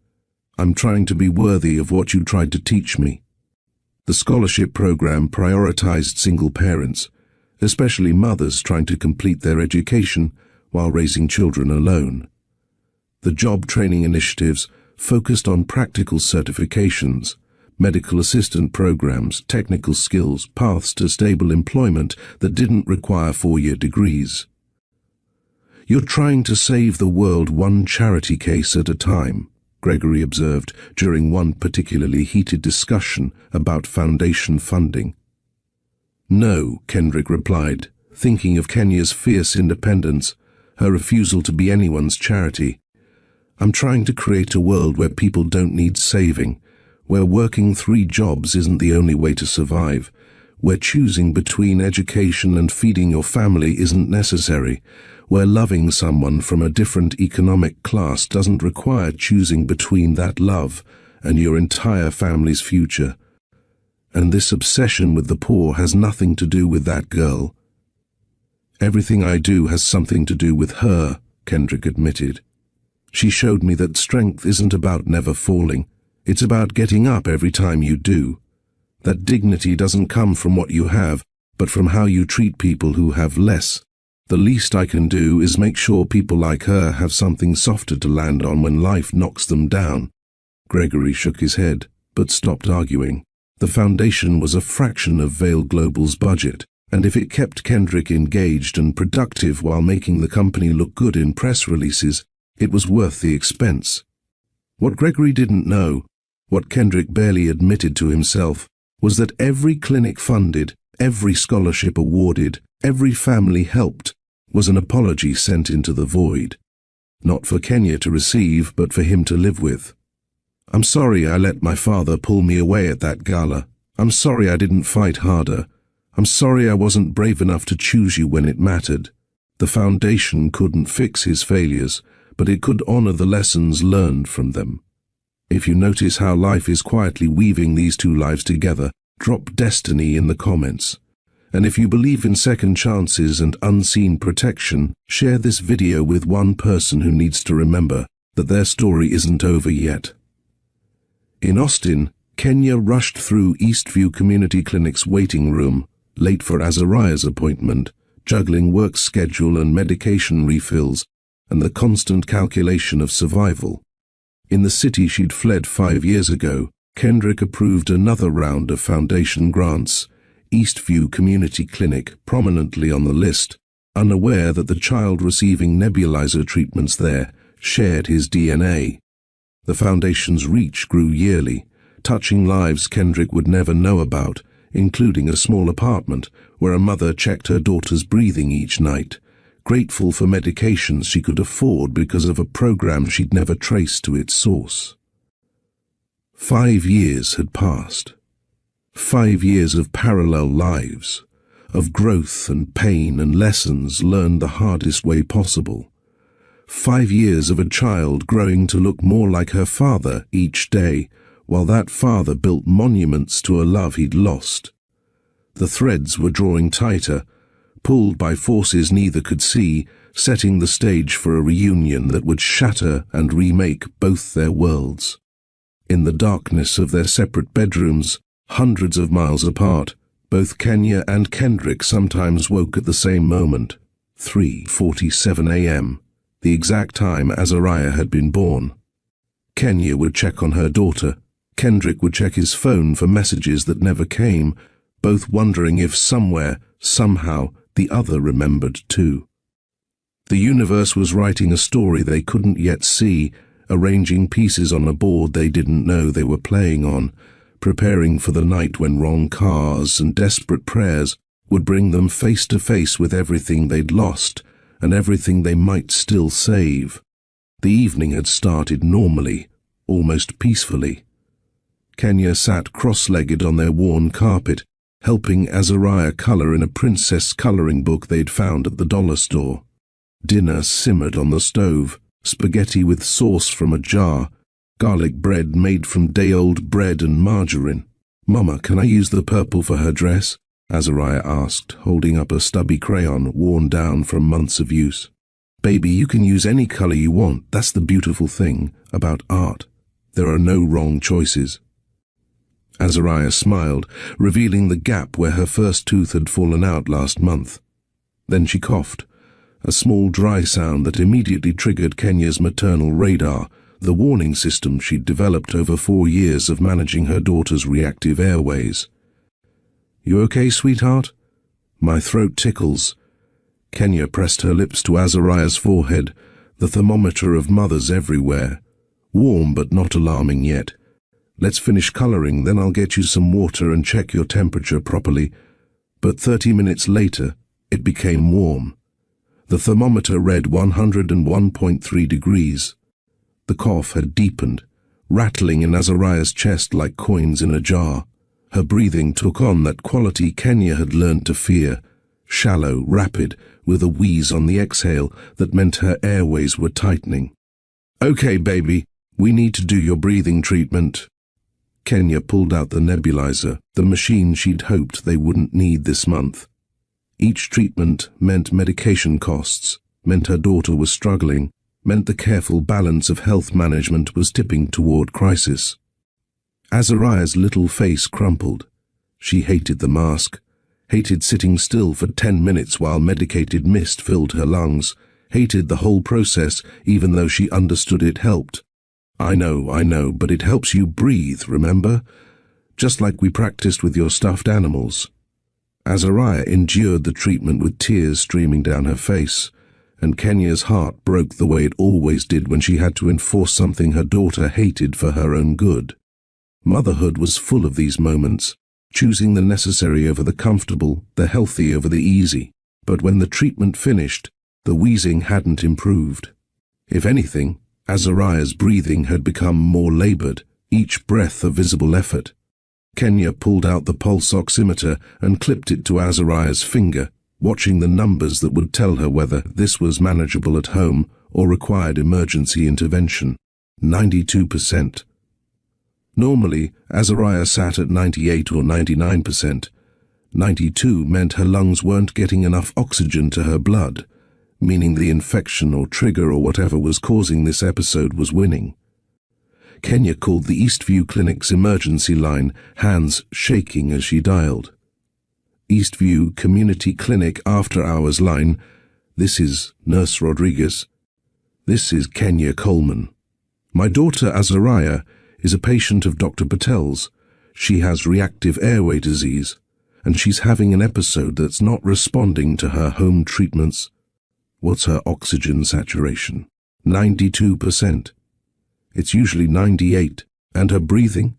I'm trying to be worthy of what you tried to teach me. The scholarship program prioritized single parents, especially mothers trying to complete their education while raising children alone. The job training initiatives focused on practical certifications, medical assistant programs, technical skills, paths to stable employment that didn't require 4-year degrees. You're trying to save the world one charity case at a time, Gregory observed during one particularly heated discussion about foundation funding. No, Kendrick replied, thinking of Kenya's fierce independence, her refusal to be anyone's charity. I'm trying to create a world where people don't need saving, where working 3 jobs isn't the only way to survive, where choosing between education and feeding your family isn't necessary, where loving someone from a different economic class doesn't require choosing between that love and your entire family's future. And this obsession with the poor has nothing to do with that girl. Everything I do has something to do with her, Kendrick admitted. She showed me that strength isn't about never falling. It's about getting up every time you do. That dignity doesn't come from what you have, but from how you treat people who have less. The least I can do is make sure people like her have something softer to land on when life knocks them down. Gregory shook his head, but stopped arguing. The foundation was a fraction of Vail Global's budget, and if it kept Kendrick engaged and productive while making the company look good in press releases, it was worth the expense. What Gregory didn't know, what Kendrick barely admitted to himself, was that every clinic funded, every scholarship awarded, every family helped, was an apology sent into the void. Not for Kenya to receive, but for him to live with. I'm sorry I let my father pull me away at that gala. I'm sorry I didn't fight harder. I'm sorry I wasn't brave enough to choose you when it mattered. The foundation couldn't fix his failures, but it could honor the lessons learned from them. If you notice how life is quietly weaving these 2 lives together, drop destiny in the comments. And if you believe in second chances and unseen protection, share this video with one person who needs to remember that their story isn't over yet. In Austin, Kenya rushed through Eastview Community Clinic's waiting room, late for Azariah's appointment, juggling work schedule and medication refills, and the constant calculation of survival. In the city she'd fled 5 years ago, Kendrick approved another round of foundation grants, Eastview Community Clinic prominently on the list, unaware that the child receiving nebulizer treatments there shared his DNA. The foundation's reach grew yearly, touching lives Kendrick would never know about, including a small apartment where a mother checked her daughter's breathing each night, grateful for medications she could afford because of a program she'd never traced to its source. 5 years had passed. 5 years of parallel lives, of growth and pain and lessons learned the hardest way possible. 5 years of a child growing to look more like her father each day, while that father built monuments to a love he'd lost. The threads were drawing tighter, pulled by forces neither could see, setting the stage for a reunion that would shatter and remake both their worlds. In the darkness of their separate bedrooms, hundreds of miles apart, both Kenya and Kendrick sometimes woke at the same moment, 3:47 a.m., the exact time Azariah had been born. Kenya would check on her daughter. Kendrick would check his phone for messages that never came, both wondering if somewhere, somehow, the other remembered too. The universe was writing a story they couldn't yet see, arranging pieces on a board they didn't know they were playing on, preparing for the night when wrong cars and desperate prayers would bring them face to face with everything they'd lost and everything they might still save. The evening had started normally, almost peacefully. Kenya sat cross-legged on their worn carpet, helping Azariah color in a princess coloring book they'd found at the dollar store. Dinner simmered on the stove, spaghetti with sauce from a jar, garlic bread made from day-old bread and margarine. "Mama, can I use the purple for her dress?" Azariah asked, holding up a stubby crayon worn down from months of use. "Baby, you can use any color you want. That's the beautiful thing about art. There are no wrong choices." Azariah smiled, revealing the gap where her first tooth had fallen out last month. Then she coughed, a small dry sound that immediately triggered Kenya's maternal radar, the warning system she'd developed over 4 years of managing her daughter's reactive airways. "You okay, sweetheart?" "My throat tickles." Kenya pressed her lips to Azariah's forehead, the thermometer of mothers everywhere. Warm but not alarming yet. "Let's finish coloring, then I'll get you some water and check your temperature properly." But 30 minutes later, it became warm. The thermometer read 101.3 degrees. The cough had deepened, rattling in Azariah's chest like coins in a jar. Her breathing took on that quality Kenya had learned to fear, shallow, rapid, with a wheeze on the exhale that meant her airways were tightening. "Okay, baby, we need to do your breathing treatment." Kenya pulled out the nebulizer, the machine she'd hoped they wouldn't need this month. Each treatment meant medication costs, meant her daughter was struggling, meant the careful balance of health management was tipping toward crisis. Azariah's little face crumpled. She hated the mask, hated sitting still for 10 minutes while medicated mist filled her lungs, hated the whole process even though she understood it helped. I know, but it helps you breathe, remember? Just like we practiced with your stuffed animals." Azariah endured the treatment with tears streaming down her face, and Kenya's heart broke the way it always did when she had to enforce something her daughter hated for her own good. Motherhood was full of these moments, choosing the necessary over the comfortable, the healthy over the easy. But when the treatment finished, the wheezing hadn't improved. If anything, Azariah's breathing had become more labored, each breath a visible effort. Kenya pulled out the pulse oximeter and clipped it to Azariah's finger, watching the numbers that would tell her whether this was manageable at home or required emergency intervention. 92%. Normally, Azariah sat at 98 or 99%. 92 meant her lungs weren't getting enough oxygen to her blood, meaning the infection or trigger or whatever was causing this episode was winning. Kenya called the Eastview Clinic's emergency line, hands shaking as she dialed. Eastview Community Clinic After Hours line. This is Nurse Rodriguez. This is Kenya Coleman. My daughter Azariah is a patient of Dr. Patel's. She has reactive airway disease, and she's having an episode that's not responding to her home treatments. What's her oxygen saturation? 92%. It's usually 98. And her breathing?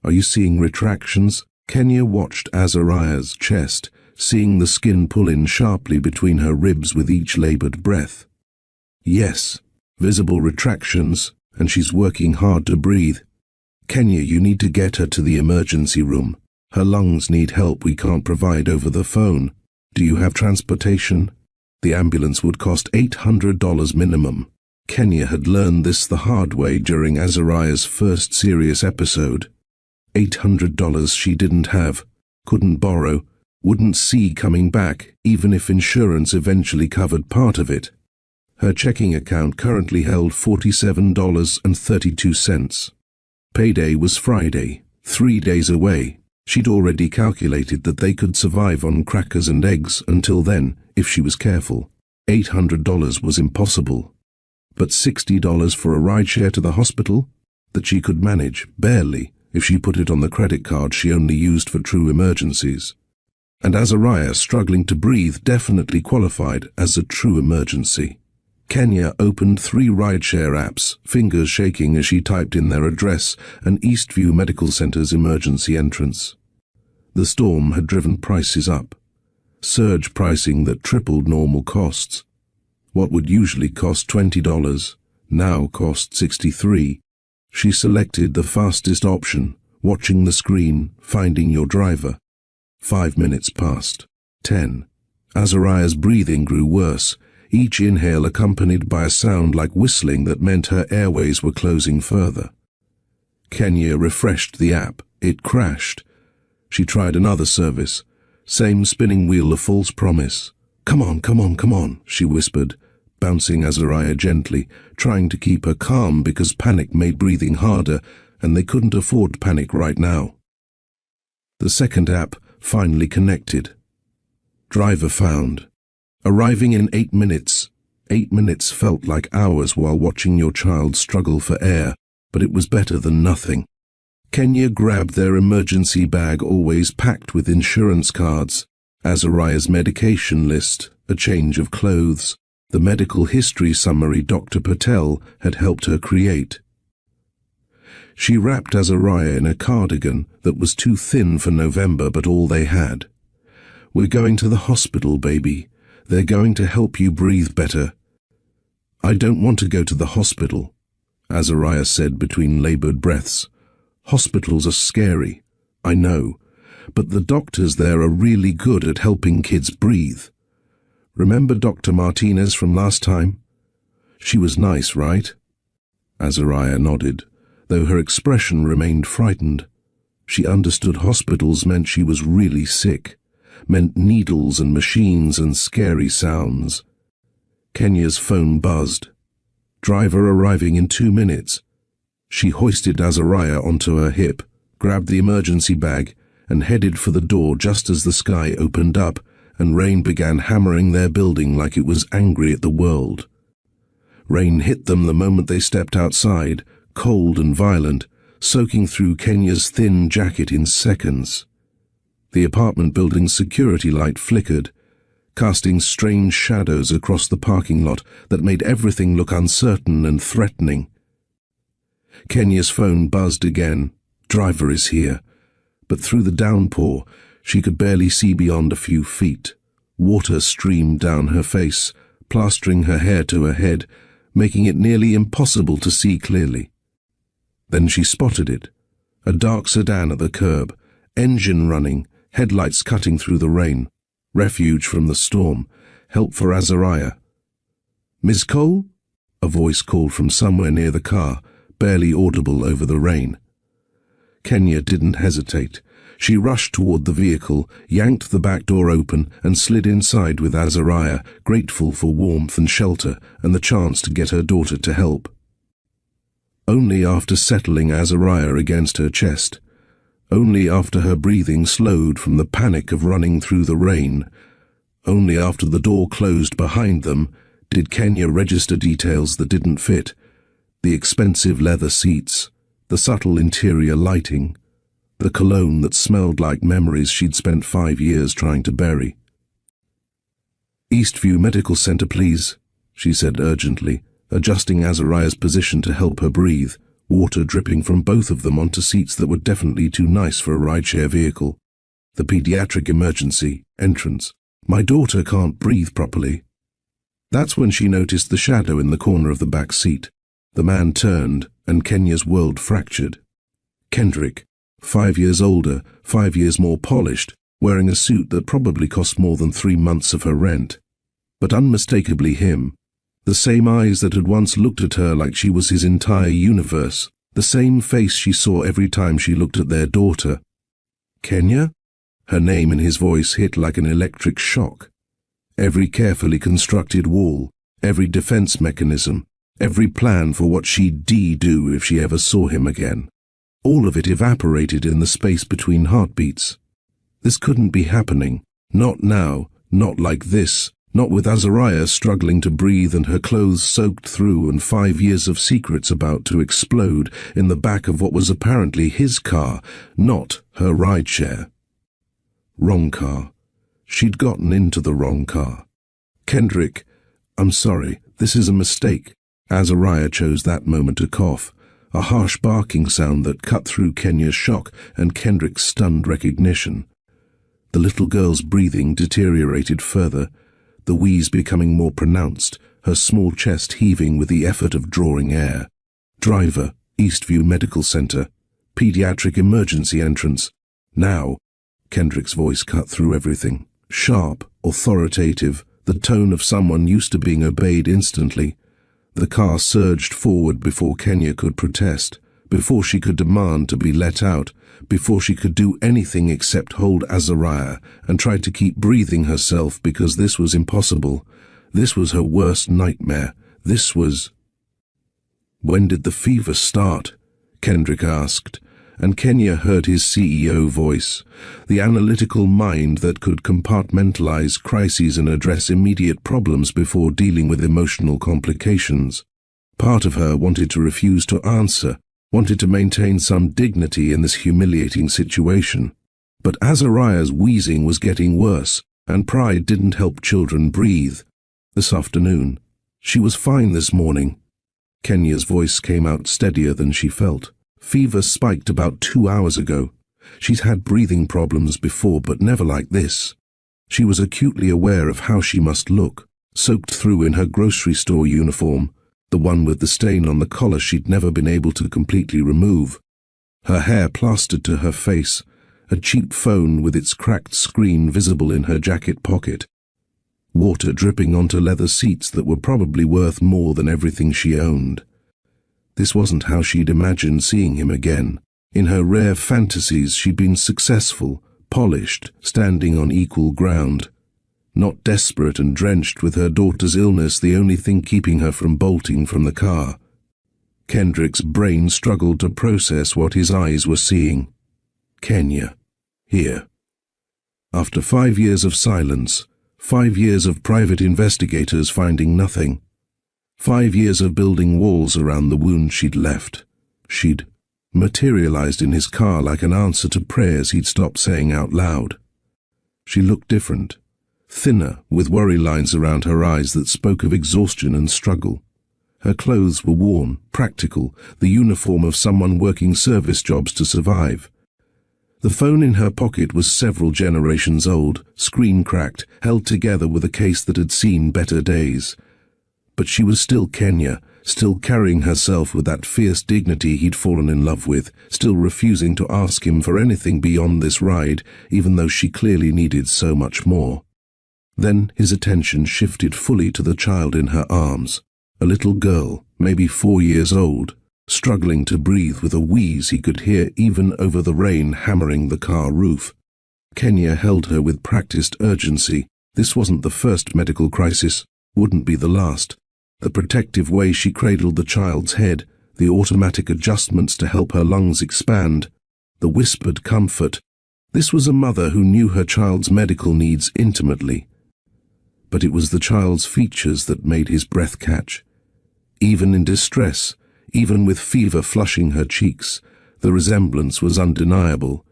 Are you seeing retractions? Kenya watched Azariah's chest, seeing the skin pull in sharply between her ribs with each labored breath. Yes, visible retractions, and she's working hard to breathe. Kenya, you need to get her to the emergency room. Her lungs need help we can't provide over the phone. Do you have transportation? The ambulance would cost $800 minimum. Kenya had learned this the hard way during Azariah's first serious episode. $800 she didn't have, couldn't borrow, wouldn't see coming back, even if insurance eventually covered part of it. Her checking account currently held $47.32. Payday was Friday, 3 days away. She'd already calculated that they could survive on crackers and eggs until then, if she was careful. $800 was impossible. But $60 for a rideshare to the hospital? That she could manage, barely, if she put it on the credit card she only used for true emergencies. And Azariah, struggling to breathe, definitely qualified as a true emergency. Kenya opened 3 rideshare apps, fingers shaking as she typed in their address and Eastview Medical Center's emergency entrance. The storm had driven prices up. Surge pricing that tripled normal costs. What would usually cost $20 now cost $63. She selected the fastest option, watching the screen, finding your driver. 5 minutes passed. 10. Azariah's breathing grew worse, each inhale accompanied by a sound like whistling that meant her airways were closing further. Kenya refreshed the app. It crashed. She tried another service. Same spinning wheel of false promise. "Come on, come on, come on," she whispered, bouncing Azariah gently, trying to keep her calm because panic made breathing harder, and they couldn't afford panic right now. The second app finally connected. Driver found. Arriving in 8 minutes. 8 minutes felt like hours while watching your child struggle for air, but it was better than nothing. Kenya grabbed their emergency bag, always packed with insurance cards, Azariah's medication list, a change of clothes, the medical history summary Dr. Patel had helped her create. She wrapped Azariah in a cardigan that was too thin for November, but all they had. "We're going to the hospital, baby. They're going to help you breathe better." "I don't want to go to the hospital," Azariah said between labored breaths. "Hospitals are scary, I know, but the doctors there are really good at helping kids breathe. Remember Dr. Martinez from last time? She was nice, right?" Azariah nodded, though her expression remained frightened. She understood hospitals meant she was really sick, meant needles and machines and scary sounds. Kenya's phone buzzed. "Driver arriving in 2 minutes." She hoisted Azariah onto her hip, grabbed the emergency bag, and headed for the door just as the sky opened up and rain began hammering their building like it was angry at the world. Rain hit them the moment they stepped outside, cold and violent, soaking through Kenya's thin jacket in seconds. The apartment building's security light flickered, casting strange shadows across the parking lot that made everything look uncertain and threatening. Kenya's phone buzzed again. "Driver is here." But through the downpour, she could barely see beyond a few feet. Water streamed down her face, plastering her hair to her head, making it nearly impossible to see clearly. Then she spotted it. A dark sedan at the curb, engine running, headlights cutting through the rain. Refuge from the storm. Help for Azariah. "Miss Cole?" A voice called from somewhere near the car, barely audible over the rain. Kenya didn't hesitate. She rushed toward the vehicle, yanked the back door open, and slid inside with Azariah, grateful for warmth and shelter and the chance to get her daughter to help. only after settling Azariah against her chest. Only after her breathing slowed from the panic of running through the rain. Only after the door closed behind them did Kenya register details that didn't fit. The expensive leather seats, the subtle interior lighting, the cologne that smelled like memories she'd spent 5 years trying to bury. "Eastview Medical Center, please," she said urgently, adjusting Azariah's position to help her breathe, water dripping from both of them onto seats that were definitely too nice for a rideshare vehicle. "The pediatric emergency entrance. My daughter can't breathe properly." That's when she noticed the shadow in the corner of the back seat. The man turned, and Kenya's world fractured. Kendrick, 5 years older, 5 years more polished, wearing a suit that probably cost more than 3 months of her rent. But unmistakably him. The same eyes that had once looked at her like she was his entire universe. The same face she saw every time she looked at their daughter. "Kenya?" Her name and his voice hit like an electric shock. Every carefully constructed wall, every defense mechanism, every plan for what she'd do if she ever saw him again. All of it evaporated in the space between heartbeats. This couldn't be happening. Not now, not like this, not with Azariah struggling to breathe and her clothes soaked through and 5 years of secrets about to explode in the back of what was apparently his car, not her rideshare. Wrong car. She'd gotten into the wrong car. "Kendrick, I'm sorry, this is a mistake." Azariah chose that moment to cough, a harsh barking sound that cut through Kenya's shock and Kendrick's stunned recognition. The little girl's breathing deteriorated further, the wheeze becoming more pronounced, her small chest heaving with the effort of drawing air. "Driver, Eastview Medical Center. Pediatric emergency entrance. Now." Kendrick's voice cut through everything. Sharp, authoritative, the tone of someone used to being obeyed instantly. The car surged forward before Kenya could protest, before she could demand to be let out, before she could do anything except hold Azariah and try to keep breathing herself, because this was impossible. This was her worst nightmare. This was... "When did the fever start?" Kendrick asked, and Kenya heard his CEO voice, the analytical mind that could compartmentalize crises and address immediate problems before dealing with emotional complications. Part of her wanted to refuse to answer, wanted to maintain some dignity in this humiliating situation. But Azariah's wheezing was getting worse, and pride didn't help children breathe. "This afternoon. She was fine this morning." Kenya's voice came out steadier than she felt. "Fever spiked about 2 hours ago. She's had breathing problems before, but never like this." She was acutely aware of how she must look, soaked through in her grocery store uniform, the one with the stain on the collar she'd never been able to completely remove. Her hair plastered to her face, a cheap phone with its cracked screen visible in her jacket pocket. Water dripping onto leather seats that were probably worth more than everything she owned. This wasn't how she'd imagined seeing him again. In her rare fantasies she'd been successful, polished, standing on equal ground. Not desperate and drenched with her daughter's illness the only thing keeping her from bolting from the car. Kendrick's brain struggled to process what his eyes were seeing. Kenya. Here. After 5 years of silence, 5 years of private investigators finding nothing, 5 years of building walls around the wound she'd left, she'd materialized in his car like an answer to prayers he'd stopped saying out loud. She looked different, thinner, with worry lines around her eyes that spoke of exhaustion and struggle. Her clothes were worn, practical, the uniform of someone working service jobs to survive. The phone in her pocket was several generations old, screen cracked, held together with a case that had seen better days. But she was still Kenya, still carrying herself with that fierce dignity he'd fallen in love with, still refusing to ask him for anything beyond this ride, even though she clearly needed so much more. Then his attention shifted fully to the child in her arms, a little girl, maybe 4 years old, struggling to breathe with a wheeze he could hear even over the rain hammering the car roof. Kenya held her with practiced urgency. This wasn't the first medical crisis, wouldn't be the last. The protective way she cradled the child's head, the automatic adjustments to help her lungs expand, the whispered comfort. This was a mother who knew her child's medical needs intimately. But it was the child's features that made his breath catch. Even in distress, even with fever flushing her cheeks, the resemblance was undeniable.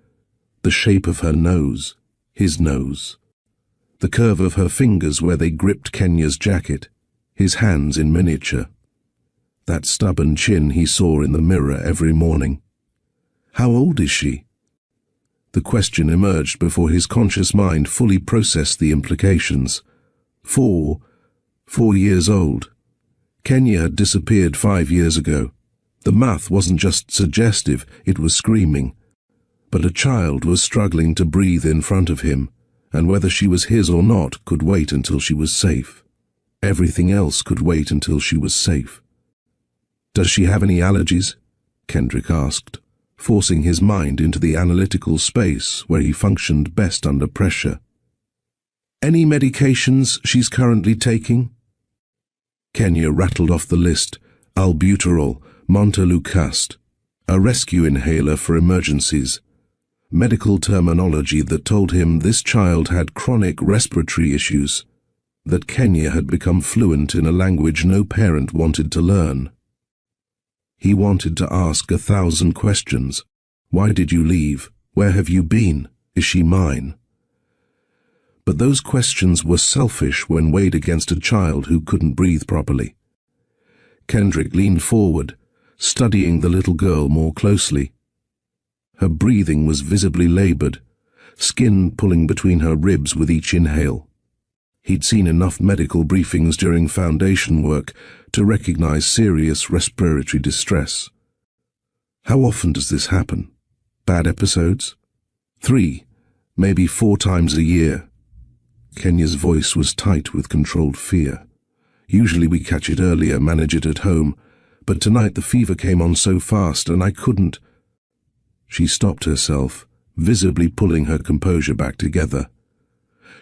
The shape of her nose, his nose. The curve of her fingers where they gripped Kenya's jacket, his hands in miniature. That stubborn chin he saw in the mirror every morning. How old is she? The question emerged before his conscious mind fully processed the implications. 4 years old. Kenya had disappeared 5 years ago. The math wasn't just suggestive, it was screaming. But a child was struggling to breathe in front of him, and whether she was his or not could wait until she was safe. Everything else could wait until she was safe. "Does she have any allergies?" Kendrick asked, forcing his mind into the analytical space where he functioned best under pressure. "Any medications she's currently taking?" Kenya rattled off the list: albuterol, montelukast, a rescue inhaler for emergencies. Medical terminology that told him this child had chronic respiratory issues, that Kenya had become fluent in a language no parent wanted to learn. He wanted to ask 1,000 questions. Why did you leave? Where have you been? Is she mine? But those questions were selfish when weighed against a child who couldn't breathe properly. Kendrick leaned forward, studying the little girl more closely. Her breathing was visibly labored, skin pulling between her ribs with each inhale. He'd seen enough medical briefings during foundation work to recognize serious respiratory distress. How often does this happen? Bad episodes? 3, maybe 4 times a year. Kenya's voice was tight with controlled fear. Usually we catch it earlier, manage it at home, but tonight the fever came on so fast and I couldn't. She stopped herself, visibly pulling her composure back together.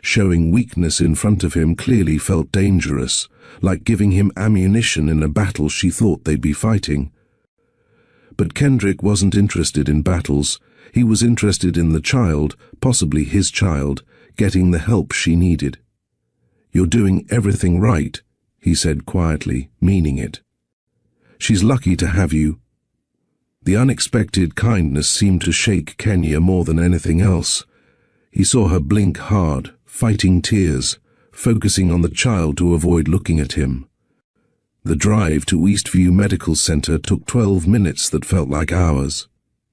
Showing weakness in front of him clearly felt dangerous, like giving him ammunition in a battle she thought they'd be fighting. But Kendrick wasn't interested in battles. He was interested in the child, possibly his child, getting the help she needed. "You're doing everything right," he said quietly, meaning it. "She's lucky to have you." The unexpected kindness seemed to shake Kenya more than anything else. He saw her blink hard, fighting tears, focusing on the child to avoid looking at him. The drive to Eastview Medical Center took 12 minutes that felt like hours.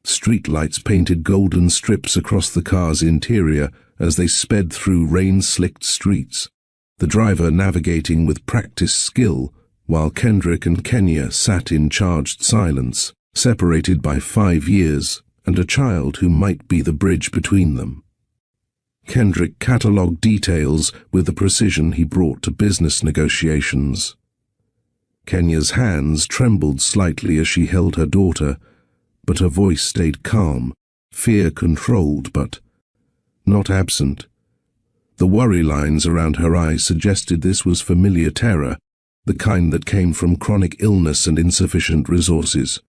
Streetlights painted golden strips across the car's interior as they sped through rain-slicked streets, the driver navigating with practiced skill, while Kendrick and Kenya sat in charged silence, separated by 5 years and a child who might be the bridge between them. Kendrick catalogued details with the precision he brought to business negotiations. Kenya's hands trembled slightly as she held her daughter, but her voice stayed calm, fear-controlled but not absent. The worry lines around her eyes suggested this was familiar terror, the kind that came from chronic illness and insufficient resources.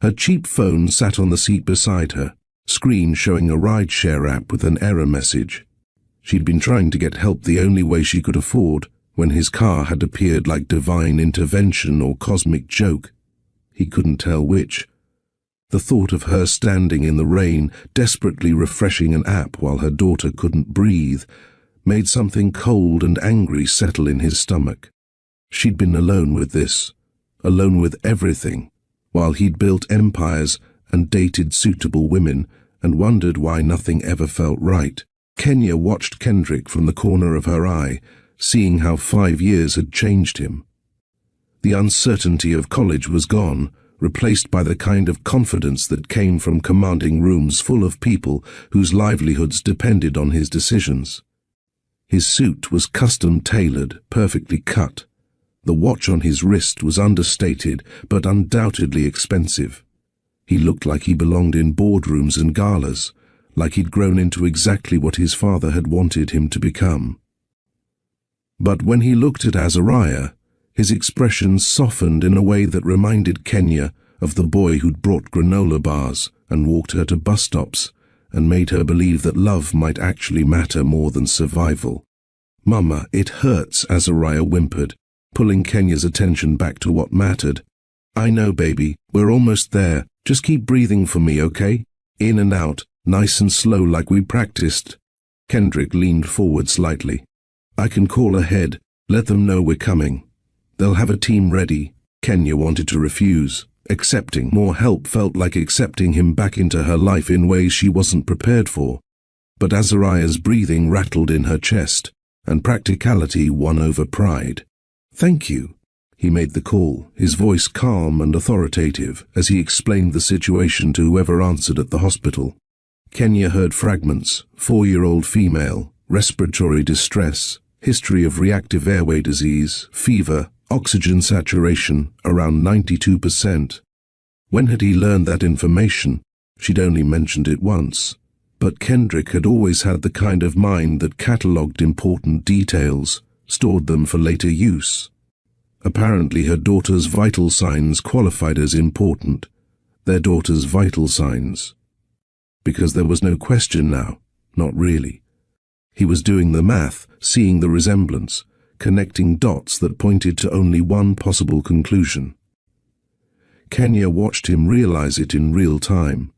Her cheap phone sat on the seat beside her, screen showing a ride-share app with an error message. She'd been trying to get help the only way she could afford, when his car had appeared like divine intervention or cosmic joke. He couldn't tell which. The thought of her standing in the rain, desperately refreshing an app while her daughter couldn't breathe, made something cold and angry settle in his stomach. She'd been alone with this, alone with everything, while he'd built empires and dated suitable women and wondered why nothing ever felt right. Kenya watched Kendrick from the corner of her eye, seeing how 5 years had changed him. The uncertainty of college was gone, replaced by the kind of confidence that came from commanding rooms full of people whose livelihoods depended on his decisions. His suit was custom-tailored, perfectly cut. The watch on his wrist was understated, but undoubtedly expensive. He looked like he belonged in boardrooms and galas, like he'd grown into exactly what his father had wanted him to become. But when he looked at Azariah, his expression softened in a way that reminded Kenya of the boy who'd brought granola bars and walked her to bus stops and made her believe that love might actually matter more than survival. "Mama, it hurts," Azariah whimpered, pulling Kenya's attention back to what mattered. "I know, baby. We're almost there. Just keep breathing for me, okay? In and out, nice and slow like we practiced." Kendrick leaned forward slightly. "I can call ahead. Let them know we're coming. They'll have a team ready." Kenya wanted to refuse. Accepting more help felt like accepting him back into her life in ways she wasn't prepared for. But Azariah's breathing rattled in her chest, and practicality won over pride. "Thank you." He made the call, his voice calm and authoritative as he explained the situation to whoever answered at the hospital. Kenya heard fragments: 4-year-old female, respiratory distress, history of reactive airway disease, fever, oxygen saturation around 92%. When had he learned that information? She'd only mentioned it once. But Kendrick had always had the kind of mind that catalogued important details, stored them for later use. Apparently her daughter's vital signs qualified as important. Their daughter's vital signs. Because there was no question now, not really. He was doing the math, seeing the resemblance, connecting dots that pointed to only one possible conclusion. Kenya watched him realize it in real time,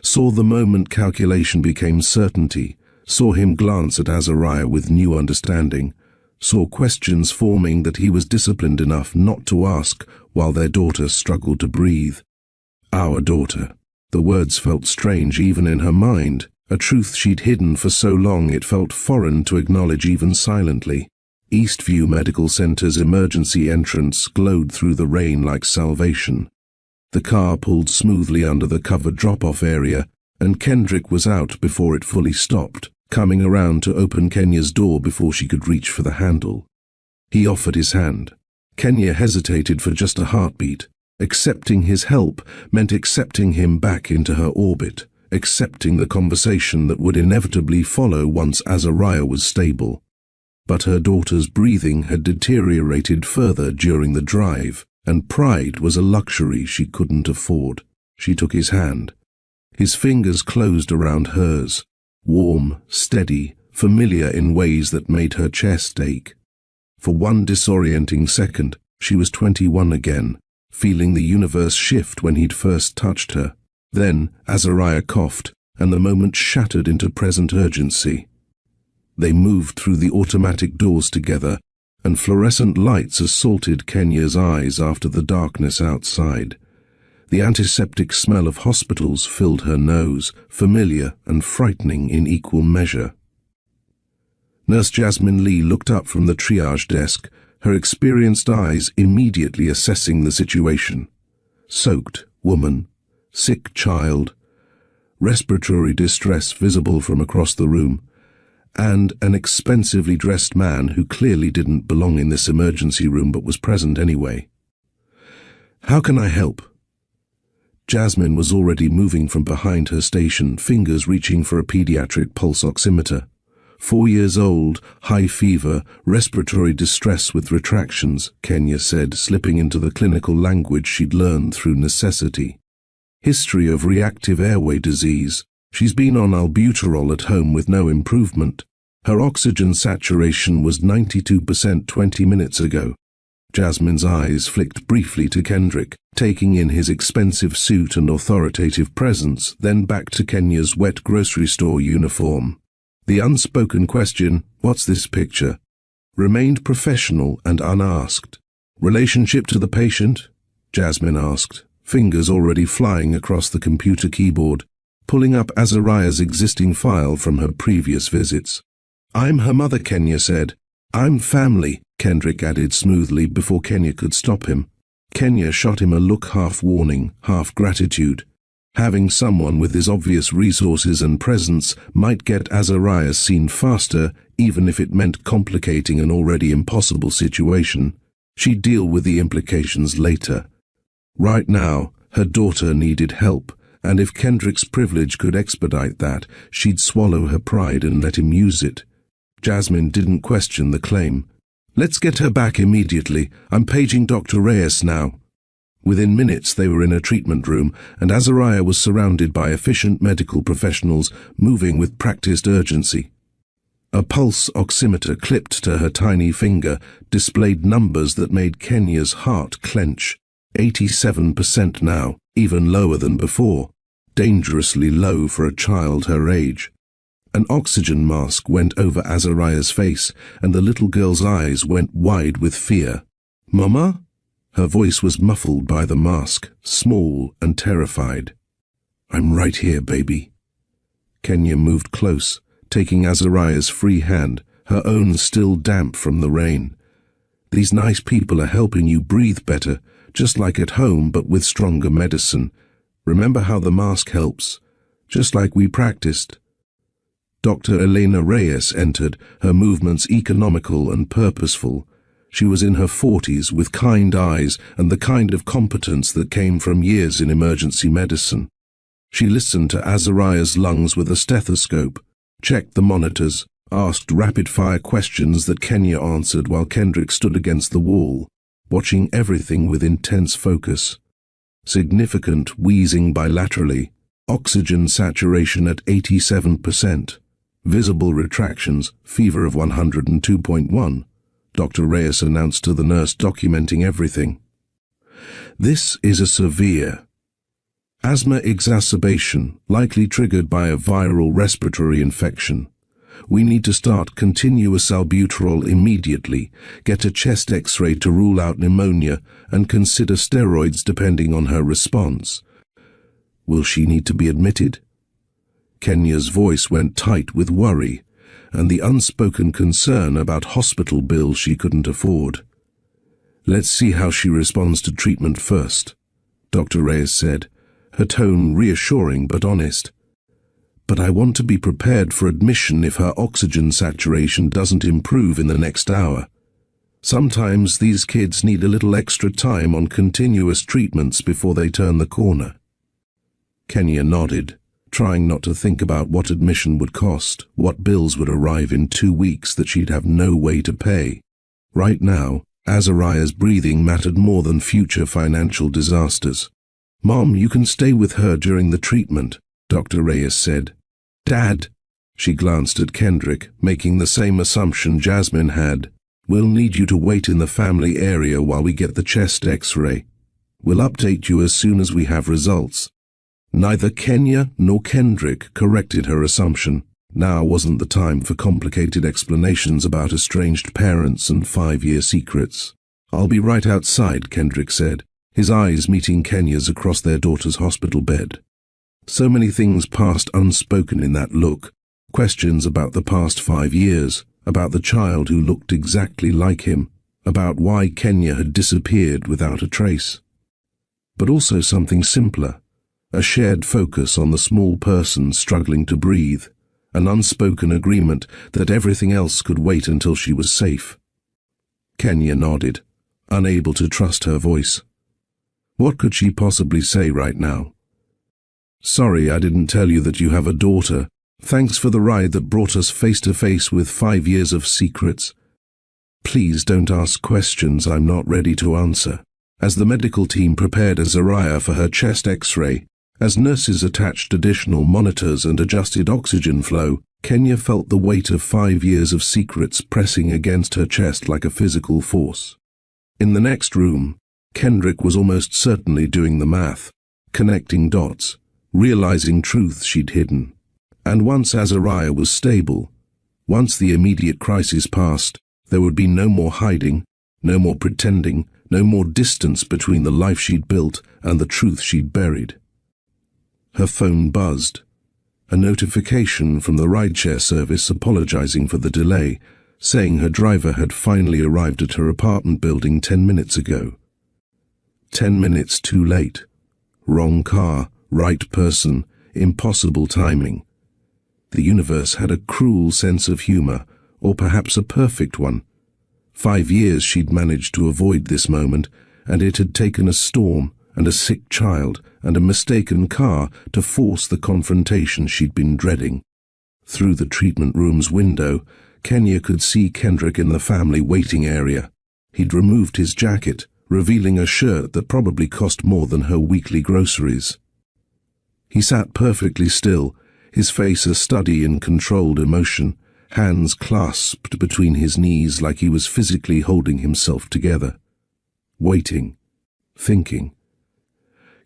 saw the moment calculation became certainty, saw him glance at Azariah with new understanding, saw questions forming that he was disciplined enough not to ask while their daughter struggled to breathe. Our daughter. The words felt strange even in her mind, a truth she'd hidden for so long it felt foreign to acknowledge even silently. Eastview Medical Center's emergency entrance glowed through the rain like salvation. The car pulled smoothly under the covered drop-off area, and Kendrick was out before it fully stopped, coming around to open Kenya's door before she could reach for the handle. He offered his hand. Kenya hesitated for just a heartbeat. Accepting his help meant accepting him back into her orbit, accepting the conversation that would inevitably follow once Azariah was stable. But her daughter's breathing had deteriorated further during the drive, and pride was a luxury she couldn't afford. She took his hand. His fingers closed around hers, warm, steady, familiar in ways that made her chest ache. For one disorienting second, she was 21 again, feeling the universe shift when he'd first touched her. Then Azariah coughed, and the moment shattered into present urgency. They moved through the automatic doors together, and fluorescent lights assaulted Kenya's eyes after the darkness outside. The antiseptic smell of hospitals filled her nose, familiar and frightening in equal measure. Nurse Jasmine Lee looked up from the triage desk, her experienced eyes immediately assessing the situation. Soaked woman, sick child, respiratory distress visible from across the room, and an expensively dressed man who clearly didn't belong in this emergency room but was present anyway. "How can I help?" Jasmine was already moving from behind her station, fingers reaching for a pediatric pulse oximeter. 4 years old, high fever, respiratory distress with retractions, Kenya said, slipping into the clinical language she'd learned through necessity. History of reactive airway disease. She's been on albuterol at home with no improvement. Her oxygen saturation was 92% 20 minutes ago. Jasmine's eyes flicked briefly to Kendrick, taking in his expensive suit and authoritative presence, then back to Kenya's wet grocery store uniform. The unspoken question, "What's this picture?" remained professional and unasked. "Relationship to the patient?" Jasmine asked, fingers already flying across the computer keyboard, pulling up Azariah's existing file from her previous visits. "I'm her mother," Kenya said. "I'm family," Kendrick added smoothly before Kenya could stop him. Kenya shot him a look half warning, half gratitude. Having someone with his obvious resources and presence might get Azariah seen faster, even if it meant complicating an already impossible situation. She'd deal with the implications later. Right now, her daughter needed help, and if Kendrick's privilege could expedite that, she'd swallow her pride and let him use it. Jasmine didn't question the claim. "Let's get her back immediately. I'm paging Dr. Reyes now." Within minutes they were in a treatment room, and Azariah was surrounded by efficient medical professionals moving with practiced urgency. A pulse oximeter clipped to her tiny finger displayed numbers that made Kenya's heart clench. 87% now, even lower than before, dangerously low for a child her age. An oxygen mask went over Azariah's face, and the little girl's eyes went wide with fear. "Mama?" Her voice was muffled by the mask, small and terrified. "I'm right here, baby." Kenya moved close, taking Azariah's free hand, her own still damp from the rain. "These nice people are helping you breathe better, just like at home but with stronger medicine. Remember how the mask helps, just like we practiced." Dr. Elena Reyes entered, her movements economical and purposeful. She was in her 40s with kind eyes and the kind of competence that came from years in emergency medicine. She listened to Azariah's lungs with a stethoscope, checked the monitors, asked rapid-fire questions that Kenya answered while Kendrick stood against the wall, watching everything with intense focus. Significant wheezing bilaterally, oxygen saturation at 87%, visible retractions, fever of 102.1. Dr. Reyes announced to the nurse, documenting everything. "This is a severe asthma exacerbation, likely triggered by a viral respiratory infection. We need to start continuous albuterol immediately, get a chest X-ray to rule out pneumonia, and consider steroids depending on her response. Will she need to be admitted?" Kenya's voice went tight with worry, and the unspoken concern about hospital bills she couldn't afford. "Let's see how she responds to treatment first," Dr. Reyes said, her tone reassuring but honest. "But I want to be prepared for admission if her oxygen saturation doesn't improve in the next hour. Sometimes these kids need a little extra time on continuous treatments before they turn the corner." Kenya nodded, trying not to think about what admission would cost, what bills would arrive in 2 weeks that she'd have no way to pay. Right now, Azariah's breathing mattered more than future financial disasters. "Mom, you can stay with her during the treatment," Dr. Reyes said. "Dad," she glanced at Kendrick, making the same assumption Jasmine had. "We'll need you to wait in the family area while we get the chest X-ray. We'll update you as soon as we have results." Neither Kenya nor Kendrick corrected her assumption. Now wasn't the time for complicated explanations about estranged parents and 5-year secrets. "I'll be right outside," Kendrick said, his eyes meeting Kenya's across their daughter's hospital bed. So many things passed unspoken in that look. Questions about the past 5 years, about the child who looked exactly like him, about why Kenya had disappeared without a trace. But also something simpler. A shared focus on the small person struggling to breathe, an unspoken agreement that everything else could wait until she was safe. Kenya nodded, unable to trust her voice. What could she possibly say right now? "Sorry I didn't tell you that you have a daughter. Thanks for the ride that brought us face to face with 5 years of secrets. Please don't ask questions I'm not ready to answer." As the medical team prepared Azariah for her chest X-ray, as nurses attached additional monitors and adjusted oxygen flow, Kenya felt the weight of 5 years of secrets pressing against her chest like a physical force. In the next room, Kendrick was almost certainly doing the math, connecting dots, realizing truths she'd hidden. And once Azariah was stable, once the immediate crisis passed, there would be no more hiding, no more pretending, no more distance between the life she'd built and the truth she'd buried. Her phone buzzed. A notification from the rideshare service apologizing for the delay, saying her driver had finally arrived at her apartment building 10 minutes ago. 10 minutes too late. Wrong car, right person, impossible timing. The universe had a cruel sense of humor, or perhaps a perfect one. 5 years she'd managed to avoid this moment, and it had taken a storm and a sick child and a mistaken car to force the confrontation she'd been dreading. Through the treatment room's window, Kenya could see Kendrick in the family waiting area. He'd removed his jacket, revealing a shirt that probably cost more than her weekly groceries. He sat perfectly still, his face a study in controlled emotion, hands clasped between his knees like he was physically holding himself together. Waiting, thinking,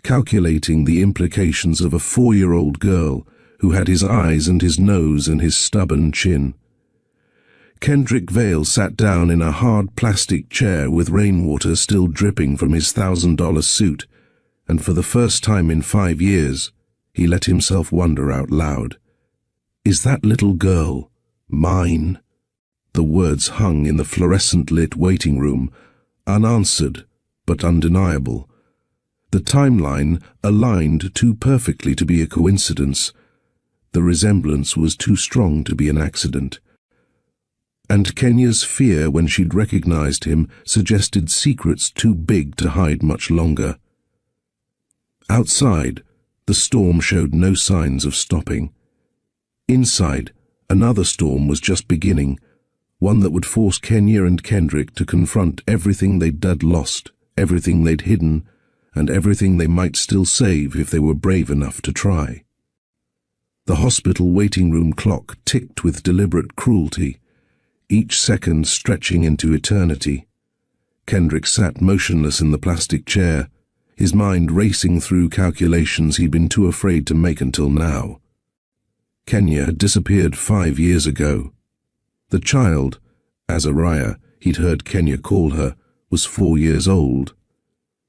calculating the implications of a 4-year-old girl who had his eyes and his nose and his stubborn chin. Kendrick Vale sat down in a hard plastic chair with rainwater still dripping from his $1,000 suit, and for the first time in 5 years, he let himself wonder out loud. Is that little girl mine? The words hung in the fluorescent-lit waiting room, unanswered but undeniable. The timeline aligned too perfectly to be a coincidence. The resemblance was too strong to be an accident. And Kenya's fear when she'd recognized him suggested secrets too big to hide much longer. Outside, the storm showed no signs of stopping. Inside, another storm was just beginning, one that would force Kenya and Kendrick to confront everything they'd lost, everything they'd hidden, and everything they might still save if they were brave enough to try. The hospital waiting room clock ticked with deliberate cruelty, each second stretching into eternity. Kendrick sat motionless in the plastic chair, his mind racing through calculations he'd been too afraid to make until now. Kenya had disappeared 5 years ago. The child, Azariah, he'd heard Kenya call her, was 4 years old,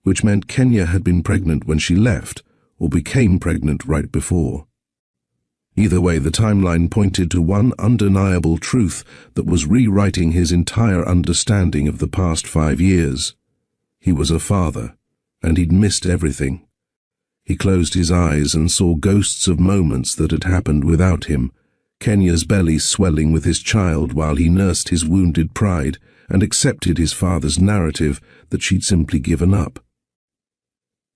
which meant Kenya had been pregnant when she left, or became pregnant right before. Either way, the timeline pointed to one undeniable truth that was rewriting his entire understanding of the past 5 years. He was a father, and he'd missed everything. He closed his eyes and saw ghosts of moments that had happened without him, Kenya's belly swelling with his child while he nursed his wounded pride and accepted his father's narrative that she'd simply given up.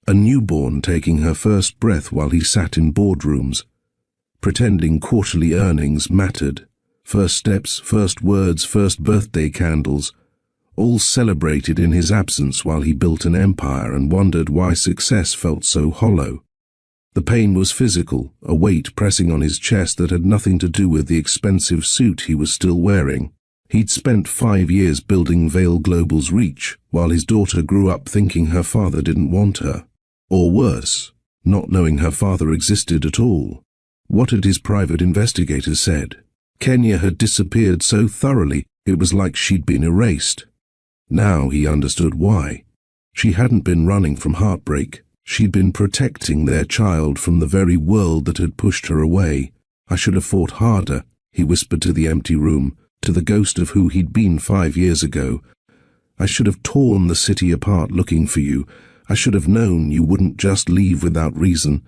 A newborn taking her first breath while he sat in boardrooms, pretending quarterly earnings mattered, first steps, first words, first birthday candles, all celebrated in his absence while he built an empire and wondered why success felt so hollow. The pain was physical, a weight pressing on his chest that had nothing to do with the expensive suit he was still wearing. He'd spent 5 years building Vale Global's reach, while his daughter grew up thinking her father didn't want her. Or worse, not knowing her father existed at all. What had his private investigators said? Kenya had disappeared so thoroughly it was like she'd been erased. Now he understood why. She hadn't been running from heartbreak. She'd been protecting their child from the very world that had pushed her away. I should have fought harder, he whispered to the empty room, to the ghost of who he'd been 5 years ago. I should have torn the city apart looking for you. I should have known you wouldn't just leave without reason.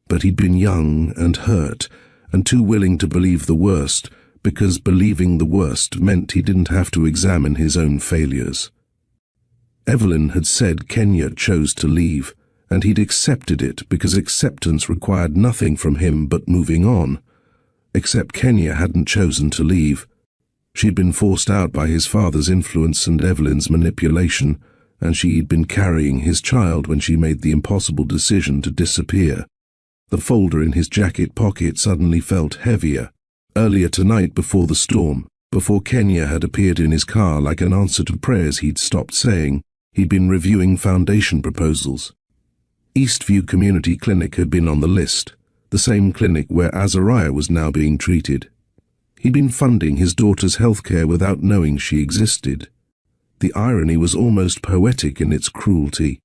But he'd been young and hurt, and too willing to believe the worst, because believing the worst meant he didn't have to examine his own failures. Evelyn had said Kenya chose to leave, and he'd accepted it because acceptance required nothing from him but moving on. Except Kenya hadn't chosen to leave. She'd been forced out by his father's influence and Evelyn's manipulation, and she'd been carrying his child when she made the impossible decision to disappear. The folder in his jacket pocket suddenly felt heavier. Earlier tonight, before the storm, before Kenya had appeared in his car like an answer to prayers he'd stopped saying, he'd been reviewing foundation proposals. Eastview Community Clinic had been on the list, the same clinic where Azariah was now being treated. He'd been funding his daughter's healthcare without knowing she existed. The irony was almost poetic in its cruelty.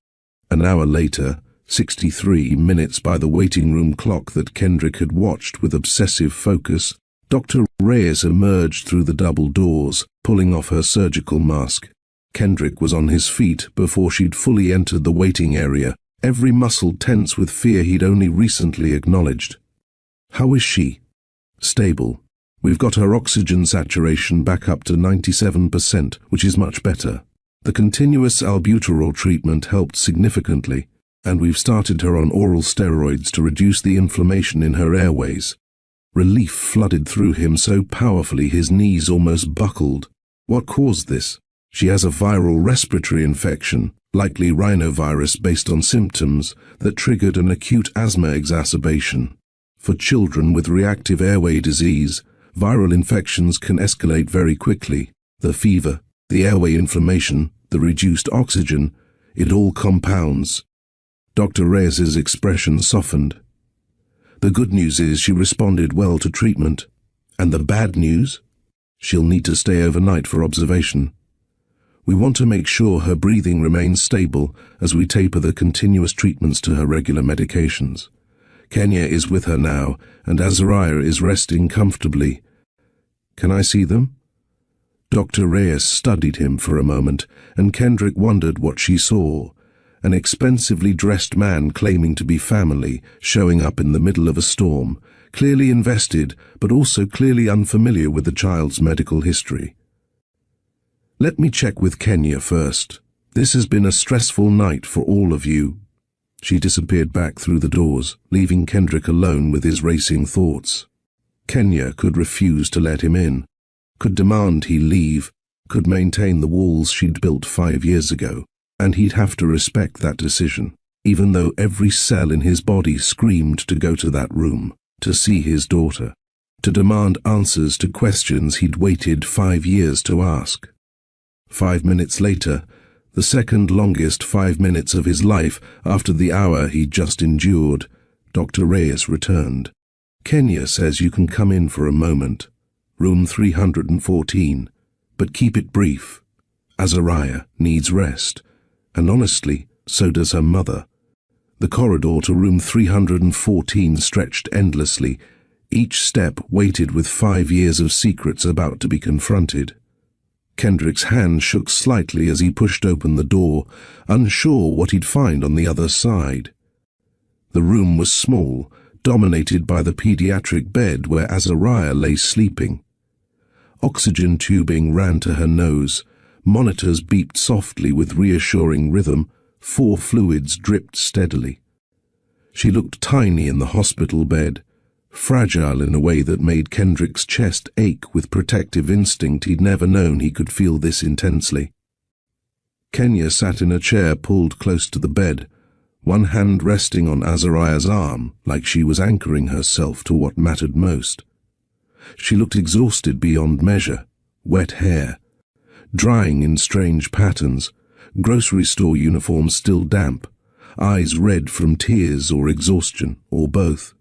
An hour later, 63 minutes by the waiting room clock that Kendrick had watched with obsessive focus, Dr. Reyes emerged through the double doors, pulling off her surgical mask. Kendrick was on his feet before she'd fully entered the waiting area, every muscle tense with fear he'd only recently acknowledged. How is she? Stable. We've got her oxygen saturation back up to 97%, which is much better. The continuous albuterol treatment helped significantly, and we've started her on oral steroids to reduce the inflammation in her airways. Relief flooded through him so powerfully his knees almost buckled. What caused this? She has a viral respiratory infection, likely rhinovirus based on symptoms that triggered an acute asthma exacerbation. For children with reactive airway disease, viral infections can escalate very quickly. The fever, the airway inflammation, the reduced oxygen, it all compounds. Dr. Reyes's expression softened. The good news is she responded well to treatment. And the bad news? She'll need to stay overnight for observation. We want to make sure her breathing remains stable as we taper the continuous treatments to her regular medications. Kenya is with her now, and Azariah is resting comfortably. Can I see them? Dr. Reyes studied him for a moment, and Kendrick wondered what she saw. An expensively dressed man claiming to be family, showing up in the middle of a storm, clearly invested, but also clearly unfamiliar with the child's medical history. Let me check with Kenya first. This has been a stressful night for all of you. She disappeared back through the doors, leaving Kendrick alone with his racing thoughts. Kenya could refuse to let him in, could demand he leave, could maintain the walls she'd built 5 years ago, and he'd have to respect that decision, even though every cell in his body screamed to go to that room, to see his daughter, to demand answers to questions he'd waited 5 years to ask. 5 minutes later, the second longest 5 minutes of his life after the hour he'd just endured, Dr. Reyes returned. Kenya says you can come in for a moment. Room 314, but keep it brief. Azariah needs rest, and honestly, so does her mother. The corridor to room 314 stretched endlessly, each step weighted with 5 years of secrets about to be confronted. Kendrick's hand shook slightly as he pushed open the door, unsure what he'd find on the other side. The room was small, dominated by the pediatric bed where Azariah lay sleeping. Oxygen tubing ran to her nose, monitors beeped softly with reassuring rhythm, 4 fluids dripped steadily. She looked tiny in the hospital bed, fragile in a way that made Kendrick's chest ache with protective instinct he'd never known he could feel this intensely. Kenya sat in a chair pulled close to the bed, one hand resting on Azariah's arm like she was anchoring herself to what mattered most. She looked exhausted beyond measure, wet hair, drying in strange patterns, grocery store uniform still damp, eyes red from tears or exhaustion, or both.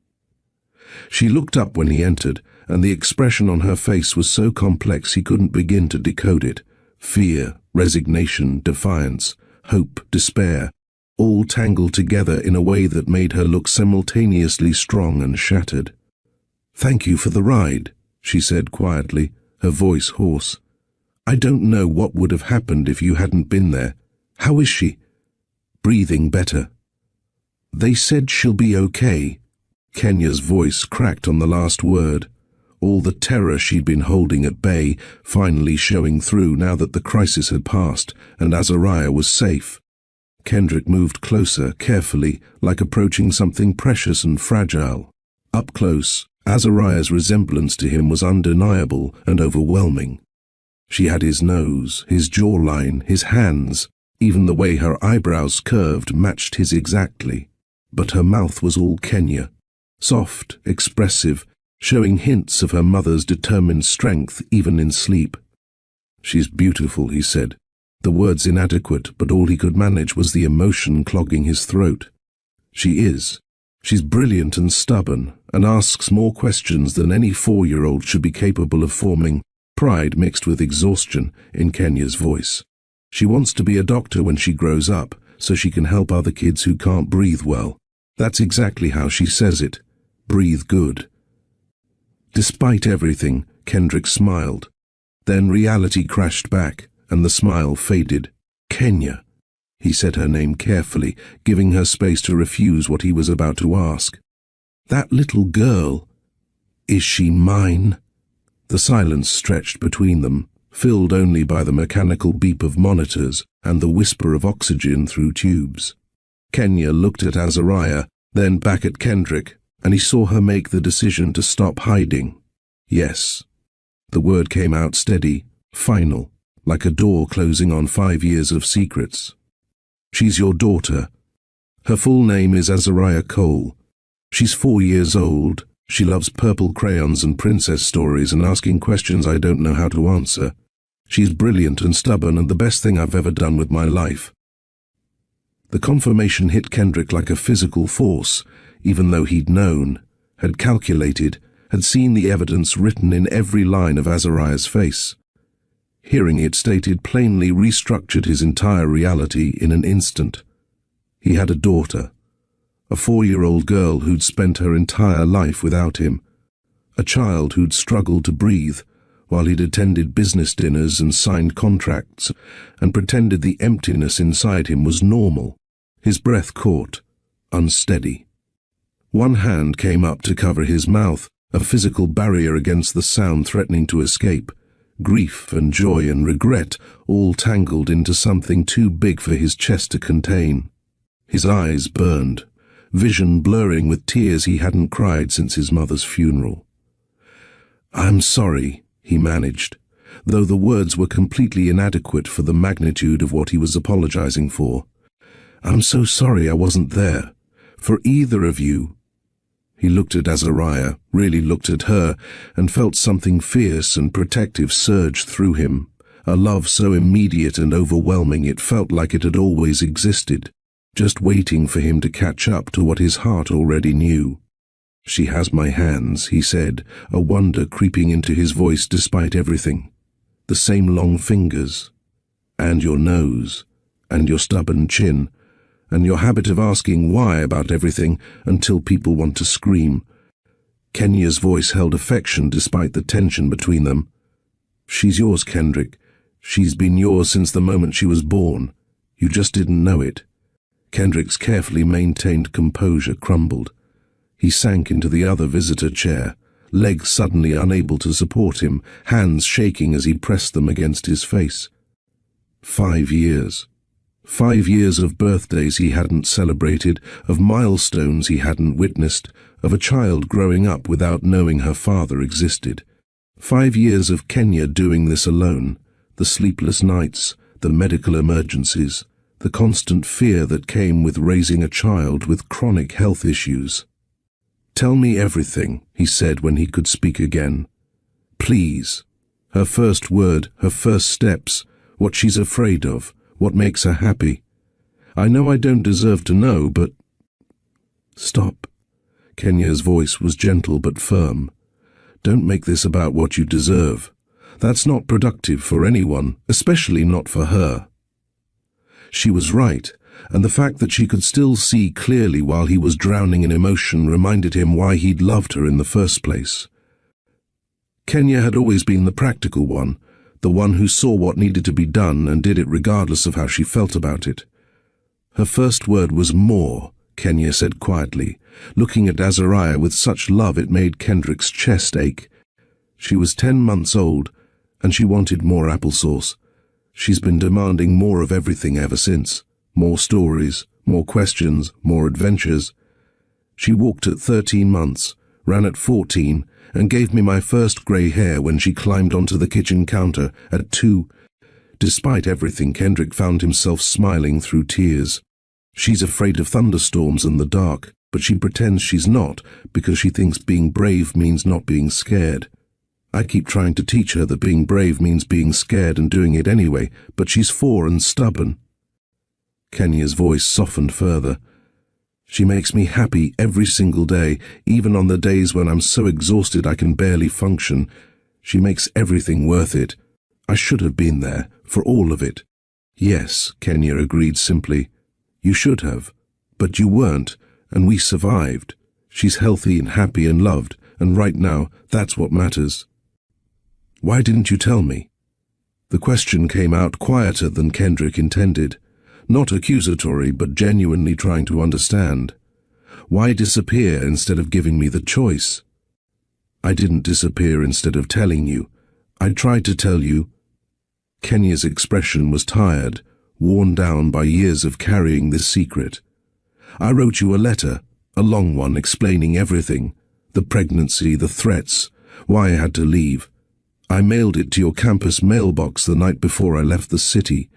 She looked up when he entered, and the expression on her face was so complex he couldn't begin to decode it. Fear, resignation, defiance, hope, despair, all tangled together in a way that made her look simultaneously strong and shattered. "Thank you for the ride," she said quietly, her voice hoarse. "I don't know what would have happened if you hadn't been there. How is she?" "Breathing better." "They said she'll be okay." Kenya's voice cracked on the last word, all the terror she'd been holding at bay finally showing through now that the crisis had passed and Azariah was safe. Kendrick moved closer, carefully, like approaching something precious and fragile. Up close, Azariah's resemblance to him was undeniable and overwhelming. She had his nose, his jawline, his hands, even the way her eyebrows curved matched his exactly. But her mouth was all Kenya. Soft, expressive, showing hints of her mother's determined strength even in sleep. "She's beautiful," he said. The words inadequate, but all he could manage was the emotion clogging his throat. "She is. She's brilliant and stubborn, and asks more questions than any 4-year-old should be capable of forming," pride mixed with exhaustion in Kenya's voice. "She wants to be a doctor when she grows up, so she can help other kids who can't breathe well. That's exactly how she says it. Breathe good." Despite everything, Kendrick smiled. Then reality crashed back, and the smile faded. "Kenya." He said her name carefully, giving her space to refuse what he was about to ask. "That little girl, is she mine?" The silence stretched between them, filled only by the mechanical beep of monitors and the whisper of oxygen through tubes. Kenya looked at Azariah, then back at Kendrick, and he saw her make the decision to stop hiding. "Yes." The word came out steady, final, like a door closing on 5 years of secrets. She's your daughter. Her full name is Azariah Cole. She's 4 years old. She loves purple crayons and princess stories and asking questions I don't know how to answer. She's brilliant and stubborn and the best thing I've ever done with my life. The confirmation hit Kendrick like a physical force, even though he'd known, had calculated, had seen the evidence written in every line of Azariah's face. Hearing it stated plainly restructured his entire reality in an instant. He had a daughter, a 4-year-old girl who'd spent her entire life without him, a child who'd struggled to breathe while he'd attended business dinners and signed contracts and pretended the emptiness inside him was normal. His breath caught, unsteady. One hand came up to cover his mouth, a physical barrier against the sound threatening to escape. Grief and joy and regret all tangled into something too big for his chest to contain. His eyes burned, vision blurring with tears he hadn't cried since his mother's funeral. "I'm sorry," he managed, though the words were completely inadequate for the magnitude of what he was apologizing for. "I'm so sorry I wasn't there. For either of you." He looked at Azariah, really looked at her, and felt something fierce and protective surge through him, a love so immediate and overwhelming it felt like it had always existed, just waiting for him to catch up to what his heart already knew. "She has my hands," he said, a wonder creeping into his voice despite everything. "The same long fingers, and your nose, and your stubborn chin, and your habit of asking why about everything until people want to scream." Kenya's voice held affection despite the tension between them. "She's yours, Kendrick. She's been yours since the moment she was born. You just didn't know it." Kendrick's carefully maintained composure crumbled. He sank into the other visitor chair, legs suddenly unable to support him, hands shaking as he pressed them against his face. 5 years. 5 years of birthdays he hadn't celebrated, of milestones he hadn't witnessed, of a child growing up without knowing her father existed. 5 years of Kenya doing this alone, the sleepless nights, the medical emergencies, the constant fear that came with raising a child with chronic health issues. "Tell me everything," he said when he could speak again. "Please." Her first word, her first steps, what she's afraid of, what makes her happy. "I know I don't deserve to know, but—" "Stop." Kenya's voice was gentle but firm. "Don't make this about what you deserve. That's not productive for anyone, especially not for her." She was right, and the fact that she could still see clearly while he was drowning in emotion reminded him why he'd loved her in the first place. Kenya had always been the practical one, the one who saw what needed to be done and did it regardless of how she felt about it. Her first word was more, Kenya said quietly, looking at Azariah with such love it made Kendrick's chest ache. She was 10 months old, and she wanted more applesauce. She's been demanding more of everything ever since. More stories, more questions, more adventures. She walked at 13 months, ran at 14, and gave me my first grey hair when she climbed onto the kitchen counter at 2. Despite everything, Kendrick found himself smiling through tears. She's afraid of thunderstorms and the dark, but she pretends she's not because she thinks being brave means not being scared. I keep trying to teach her that being brave means being scared and doing it anyway, but she's 4 and stubborn. Kenya's voice softened further. "She makes me happy every single day, even on the days when I'm so exhausted I can barely function. She makes everything worth it. I should have been there, for all of it." "Yes," Kenya agreed simply. "You should have. But you weren't, and we survived. She's healthy and happy and loved, and right now, that's what matters." "Why didn't you tell me?" The question came out quieter than Kendrick intended. Not accusatory, but genuinely trying to understand. "Why disappear instead of giving me the choice?" "I didn't disappear instead of telling you. I tried to tell you." Kenya's expression was tired, worn down by years of carrying this secret. "I wrote you a letter, a long one explaining everything, the pregnancy, the threats, why I had to leave. I mailed it to your campus mailbox the night before I left the city.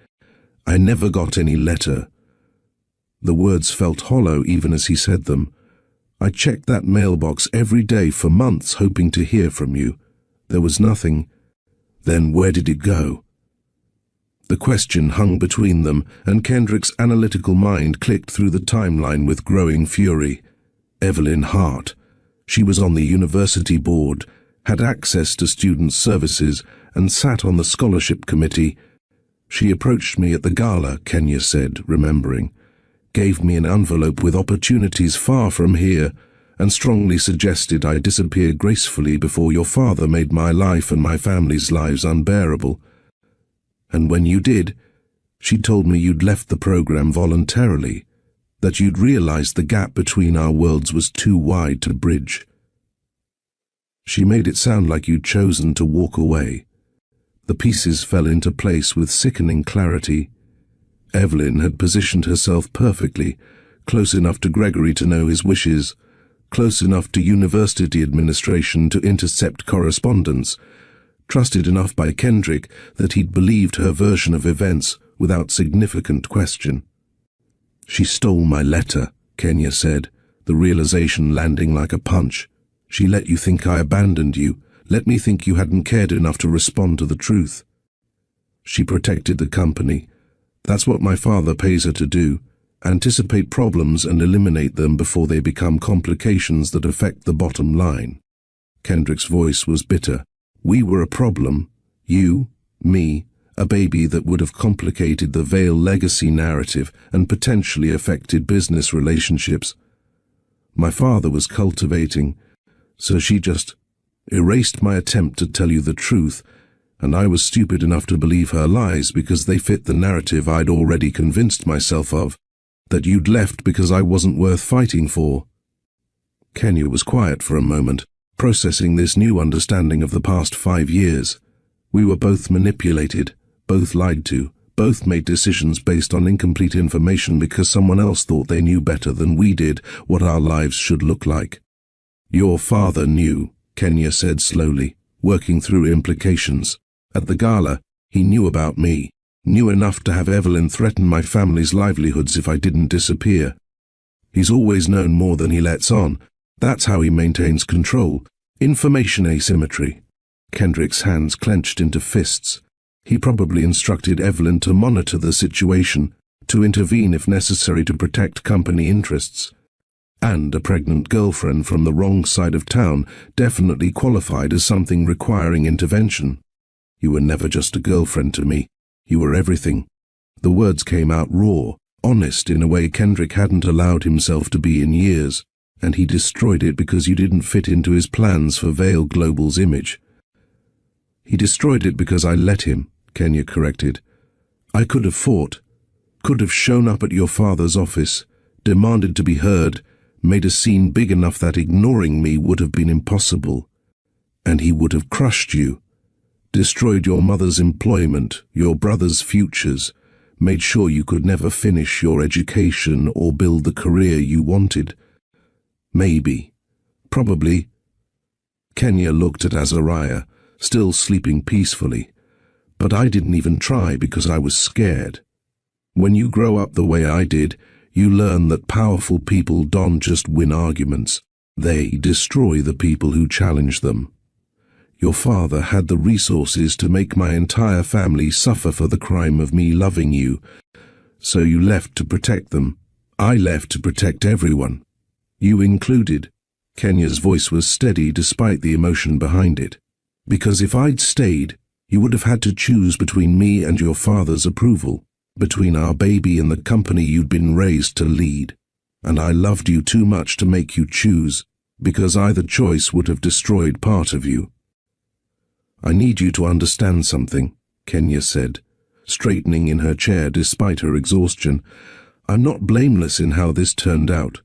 I never got any letter." The words felt hollow even as he said them. "I checked that mailbox every day for months hoping to hear from you. There was nothing. Then where did it go?" The question hung between them, and Kendrick's analytical mind clicked through the timeline with growing fury. Evelyn Hart. She was on the university board, had access to student services, and sat on the scholarship committee. "She approached me at the gala," Kenya said, remembering. "Gave me an envelope with opportunities far from here, and strongly suggested I disappear gracefully before your father made my life and my family's lives unbearable. And when you did, she told me you'd left the program voluntarily, that you'd realized the gap between our worlds was too wide to bridge. She made it sound like you'd chosen to walk away." The pieces fell into place with sickening clarity. Evelyn had positioned herself perfectly, close enough to Gregory to know his wishes, close enough to university administration to intercept correspondence, trusted enough by Kendrick that he'd believed her version of events without significant question. "She stole my letter," Kenya said, the realization landing like a punch. "She let you think I abandoned you, let me think you hadn't cared enough to respond to the truth. She protected the company. That's what my father pays her to do, anticipate problems and eliminate them before they become complications that affect the bottom line." Kendrick's voice was bitter. "We were a problem. You, me, a baby that would have complicated the Vale legacy narrative and potentially affected business relationships. My father was cultivating, so she just erased my attempt to tell you the truth, and I was stupid enough to believe her lies because they fit the narrative I'd already convinced myself of, that you'd left because I wasn't worth fighting for." Kenya was quiet for a moment, processing this new understanding of the past 5 years. "We were both manipulated, both lied to, both made decisions based on incomplete information because someone else thought they knew better than we did what our lives should look like." "Your father knew," Kenya said slowly, working through implications. "At the gala, he knew about me, knew enough to have Evelyn threaten my family's livelihoods if I didn't disappear. He's always known more than he lets on. That's how he maintains control. Information asymmetry." Kendrick's hands clenched into fists. He probably instructed Evelyn to monitor the situation, to intervene if necessary to protect company interests. And a pregnant girlfriend from the wrong side of town definitely qualified as something requiring intervention. "You were never just a girlfriend to me. You were everything." The words came out raw, honest in a way Kendrick hadn't allowed himself to be in years, and he destroyed it because you didn't fit into his plans for Vale Global's image. "He destroyed it because I let him," Kenya corrected. "I could have fought, could have shown up at your father's office, demanded to be heard, made a scene big enough that ignoring me would have been impossible. And he would have crushed you, destroyed your mother's employment, your brother's futures, made sure you could never finish your education or build the career you wanted. Maybe. Probably." Kenya looked at Azariah, still sleeping peacefully. "But I didn't even try because I was scared. When you grow up the way I did, you learn that powerful people don't just win arguments. They destroy the people who challenge them. Your father had the resources to make my entire family suffer for the crime of me loving you, so you left to protect them. I left to protect everyone. You included." Kenya's voice was steady despite the emotion behind it. "Because if I'd stayed, you would have had to choose between me and your father's approval, between our baby and the company you'd been raised to lead. And I loved you too much to make you choose, because either choice would have destroyed part of you." "I need you to understand something," Kenya said, straightening in her chair despite her exhaustion. "I'm not blameless in how this turned out.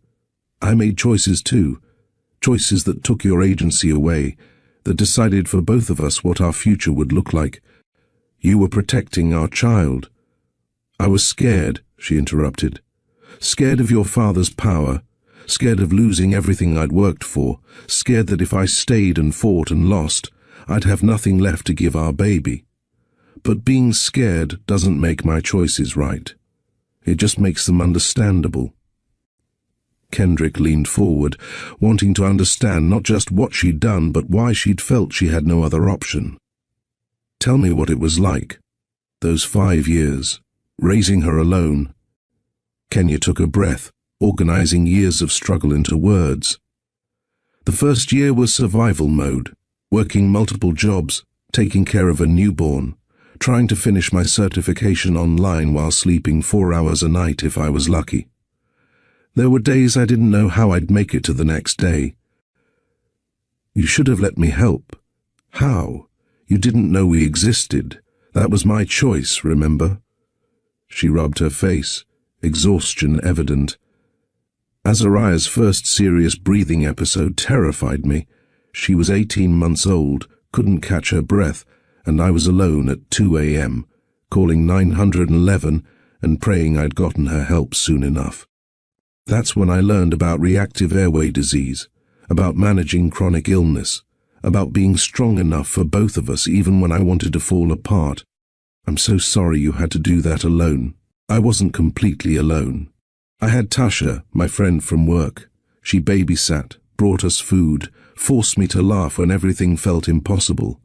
I made choices too, choices that took your agency away, that decided for both of us what our future would look like. You were protecting our child." "I was scared," she interrupted. "Scared of your father's power, scared of losing everything I'd worked for, scared that if I stayed and fought and lost, I'd have nothing left to give our baby. But being scared doesn't make my choices right. It just makes them understandable. Kendrick leaned forward, wanting to understand not just what she'd done, but why she'd felt she had no other option. Tell me what it was like. Those 5 years, raising her alone. Kenya took a breath, organizing years of struggle into words. The first year was survival mode, working multiple jobs, taking care of a newborn, trying to finish my certification online while sleeping 4 hours a night if I was lucky. There were days I didn't know how I'd make it to the next day. You should have let me help. How? You didn't know we existed. That was my choice, remember? She rubbed her face, exhaustion evident. Azariah's first serious breathing episode terrified me. She was 18 months old, couldn't catch her breath, and I was alone at 2 a.m., calling 911 and praying I'd gotten her help soon enough. That's when I learned about reactive airway disease, about managing chronic illness, about being strong enough for both of us even when I wanted to fall apart. I'm so sorry you had to do that alone. I wasn't completely alone. I had Tasha, my friend from work. She babysat, brought us food, forced me to laugh when everything felt impossible.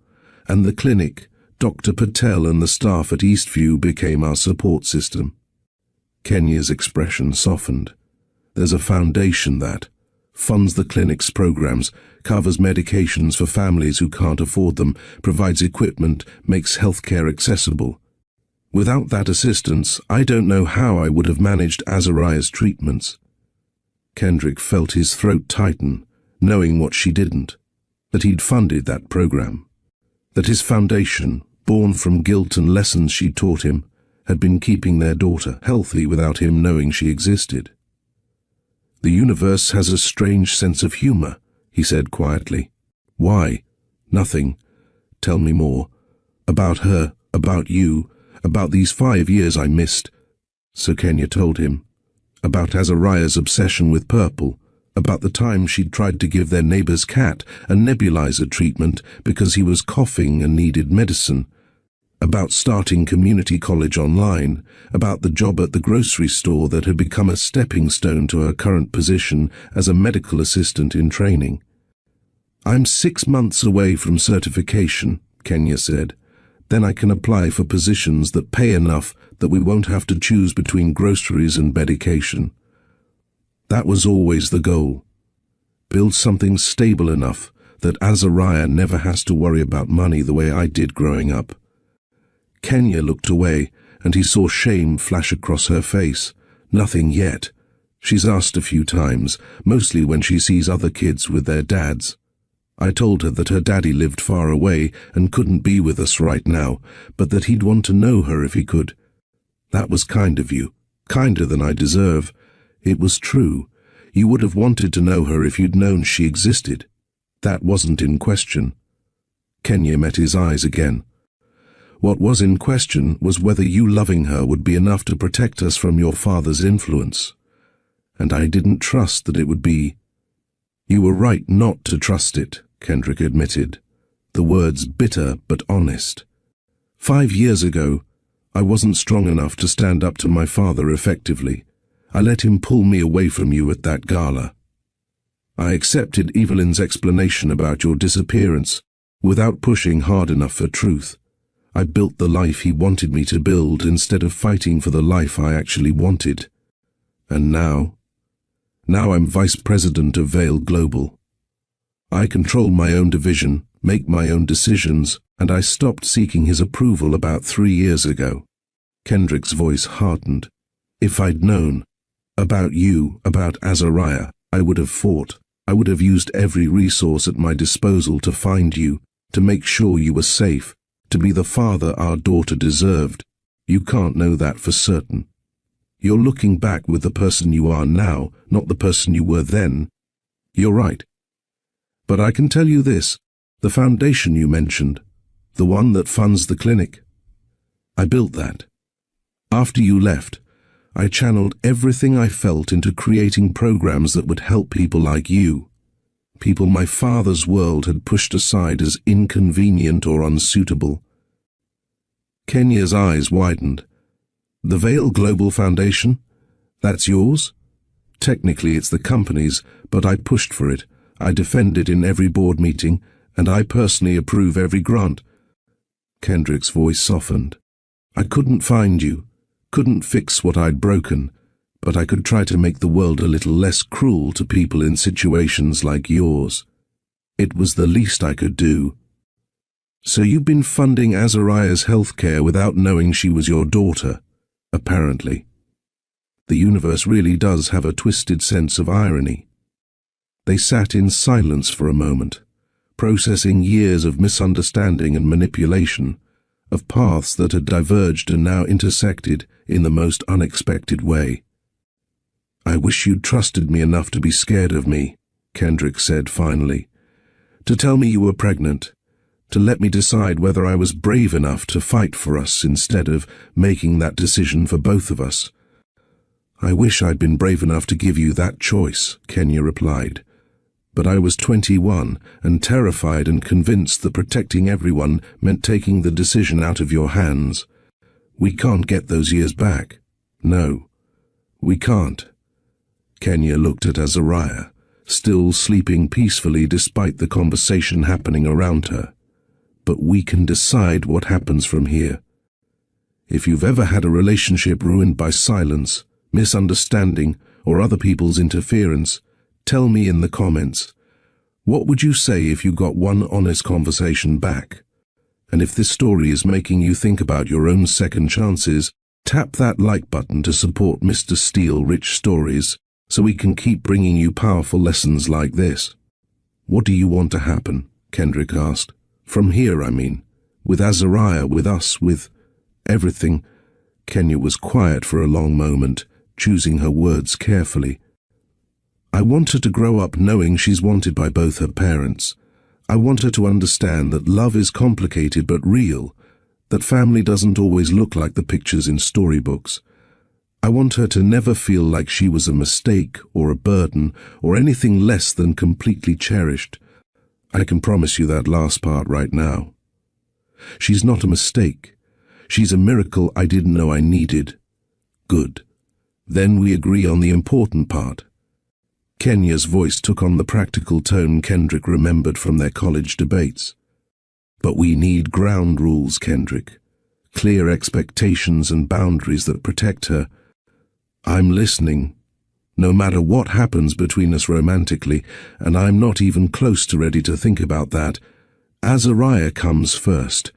And the clinic, Dr. Patel and the staff at Eastview became our support system. Kenya's expression softened. There's a foundation that funds the clinic's programs, covers medications for families who can't afford them, provides equipment, makes healthcare accessible. Without that assistance, I don't know how I would have managed Azariah's treatments. Kendrick felt his throat tighten, knowing what she didn't, that he'd funded that program, that his foundation, born from guilt and lessons she'd taught him, had been keeping their daughter healthy without him knowing she existed. The universe has a strange sense of humor, he said quietly. Why? Nothing. Tell me more. About her, about you, about these 5 years I missed. So Kenya told him. About Azariah's obsession with purple, about the time she'd tried to give their neighbor's cat a nebulizer treatment because he was coughing and needed medicine, about starting community college online, about the job at the grocery store that had become a stepping stone to her current position as a medical assistant in training. I'm 6 months away from certification, Kenya said. Then I can apply for positions that pay enough that we won't have to choose between groceries and medication. That was always the goal. Build something stable enough that Azariah never has to worry about money the way I did growing up. Kenya looked away, and he saw shame flash across her face. Nothing yet. She's asked a few times, mostly when she sees other kids with their dads. I told her that her daddy lived far away and couldn't be with us right now, but that he'd want to know her if he could. That was kind of you, kinder than I deserve. It was true. You would have wanted to know her if you'd known she existed. That wasn't in question. Kenya met his eyes again. What was in question was whether you loving her would be enough to protect us from your father's influence. And I didn't trust that it would be. You were right not to trust it, Kendrick admitted, the words bitter but honest. 5 years ago, I wasn't strong enough to stand up to my father effectively. I let him pull me away from you at that gala. I accepted Evelyn's explanation about your disappearance without pushing hard enough for truth. I built the life he wanted me to build instead of fighting for the life I actually wanted. And now I'm vice president of Vale Global. I control my own division, make my own decisions, and I stopped seeking his approval about 3 years ago. Kendrick's voice hardened. If I'd known about you, about Azariah, I would have fought. I would have used every resource at my disposal to find you, to make sure you were safe, to be the father our daughter deserved. You can't know that for certain. You're looking back with the person you are now, not the person you were then. You're right. But I can tell you this, the foundation you mentioned, the one that funds the clinic, I built that. After you left, I channeled everything I felt into creating programs that would help people like you. people my father's world had pushed aside as inconvenient or unsuitable. Kenya's eyes widened. The Vale Global Foundation? That's yours? Technically it's the company's, but I pushed for it. I defend it in every board meeting, and I personally approve every grant. Kendrick's voice softened. I couldn't find you, couldn't fix what I'd broken, but I could try to make the world a little less cruel to people in situations like yours. It was the least I could do. So you've been funding Azariah's healthcare without knowing she was your daughter, apparently. The universe really does have a twisted sense of irony. They sat in silence for a moment, processing years of misunderstanding and manipulation, of paths that had diverged and now intersected in the most unexpected way. I wish you'd trusted me enough to be scared of me, Kendrick said finally, to tell me you were pregnant, to let me decide whether I was brave enough to fight for us instead of making that decision for both of us. I wish I'd been brave enough to give you that choice, Kenya replied. But I was 21 and terrified and convinced that protecting everyone meant taking the decision out of your hands. We can't get those years back. No, we can't. Kenya looked at Azariah, still sleeping peacefully despite the conversation happening around her. But we can decide what happens from here. If you've ever had a relationship ruined by silence, misunderstanding, or other people's interference, tell me in the comments. What would you say if you got one honest conversation back? And if this story is making you think about your own second chances, tap that like button to support Mr. Steele Rich Stories so we can keep bringing you powerful lessons like this. What do you want to happen? Kendrick asked. From here, I mean. With Azariah, with us, with everything. Kenya was quiet for a long moment, choosing her words carefully. I want her to grow up knowing she's wanted by both her parents. I want her to understand that love is complicated but real, that family doesn't always look like the pictures in storybooks. I want her to never feel like she was a mistake or a burden or anything less than completely cherished. I can promise you that last part right now. She's not a mistake. She's a miracle I didn't know I needed. Good. Then we agree on the important part. Kenya's voice took on the practical tone Kendrick remembered from their college debates. But we need ground rules, Kendrick. Clear expectations and boundaries that protect her. I'm listening. No matter what happens between us romantically, and I'm not even close to ready to think about that, Azariah comes first.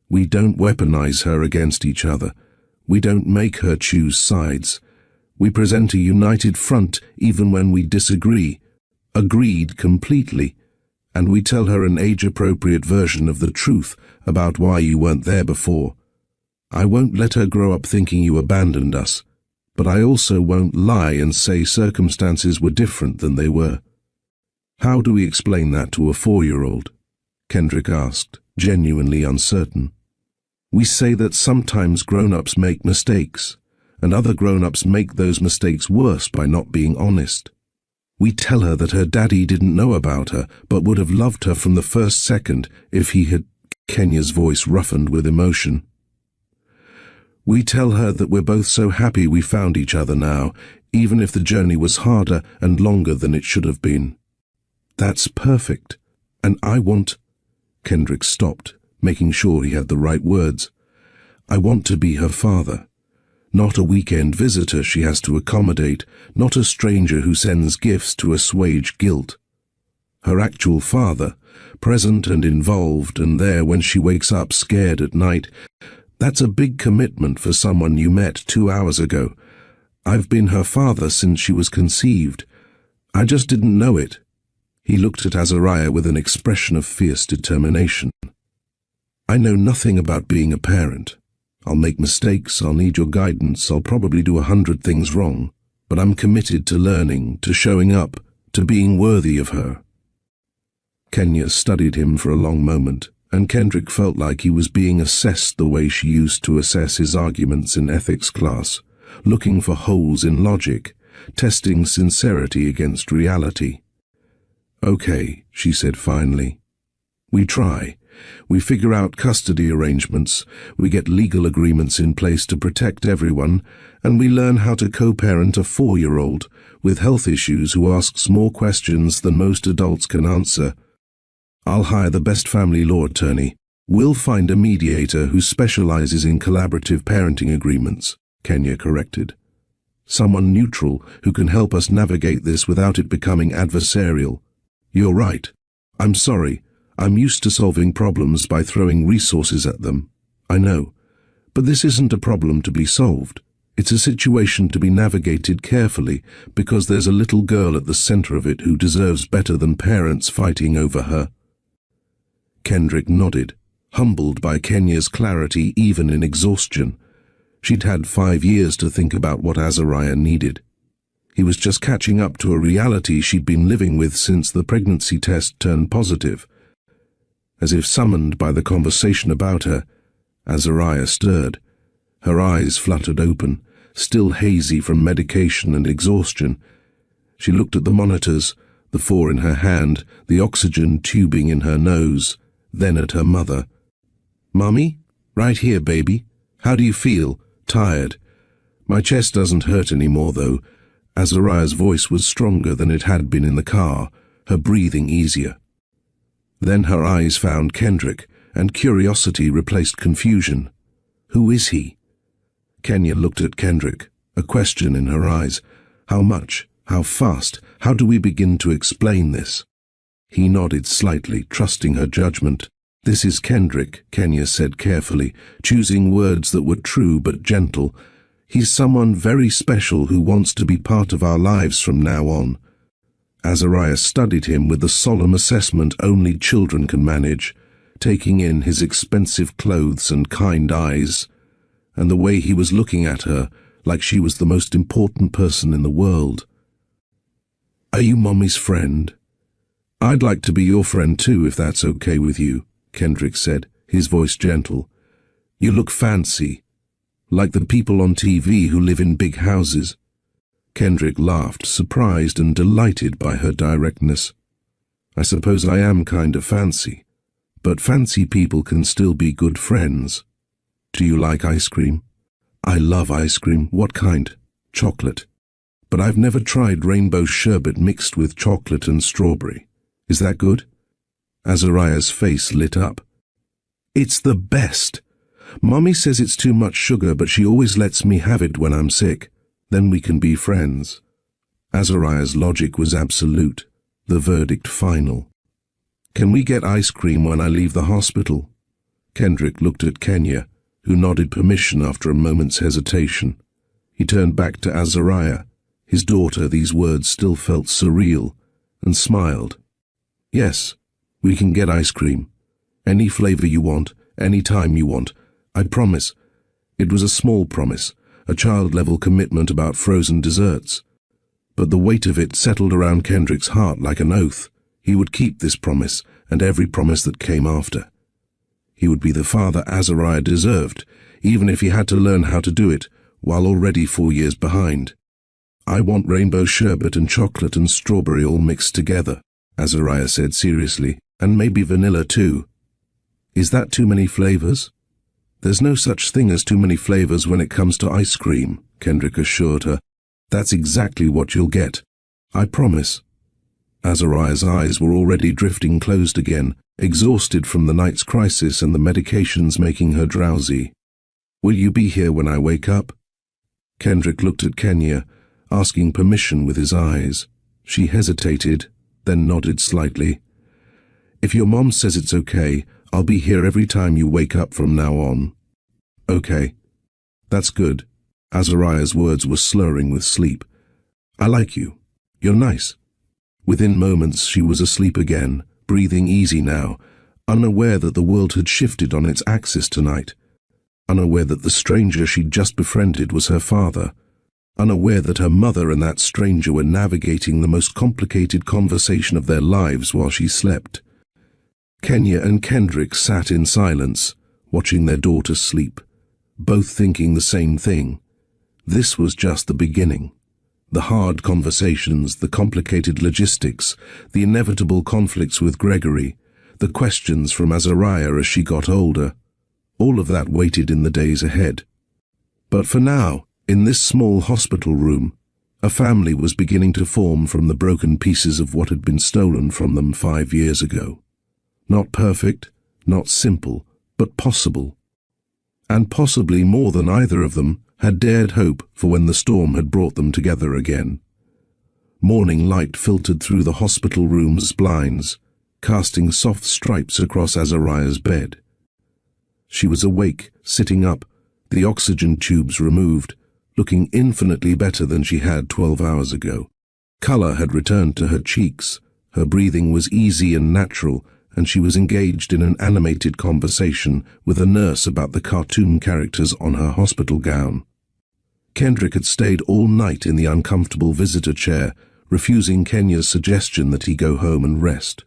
We don't weaponize her against each other. We don't make her choose sides. We present a united front even when we disagree, agreed completely, and we tell her an age-appropriate version of the truth about why you weren't there before. I won't let her grow up thinking you abandoned us, but I also won't lie and say circumstances were different than they were. How do we explain that to a 4-year-old? Kendrick asked, genuinely uncertain. We say that sometimes grown-ups make mistakes, and other grown-ups make those mistakes worse by not being honest. We tell her that her daddy didn't know about her, but would have loved her from the first second if he had... Kenya's voice roughened with emotion. We tell her that we're both so happy we found each other now, even if the journey was harder and longer than it should have been. That's perfect. And I want... Kendrick stopped, making sure he had the right words. I want to be her father. Not a weekend visitor she has to accommodate, not a stranger who sends gifts to assuage guilt. Her actual father, present and involved and there when she wakes up scared at night. That's a big commitment for someone you met 2 hours ago. I've been her father since she was conceived. I just didn't know it. He looked at Azariah with an expression of fierce determination. I know nothing about being a parent. I'll make mistakes, I'll need your guidance, I'll probably do 100 things wrong, but I'm committed to learning, to showing up, to being worthy of her. Kenya studied him for a long moment, and Kendrick felt like he was being assessed the way she used to assess his arguments in ethics class, looking for holes in logic, testing sincerity against reality. Okay, she said finally. We try. We figure out custody arrangements, we get legal agreements in place to protect everyone, and we learn how to co-parent a 4-year-old with health issues who asks more questions than most adults can answer. I'll hire the best family law attorney. We'll find a mediator who specializes in collaborative parenting agreements, Kenya corrected. Someone neutral who can help us navigate this without it becoming adversarial. You're right. I'm sorry. I'm used to solving problems by throwing resources at them. I know. But this isn't a problem to be solved. It's a situation to be navigated carefully because there's a little girl at the center of it who deserves better than parents fighting over her. Kendrick nodded, humbled by Kenya's clarity even in exhaustion. She'd had 5 years to think about what Azariah needed. He was just catching up to a reality she'd been living with since the pregnancy test turned positive. As if summoned by the conversation about her, Azariah stirred. Her eyes fluttered open, still hazy from medication and exhaustion. She looked at the monitors, the 4 in her hand, the oxygen tubing in her nose, then at her mother. "Mummy? Right here, baby. How do you feel? Tired?" "My chest doesn't hurt anymore, though." Azariah's voice was stronger than it had been in the car, her breathing easier. Then her eyes found Kendrick, and curiosity replaced confusion. Who is he? Kenya looked at Kendrick, a question in her eyes. How much? How fast? How do we begin to explain this? He nodded slightly, trusting her judgment. "This is Kendrick," Kenya said carefully, choosing words that were true but gentle. "He's someone very special who wants to be part of our lives from now on." Azariah studied him with the solemn assessment only children can manage, taking in his expensive clothes and kind eyes, and the way he was looking at her like she was the most important person in the world. "Are you Mommy's friend?" "I'd like to be your friend too, if that's okay with you," Kendrick said, his voice gentle. "You look fancy, like the people on TV who live in big houses." Kendrick laughed, surprised and delighted by her directness. "I suppose I am kind of fancy, but fancy people can still be good friends. Do you like ice cream?" "I love ice cream. What kind?" "Chocolate. But I've never tried rainbow sherbet mixed with chocolate and strawberry. Is that good?" Azariah's face lit up. "It's the best. Mommy says it's too much sugar, but she always lets me have it when I'm sick. Then we can be friends." Azariah's logic was absolute, the verdict final. "Can we get ice cream when I leave the hospital?" Kendrick looked at Kenya, who nodded permission after a moment's hesitation. He turned back to Azariah. His daughter, these words still felt surreal, and smiled. "Yes, we can get ice cream. Any flavor you want, any time you want. I promise." It was a small promise, a child-level commitment about frozen desserts. But the weight of it settled around Kendrick's heart like an oath. He would keep this promise, and every promise that came after. He would be the father Azariah deserved, even if he had to learn how to do it, while already 4 years behind. "I want rainbow sherbet and chocolate and strawberry all mixed together," Azariah said seriously, "and maybe vanilla too." "Is that too many flavors?" "There's no such thing as too many flavors when it comes to ice cream," Kendrick assured her. "That's exactly what you'll get. I promise." Azariah's eyes were already drifting closed again, exhausted from the night's crisis and the medications making her drowsy. "Will you be here when I wake up?" Kendrick looked at Kenya, asking permission with his eyes. She hesitated, then nodded slightly. "If your mom says it's okay, I'll be here every time you wake up from now on." "Okay. That's good." Azariah's words were slurring with sleep. "I like you. You're nice." Within moments she was asleep again, breathing easy now, unaware that the world had shifted on its axis tonight, unaware that the stranger she'd just befriended was her father, unaware that her mother and that stranger were navigating the most complicated conversation of their lives while she slept. Kenya and Kendrick sat in silence, watching their daughter sleep, both thinking the same thing. This was just the beginning. The hard conversations, the complicated logistics, the inevitable conflicts with Gregory, the questions from Azariah as she got older, all of that waited in the days ahead. But for now, in this small hospital room, a family was beginning to form from the broken pieces of what had been stolen from them 5 years ago. Not perfect, not simple, but possible. And possibly more than either of them had dared hope for when the storm had brought them together again. Morning light filtered through the hospital room's blinds, casting soft stripes across Azariah's bed. She was awake, sitting up, the oxygen tubes removed, looking infinitely better than she had 12 hours ago. Color had returned to her cheeks, her breathing was easy and natural, and she was engaged in an animated conversation with a nurse about the cartoon characters on her hospital gown. Kendrick had stayed all night in the uncomfortable visitor chair, refusing Kenya's suggestion that he go home and rest.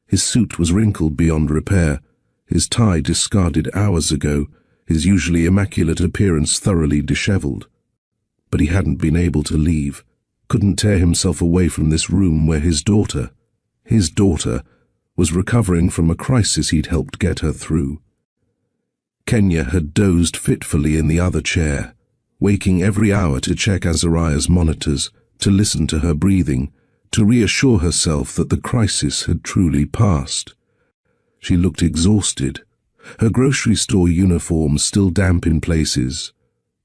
His suit was wrinkled beyond repair, his tie discarded hours ago, his usually immaculate appearance thoroughly disheveled. But he hadn't been able to leave, couldn't tear himself away from this room where his daughter, was recovering from a crisis he'd helped get her through. Kenya had dozed fitfully in the other chair, waking every hour to check Azariah's monitors, to listen to her breathing, to reassure herself that the crisis had truly passed. She looked exhausted, her grocery store uniform still damp in places,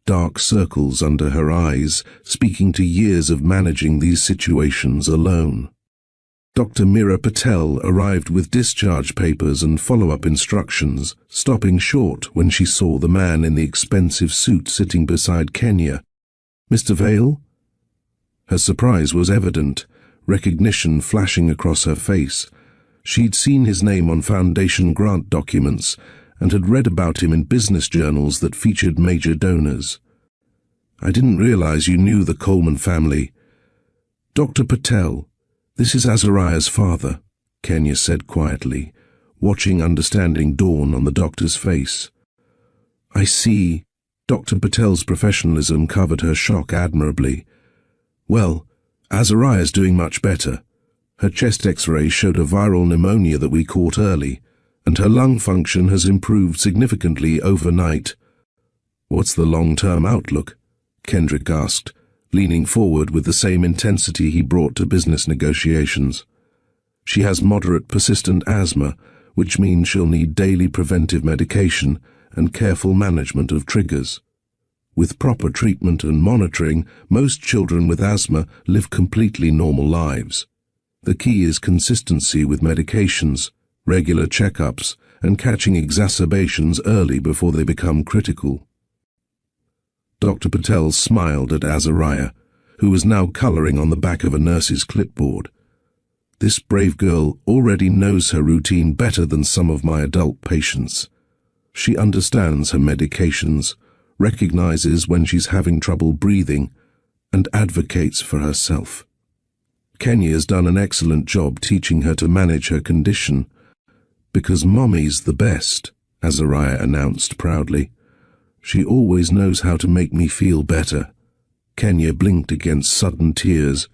dark circles under her eyes, speaking to years of managing these situations alone. Dr. Meera Patel arrived with discharge papers and follow-up instructions, stopping short when she saw the man in the expensive suit sitting beside Kenya. "Mr. Vale?" Her surprise was evident, recognition flashing across her face. She'd seen his name on foundation grant documents and had read about him in business journals that featured major donors. "I didn't realize you knew the Coleman family." "Dr. Patel, this is Azariah's father," Kenya said quietly, watching understanding dawn on the doctor's face. "I see." Dr. Patel's professionalism covered her shock admirably. "Well, Azariah's doing much better. Her chest x-ray showed a viral pneumonia that we caught early, and her lung function has improved significantly overnight." "What's the long-term outlook?" Kendrick asked, leaning forward with the same intensity he brought to business negotiations. "She has moderate persistent asthma, which means she'll need daily preventive medication and careful management of triggers. With proper treatment and monitoring, most children with asthma live completely normal lives. The key is consistency with medications, regular checkups, and catching exacerbations early before they become critical." Dr. Patel smiled at Azariah, who was now coloring on the back of a nurse's clipboard. "This brave girl already knows her routine better than some of my adult patients. She understands her medications, recognizes when she's having trouble breathing, and advocates for herself. Kenya's done an excellent job teaching her to manage her condition. Because Mommy's the best," Azariah announced proudly. "She always knows how to make me feel better." Kenya blinked against sudden tears,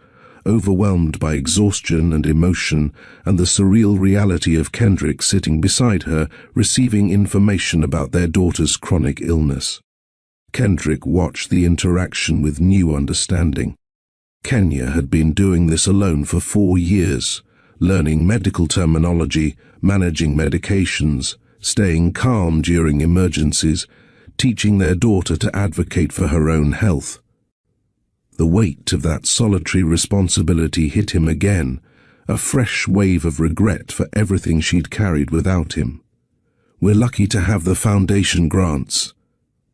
overwhelmed by exhaustion and emotion and the surreal reality of Kendrick sitting beside her, receiving information about their daughter's chronic illness. Kendrick watched the interaction with new understanding. Kenya had been doing this alone for 4 years, learning medical terminology, managing medications, staying calm during emergencies, teaching their daughter to advocate for her own health. The weight of that solitary responsibility hit him again, a fresh wave of regret for everything she'd carried without him. "We're lucky to have the foundation grants,"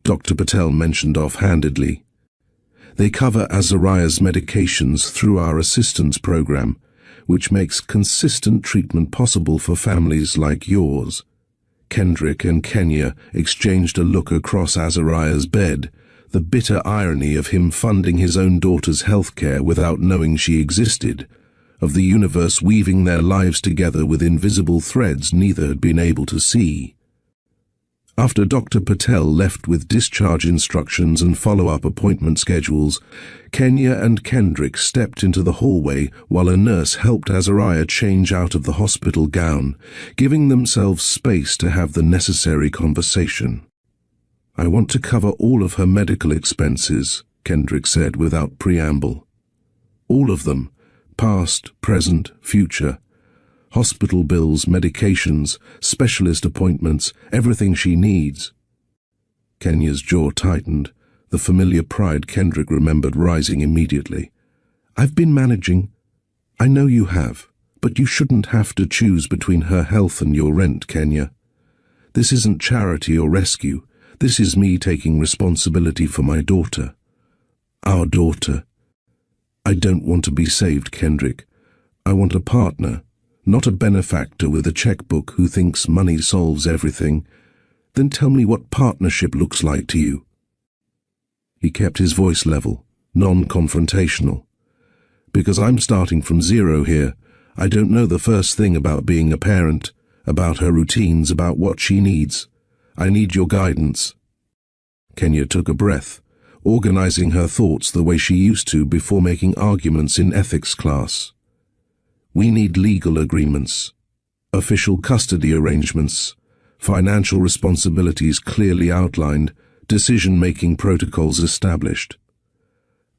Dr. Patel mentioned offhandedly. "They cover Azariah's medications through our assistance program, which makes consistent treatment possible for families like yours." Kendrick and Kenya exchanged a look across Azariah's bed, the bitter irony of him funding his own daughter's health care without knowing she existed, of the universe weaving their lives together with invisible threads neither had been able to see. After Dr. Patel left with discharge instructions and follow-up appointment schedules, Kenya and Kendrick stepped into the hallway while a nurse helped Azariah change out of the hospital gown, giving themselves space to have the necessary conversation. "I want to cover all of her medical expenses," Kendrick said without preamble. "All of them, past, present, future. Hospital bills, medications, specialist appointments, everything she needs." Kenya's jaw tightened, the familiar pride Kendrick remembered rising immediately. "I've been managing. I know you have, but you shouldn't have to choose between her health and your rent, Kenya. This isn't charity or rescue. This is me taking responsibility for my daughter. Our daughter. I don't want to be saved, Kendrick. I want a partner. Not a benefactor with a checkbook who thinks money solves everything. Then tell me what partnership looks like to you." He kept his voice level, non-confrontational. "Because I'm starting from zero here. I don't know the first thing about being a parent, about her routines, about what she needs. I need your guidance." Kenya took a breath, organizing her thoughts the way she used to before making arguments in ethics class. "We need legal agreements, official custody arrangements, financial responsibilities clearly outlined, decision-making protocols established.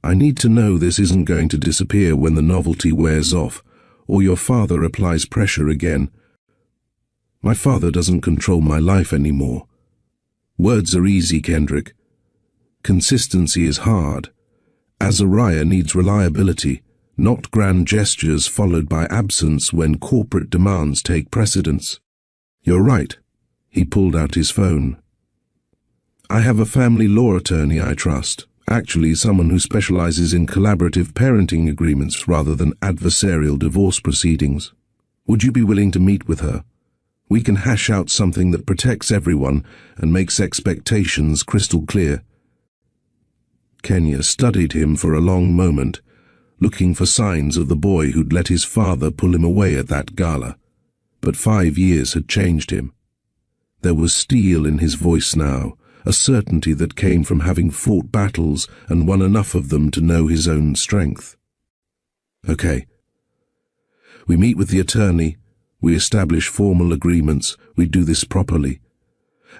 I need to know this isn't going to disappear when the novelty wears off, or your father applies pressure again. My father doesn't control my life anymore. Words are easy, Kendrick. Consistency is hard. Azariah needs reliability, not grand gestures followed by absence when corporate demands take precedence." "You're right." He pulled out his phone. "I have a family law attorney I trust, actually someone who specializes in collaborative parenting agreements rather than adversarial divorce proceedings. Would you be willing to meet with her? We can hash out something that protects everyone and makes expectations crystal clear." Kenya studied him for a long moment, looking for signs of the boy who'd let his father pull him away at that gala. But 5 years had changed him. There was steel in his voice now, a certainty that came from having fought battles and won enough of them to know his own strength. "Okay. We meet with the attorney, we establish formal agreements, we do this properly.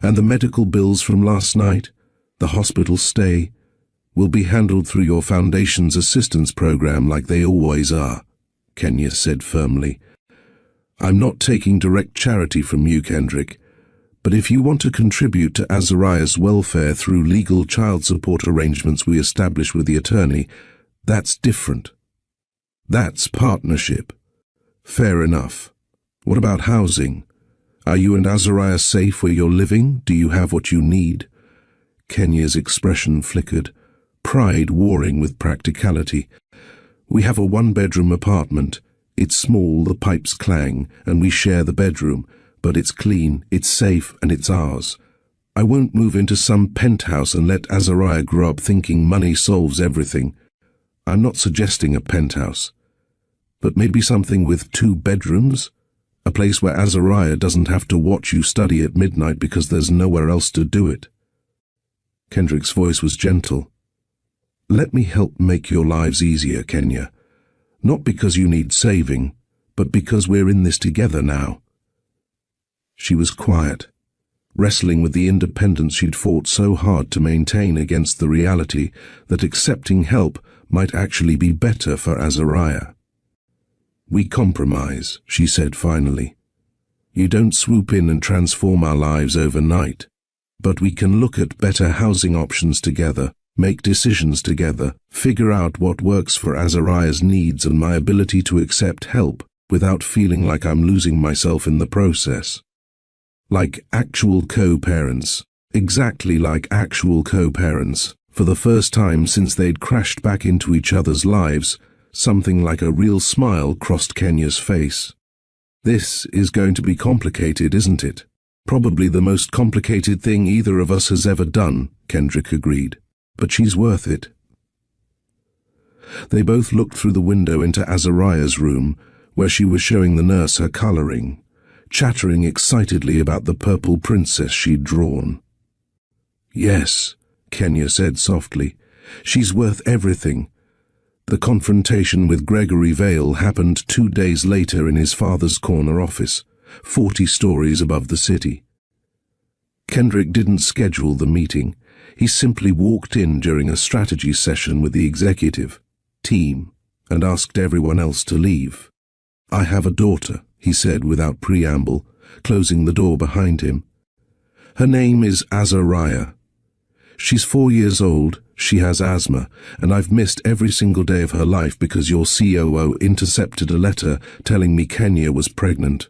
And the medical bills from last night, the hospital stay, will be handled through your foundation's assistance program like they always are," Kenya said firmly. "I'm not taking direct charity from you, Kendrick, but if you want to contribute to Azariah's welfare through legal child support arrangements we establish with the attorney, that's different. That's partnership. Fair enough. What about housing? Are you and Azariah safe where you're living? Do you have what you need?" Kenya's expression flickered, pride warring with practicality. "We have a one-bedroom apartment. It's small, the pipes clang, and we share the bedroom, but it's clean, it's safe, and it's ours. I won't move into some penthouse and let Azariah grow up thinking money solves everything. I'm not suggesting a penthouse, but maybe something with 2 bedrooms? A place where Azariah doesn't have to watch you study at midnight because there's nowhere else to do it." Kendrick's voice was gentle. "Let me help make your lives easier, Kenya. Not because you need saving, but because we're in this together now." She was quiet, wrestling with the independence she'd fought so hard to maintain against the reality that accepting help might actually be better for Azariah. "We compromise," she said finally. "You don't swoop in and transform our lives overnight, but we can look at better housing options together, make decisions together, figure out what works for Azariah's needs and my ability to accept help without feeling like I'm losing myself in the process. Like actual co-parents, exactly like actual co-parents. For the first time since they'd crashed back into each other's lives, something like a real smile crossed Kenya's face. "This is going to be complicated, isn't it?" "Probably the most complicated thing either of us has ever done," Kendrick agreed. "But she's worth it." They both looked through the window into Azariah's room, where she was showing the nurse her coloring, chattering excitedly about the purple princess she'd drawn. "Yes," Kenya said softly. "She's worth everything." The confrontation with Gregory Vale happened 2 days later in his father's corner office, 40 stories above the city. Kendrick didn't schedule the meeting. He simply walked in during a strategy session with the executive team and asked everyone else to leave. "I have a daughter," he said without preamble, closing the door behind him. "Her name is Azariah. She's 4 years old, she has asthma, and I've missed every single day of her life because your COO intercepted a letter telling me Kenya was pregnant."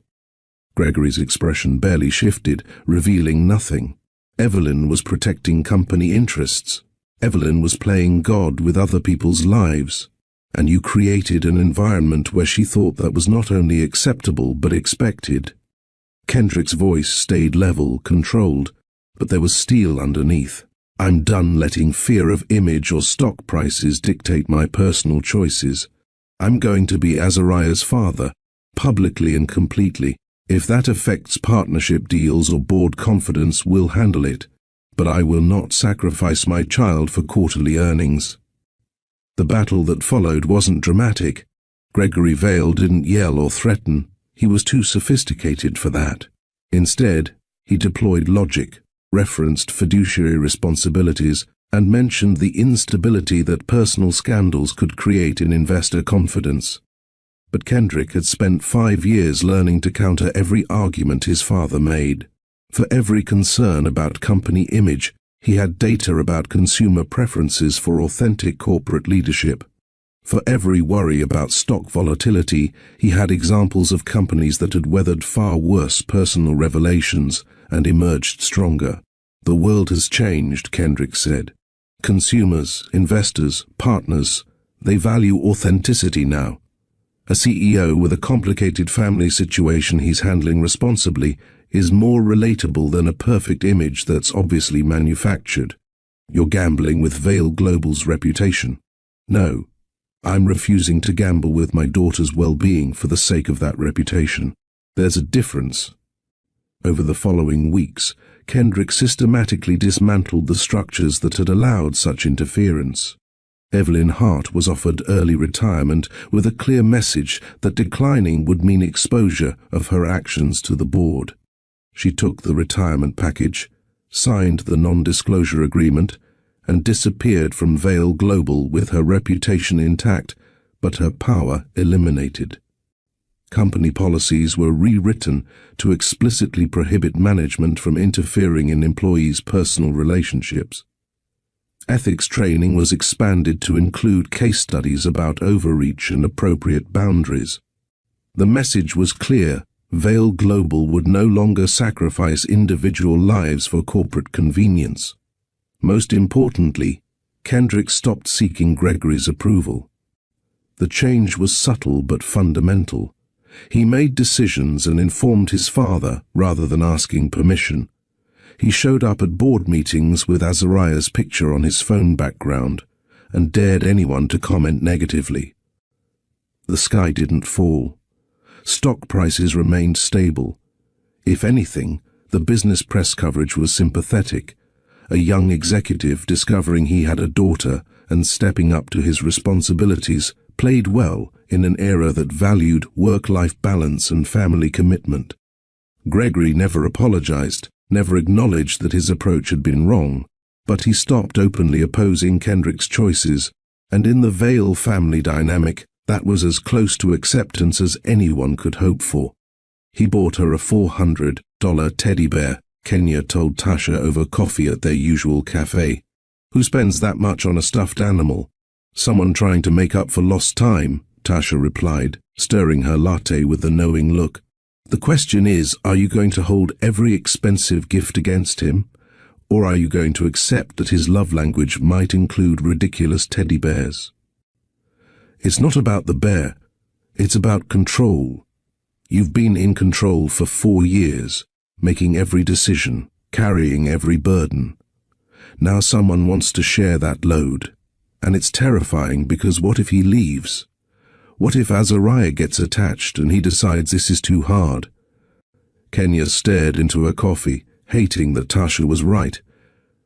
Gregory's expression barely shifted, revealing nothing. Evelyn was protecting company interests. Evelyn was playing God with other people's lives. And you created an environment where she thought that was not only acceptable but expected. Kendrick's voice stayed level, controlled, but there was steel underneath. "I'm done letting fear of image or stock prices dictate my personal choices. I'm going to be Azariah's father, publicly and completely. If that affects partnership deals or board confidence, we'll handle it. But I will not sacrifice my child for quarterly earnings." The battle that followed wasn't dramatic. Gregory Vale didn't yell or threaten. He was too sophisticated for that. Instead, he deployed logic, referenced fiduciary responsibilities, and mentioned the instability that personal scandals could create in investor confidence. But Kendrick had spent 5 years learning to counter every argument his father made. For every concern about company image, he had data about consumer preferences for authentic corporate leadership. For every worry about stock volatility, he had examples of companies that had weathered far worse personal revelations and emerged stronger. "The world has changed," Kendrick said. "Consumers, investors, partners, they value authenticity now. A CEO with a complicated family situation he's handling responsibly is more relatable than a perfect image that's obviously manufactured. You're gambling with Vale Global's reputation." "No, I'm refusing to gamble with my daughter's well-being for the sake of that reputation. There's a difference." Over the following weeks, Kendrick systematically dismantled the structures that had allowed such interference. Evelyn Hart was offered early retirement with a clear message that declining would mean exposure of her actions to the board. She took the retirement package, signed the non-disclosure agreement, and disappeared from Vale Global with her reputation intact, but her power eliminated. Company policies were rewritten to explicitly prohibit management from interfering in employees' personal relationships. Ethics training was expanded to include case studies about overreach and appropriate boundaries. The message was clear: Vale Global would no longer sacrifice individual lives for corporate convenience. Most importantly, Kendrick stopped seeking Gregory's approval. The change was subtle but fundamental. He made decisions and informed his father rather than asking permission. He showed up at board meetings with Azariah's picture on his phone background and dared anyone to comment negatively. The sky didn't fall. Stock prices remained stable. If anything, the business press coverage was sympathetic. A young executive discovering he had a daughter and stepping up to his responsibilities played well in an era that valued work-life balance and family commitment. Gregory never apologized, never acknowledged that his approach had been wrong, but he stopped openly opposing Kendrick's choices, and in the Vale family dynamic, that was as close to acceptance as anyone could hope for. He bought her a $400 teddy bear, Kenya told Tasha over coffee at their usual cafe. "Who spends that much on a stuffed animal?" "Someone trying to make up for lost time," Tasha replied, stirring her latte with a knowing look. "The question is, are you going to hold every expensive gift against him? Or are you going to accept that his love language might include ridiculous teddy bears?" "It's not about the bear. It's about control. You've been in control for 4 years, making every decision, carrying every burden. Now someone wants to share that load. And it's terrifying because what if he leaves? What if Azariah gets attached and he decides this is too hard? Kenya stared into her coffee, hating that Tasha was right.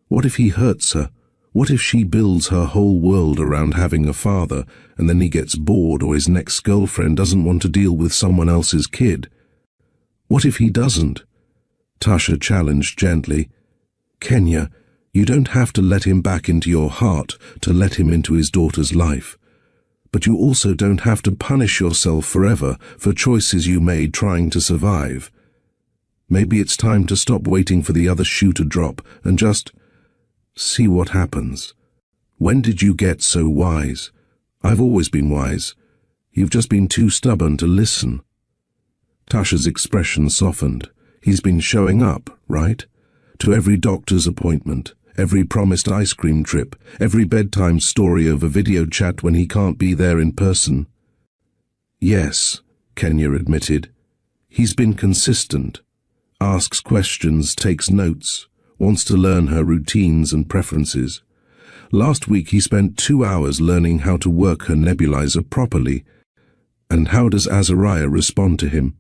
What if he hurts her? What if she builds her whole world around having a father, and then he gets bored or his next girlfriend doesn't want to deal with someone else's kid? What if he doesn't? Tasha challenged gently. Kenya, you don't have to let him back into your heart to let him into his daughter's life. But you also don't have to punish yourself forever for choices you made trying to survive. Maybe it's time to stop waiting for the other shoe to drop and just see what happens. When did you get so wise? I've always been wise. You've just been too stubborn to listen. Tasha's expression softened. He's been showing up, right? To every doctor's appointment, every promised ice cream trip, every bedtime story over video chat when he can't be there in person. Yes, Kenya admitted. He's been consistent. Asks questions, takes notes, wants to learn her routines and preferences. Last week he spent 2 hours learning how to work her nebulizer properly. And how does Azariah respond to him?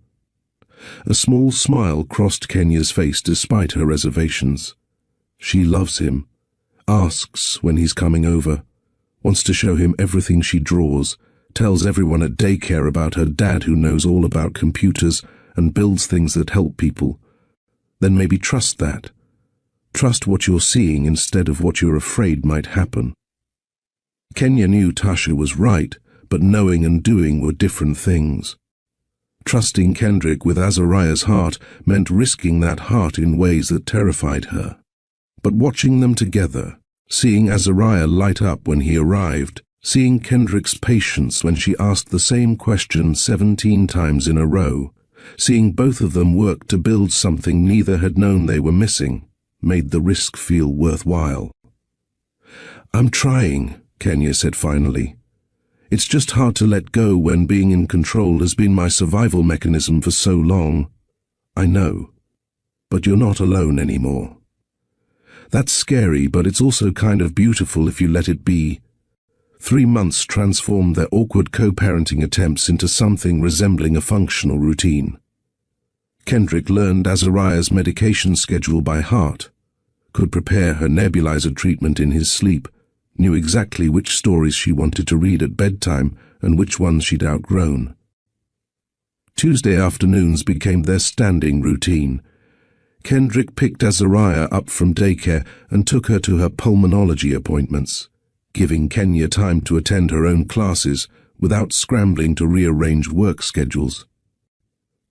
A small smile crossed Kenya's face despite her reservations. She loves him, asks when he's coming over, wants to show him everything she draws, tells everyone at daycare about her dad who knows all about computers and builds things that help people. Then maybe trust that. Trust what you're seeing instead of what you're afraid might happen. Kenya knew Tasha was right, but knowing and doing were different things. Trusting Kendrick with Azariah's heart meant risking that heart in ways that terrified her. But watching them together, seeing Azariah light up when he arrived, seeing Kendrick's patience when she asked the same question 17 times in a row, seeing both of them work to build something neither had known they were missing, made the risk feel worthwhile. I'm trying, Kenya said finally. It's just hard to let go when being in control has been my survival mechanism for so long. I know. But you're not alone anymore. That's scary, but it's also kind of beautiful if you let it be. 3 months transformed their awkward co-parenting attempts into something resembling a functional routine. Kendrick learned Azariah's medication schedule by heart, could prepare her nebulizer treatment in his sleep, knew exactly which stories she wanted to read at bedtime and which ones she'd outgrown. Tuesday afternoons became their standing routine. Kendrick picked Azariah up from daycare and took her to her pulmonology appointments, giving Kenya time to attend her own classes without scrambling to rearrange work schedules.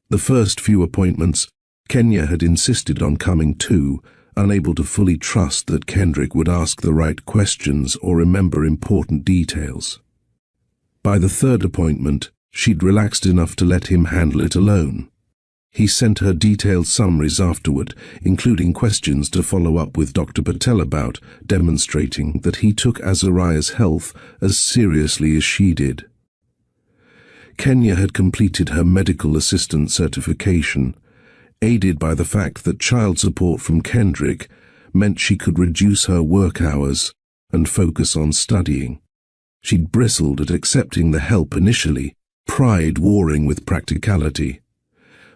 The first few appointments, Kenya had insisted on coming too, unable to fully trust that Kendrick would ask the right questions or remember important details. By the third appointment, she'd relaxed enough to let him handle it alone. He sent her detailed summaries afterward, including questions to follow up with Dr. Patel about, demonstrating that he took Azariah's health as seriously as she did. Kenya had completed her medical assistant certification, aided by the fact that child support from Kendrick meant she could reduce her work hours and focus on studying. She'd bristled at accepting the help initially, pride warring with practicality.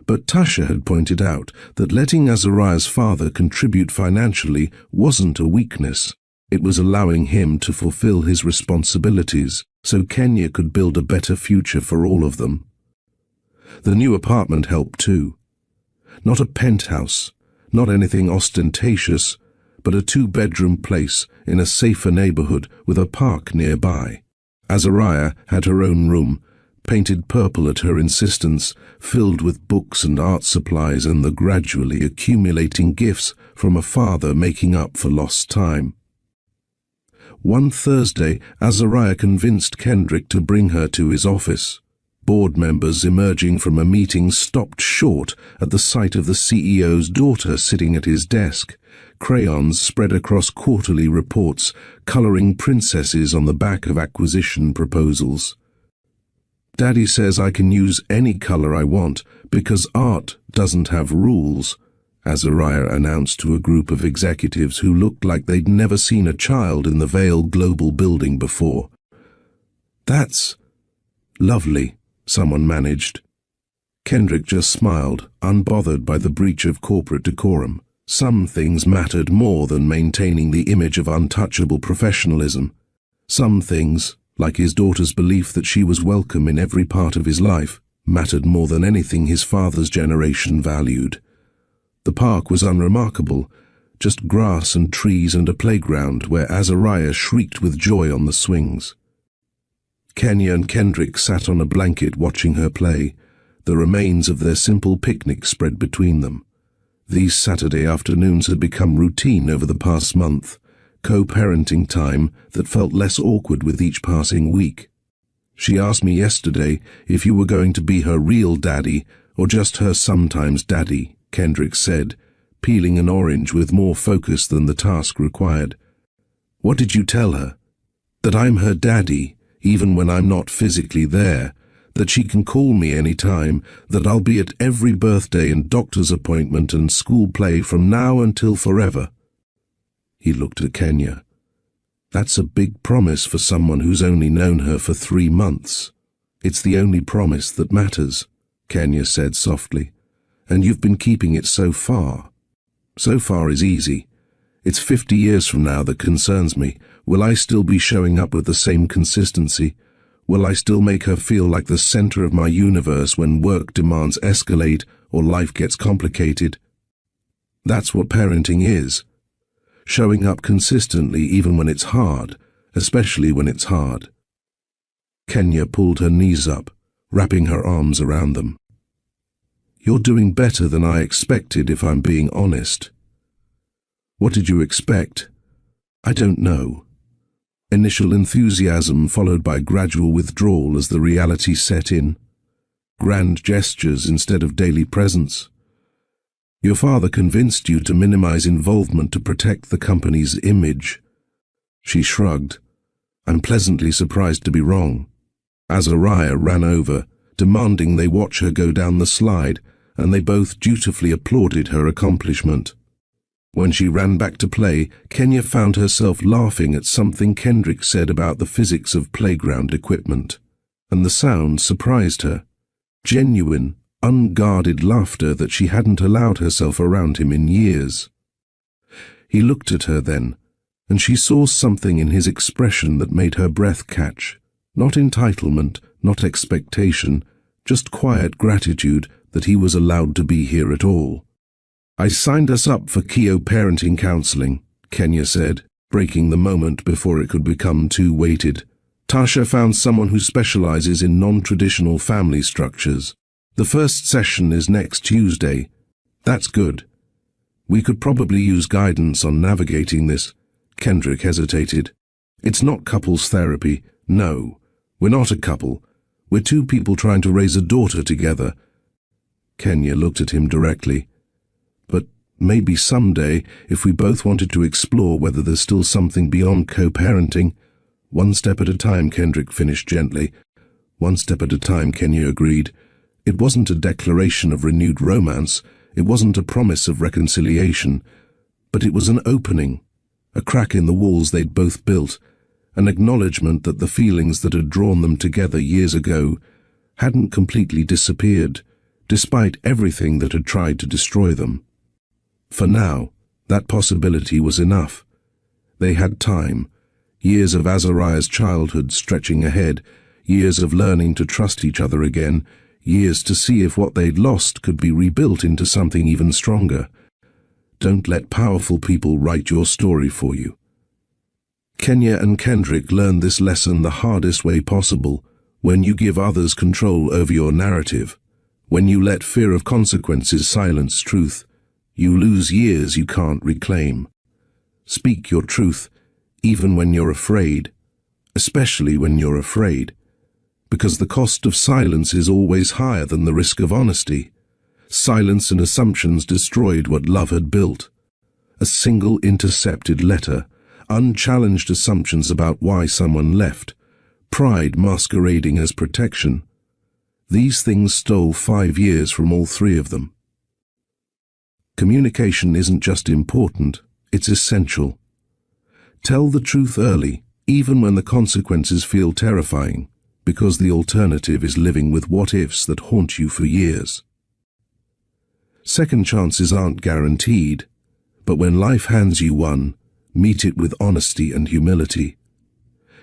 But Tasha had pointed out that letting Azariah's father contribute financially wasn't a weakness. It was allowing him to fulfill his responsibilities so Kenya could build a better future for all of them. The new apartment helped too. Not a penthouse, not anything ostentatious, but a 2-bedroom place in a safer neighborhood with a park nearby. Azariah had her own room, painted purple at her insistence, filled with books and art supplies and the gradually accumulating gifts from a father making up for lost time. One Thursday, Azariah convinced Kendrick to bring her to his office. Board members emerging from a meeting stopped short at the sight of the CEO's daughter sitting at his desk, crayons spread across quarterly reports, coloring princesses on the back of acquisition proposals. Daddy says I can use any color I want because art doesn't have rules, Azariah announced to a group of executives who looked like they'd never seen a child in the Vale Global building before. That's lovely, someone managed. Kendrick just smiled, unbothered by the breach of corporate decorum. Some things mattered more than maintaining the image of untouchable professionalism. Some things, like his daughter's belief that she was welcome in every part of his life, mattered more than anything his father's generation valued. The park was unremarkable, just grass and trees and a playground where Azariah shrieked with joy on the swings. Kenya and Kendrick sat on a blanket watching her play, the remains of their simple picnic spread between them. These Saturday afternoons had become routine over the past month, co-parenting time that felt less awkward with each passing week. She asked me yesterday if you were going to be her real daddy or just her sometimes daddy, Kendrick said, peeling an orange with more focus than the task required. What did you tell her? That I'm her daddy, even when I'm not physically there, that she can call me any time, that I'll be at every birthday and doctor's appointment and school play from now until forever. He looked at Kenya. That's a big promise for someone who's only known her for 3 months. It's the only promise that matters, Kenya said softly. And you've been keeping it so far. So far is easy. It's 50 years from now that concerns me. Will I still be showing up with the same consistency? Will I still make her feel like the center of my universe when work demands escalate or life gets complicated? That's what parenting is. Showing up consistently even when it's hard, especially when it's hard. Kenya pulled her knees up, wrapping her arms around them. You're doing better than I expected, if I'm being honest. What did you expect? I don't know. Initial enthusiasm followed by gradual withdrawal as the reality set in. Grand gestures instead of daily presence. Your father convinced you to minimize involvement to protect the company's image. She shrugged. I'm pleasantly surprised to be wrong. Azariah ran over, demanding they watch her go down the slide, and they both dutifully applauded her accomplishment. When she ran back to play, Kenya found herself laughing at something Kendrick said about the physics of playground equipment, and the sound surprised her. Genuine, unguarded laughter that she hadn't allowed herself around him in years. He looked at her then, and she saw something in his expression that made her breath catch. Not entitlement, not expectation, just quiet gratitude that he was allowed to be here at all. I signed us up for Keo parenting counseling, Kenya said, breaking the moment before it could become too weighted. Tasha found someone who specializes in non-traditional family structures. The first session is next Tuesday. That's good. We could probably use guidance on navigating this. Kendrick hesitated. It's not couples therapy. No, we're not a couple. We're two people trying to raise a daughter together. Kenya looked at him directly. But maybe someday, if we both wanted to explore whether there's still something beyond co-parenting. One step at a time, Kendrick finished gently. One step at a time, Kenya agreed. It wasn't a declaration of renewed romance. It wasn't a promise of reconciliation. But it was an opening, a crack in the walls they'd both built, an acknowledgement that the feelings that had drawn them together years ago hadn't completely disappeared, despite everything that had tried to destroy them. For now, that possibility was enough. They had time, years of Azariah's childhood stretching ahead, years of learning to trust each other again, years to see if what they'd lost could be rebuilt into something even stronger. Don't let powerful people write your story for you. Kenya and Kendrick learned this lesson the hardest way possible, when you give others control over your narrative. When you let fear of consequences silence truth, you lose years you can't reclaim. Speak your truth, even when you're afraid, especially when you're afraid, because the cost of silence is always higher than the risk of honesty. Silence and assumptions destroyed what love had built. A single intercepted letter, unchallenged assumptions about why someone left, pride masquerading as protection. These things stole 5 years from all three of them. Communication isn't just important, it's essential. Tell the truth early, even when the consequences feel terrifying. because the alternative is living with what-ifs that haunt you for years. Second chances aren't guaranteed, but when life hands you one, meet it with honesty and humility.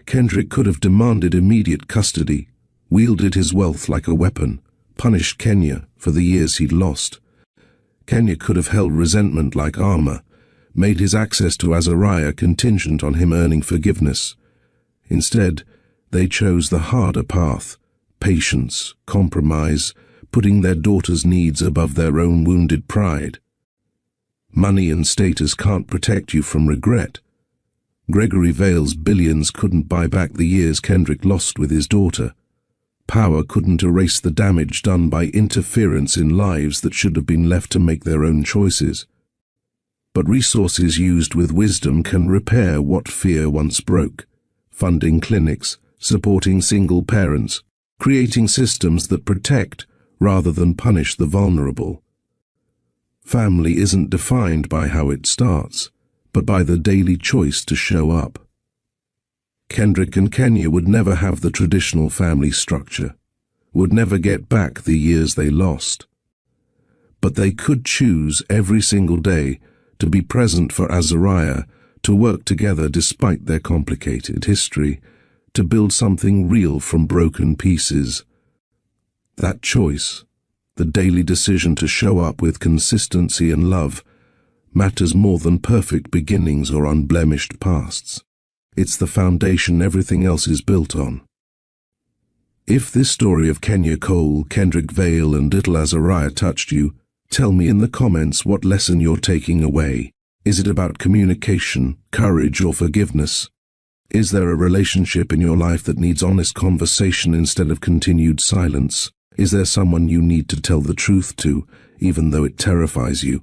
Kendrick could have demanded immediate custody, wielded his wealth like a weapon, punished Kenya for the years he'd lost. Kenya could have held resentment like armor, made his access to Azariah contingent on him earning forgiveness. Instead, they chose the harder path, patience, compromise, putting their daughter's needs above their own wounded pride. Money and status can't protect you from regret. Gregory Vale's billions couldn't buy back the years Kendrick lost with his daughter. Power couldn't erase the damage done by interference in lives that should have been left to make their own choices. But resources used with wisdom can repair what fear once broke, funding clinics, supporting single parents, creating systems that protect rather than punish the vulnerable. Family isn't defined by how it starts, but by the daily choice to show up. Kendrick and Kenya would never have the traditional family structure, would never get back the years they lost. But they could choose every single day to be present for Azariah, to work together despite their complicated history, to build something real from broken pieces. That choice, the daily decision to show up with consistency and love, matters more than perfect beginnings or unblemished pasts. It's the foundation everything else is built on. If this story of Kenya Cole, Kendrick Vale and little Azariah touched you, tell me in the comments what lesson you're taking away. Is it about communication, courage or forgiveness? Is there a relationship in your life that needs honest conversation instead of continued silence? Is there someone you need to tell the truth to, even though it terrifies you?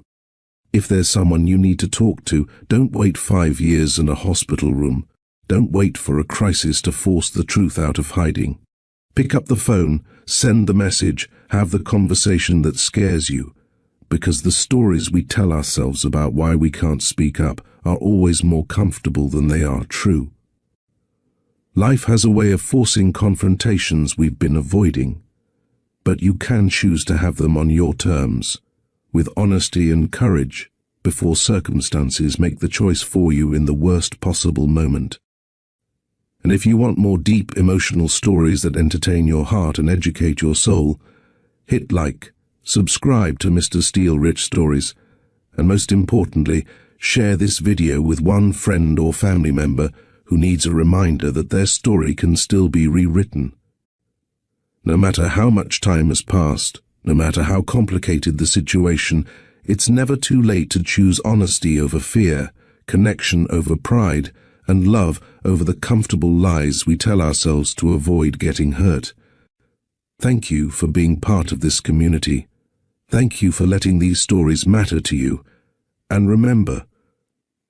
If there's someone you need to talk to, don't wait 5 years in a hospital room. Don't wait for a crisis to force the truth out of hiding. Pick up the phone, send the message, have the conversation that scares you, because the stories we tell ourselves about why we can't speak up are always more comfortable than they are true. Life has a way of forcing confrontations we've been avoiding, but you can choose to have them on your terms, with honesty and courage, before circumstances make the choice for you in the worst possible moment. And if you want more deep emotional stories that entertain your heart and educate your soul, hit like, subscribe to Mr. Steele Rich Stories, and most importantly, share this video with one friend or family member who needs a reminder that their story can still be rewritten. No matter how much time has passed, no matter how complicated the situation, it's never too late to choose honesty over fear, connection over pride, and love over the comfortable lies we tell ourselves to avoid getting hurt. Thank you for being part of this community. Thank you for letting these stories matter to you. And remember,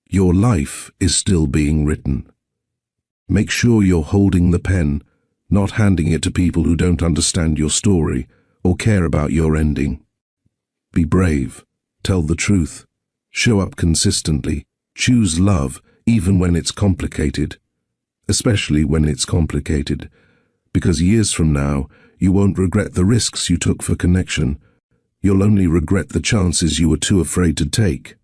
your life is still being written. Make sure you're holding the pen, not handing it to people who don't understand your story or care about your ending. Be brave, tell the truth, show up consistently, choose love even when it's complicated, especially when it's complicated, because years from now, you won't regret the risks you took for connection. You'll only regret the chances you were too afraid to take.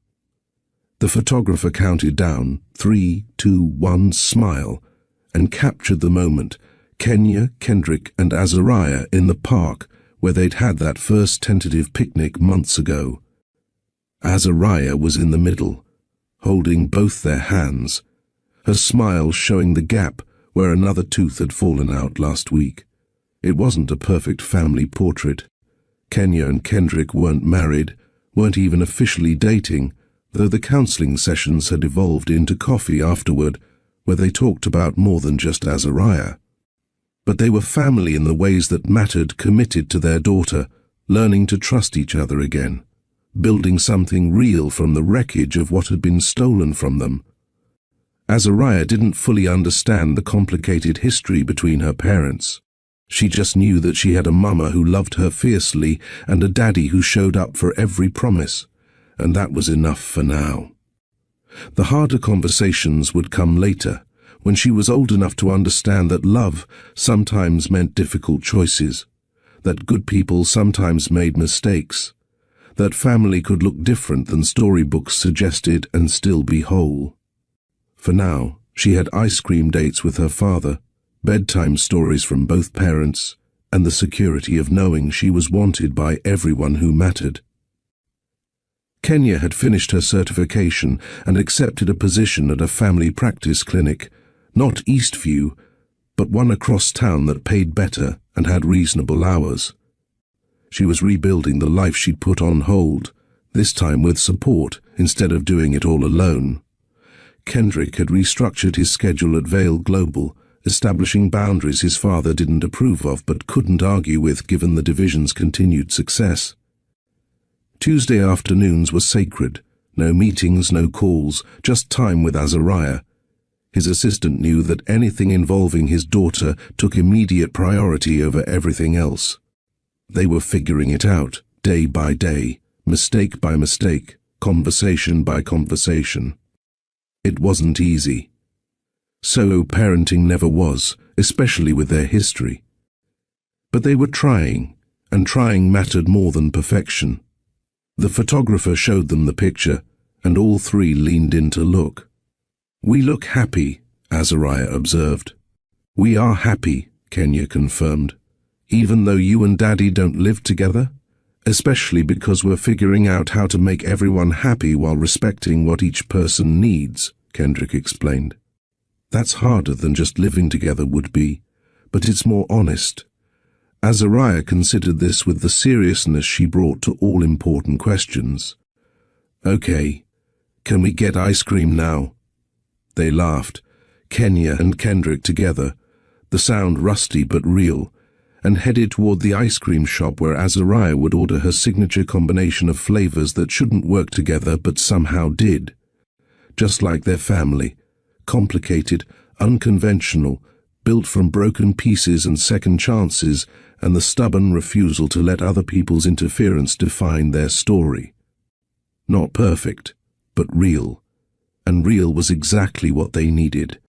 The photographer counted down, 3, 2, 1, smile, and captured the moment, Kenya, Kendrick and Azariah in the park where they'd had that first tentative picnic months ago. Azariah was in the middle, holding both their hands, her smile showing the gap where another tooth had fallen out last week. It wasn't a perfect family portrait. Kenya and Kendrick weren't married, weren't even officially dating, though the counseling sessions had evolved into coffee afterward, where they talked about more than just Azariah. But they were family in the ways that mattered, committed to their daughter, learning to trust each other again, building something real from the wreckage of what had been stolen from them. Azariah didn't fully understand the complicated history between her parents. She just knew that she had a mama who loved her fiercely and a daddy who showed up for every promise, and that was enough for now. The harder conversations would come later, when she was old enough to understand that love sometimes meant difficult choices, that good people sometimes made mistakes, that family could look different than storybooks suggested and still be whole. For now, she had ice cream dates with her father, bedtime stories from both parents, and the security of knowing she was wanted by everyone who mattered. Kenya had finished her certification and accepted a position at a family practice clinic, not Eastview, but one across town that paid better and had reasonable hours. She was rebuilding the life she'd put on hold, this time with support instead of doing it all alone. Kendrick had restructured his schedule at Vale Global, establishing boundaries his father didn't approve of but couldn't argue with given the division's continued success. Tuesday afternoons were sacred. No meetings, no calls, just time with Azariah. His assistant knew that anything involving his daughter took immediate priority over everything else. They were figuring it out, day by day, mistake by mistake, conversation by conversation. It wasn't easy. So parenting never was, especially with their history. But they were trying, and trying mattered more than perfection. The photographer showed them the picture, and all three leaned in to look. "We look happy," Azariah observed. "We are happy," Kenya confirmed. "Even though you and Daddy don't live together? Especially because we're figuring out how to make everyone happy while respecting what each person needs," Kendrick explained. "That's harder than just living together would be, but it's more honest." Azariah considered this with the seriousness she brought to all important questions. "Okay, can we get ice cream now?" They laughed, Kenya and Kendrick together, the sound rusty but real, and headed toward the ice cream shop where Azariah would order her signature combination of flavors that shouldn't work together but somehow did. Just like their family, complicated, unconventional, built from broken pieces and second chances and the stubborn refusal to let other people's interference define their story. Not perfect, but real, and real was exactly what they needed.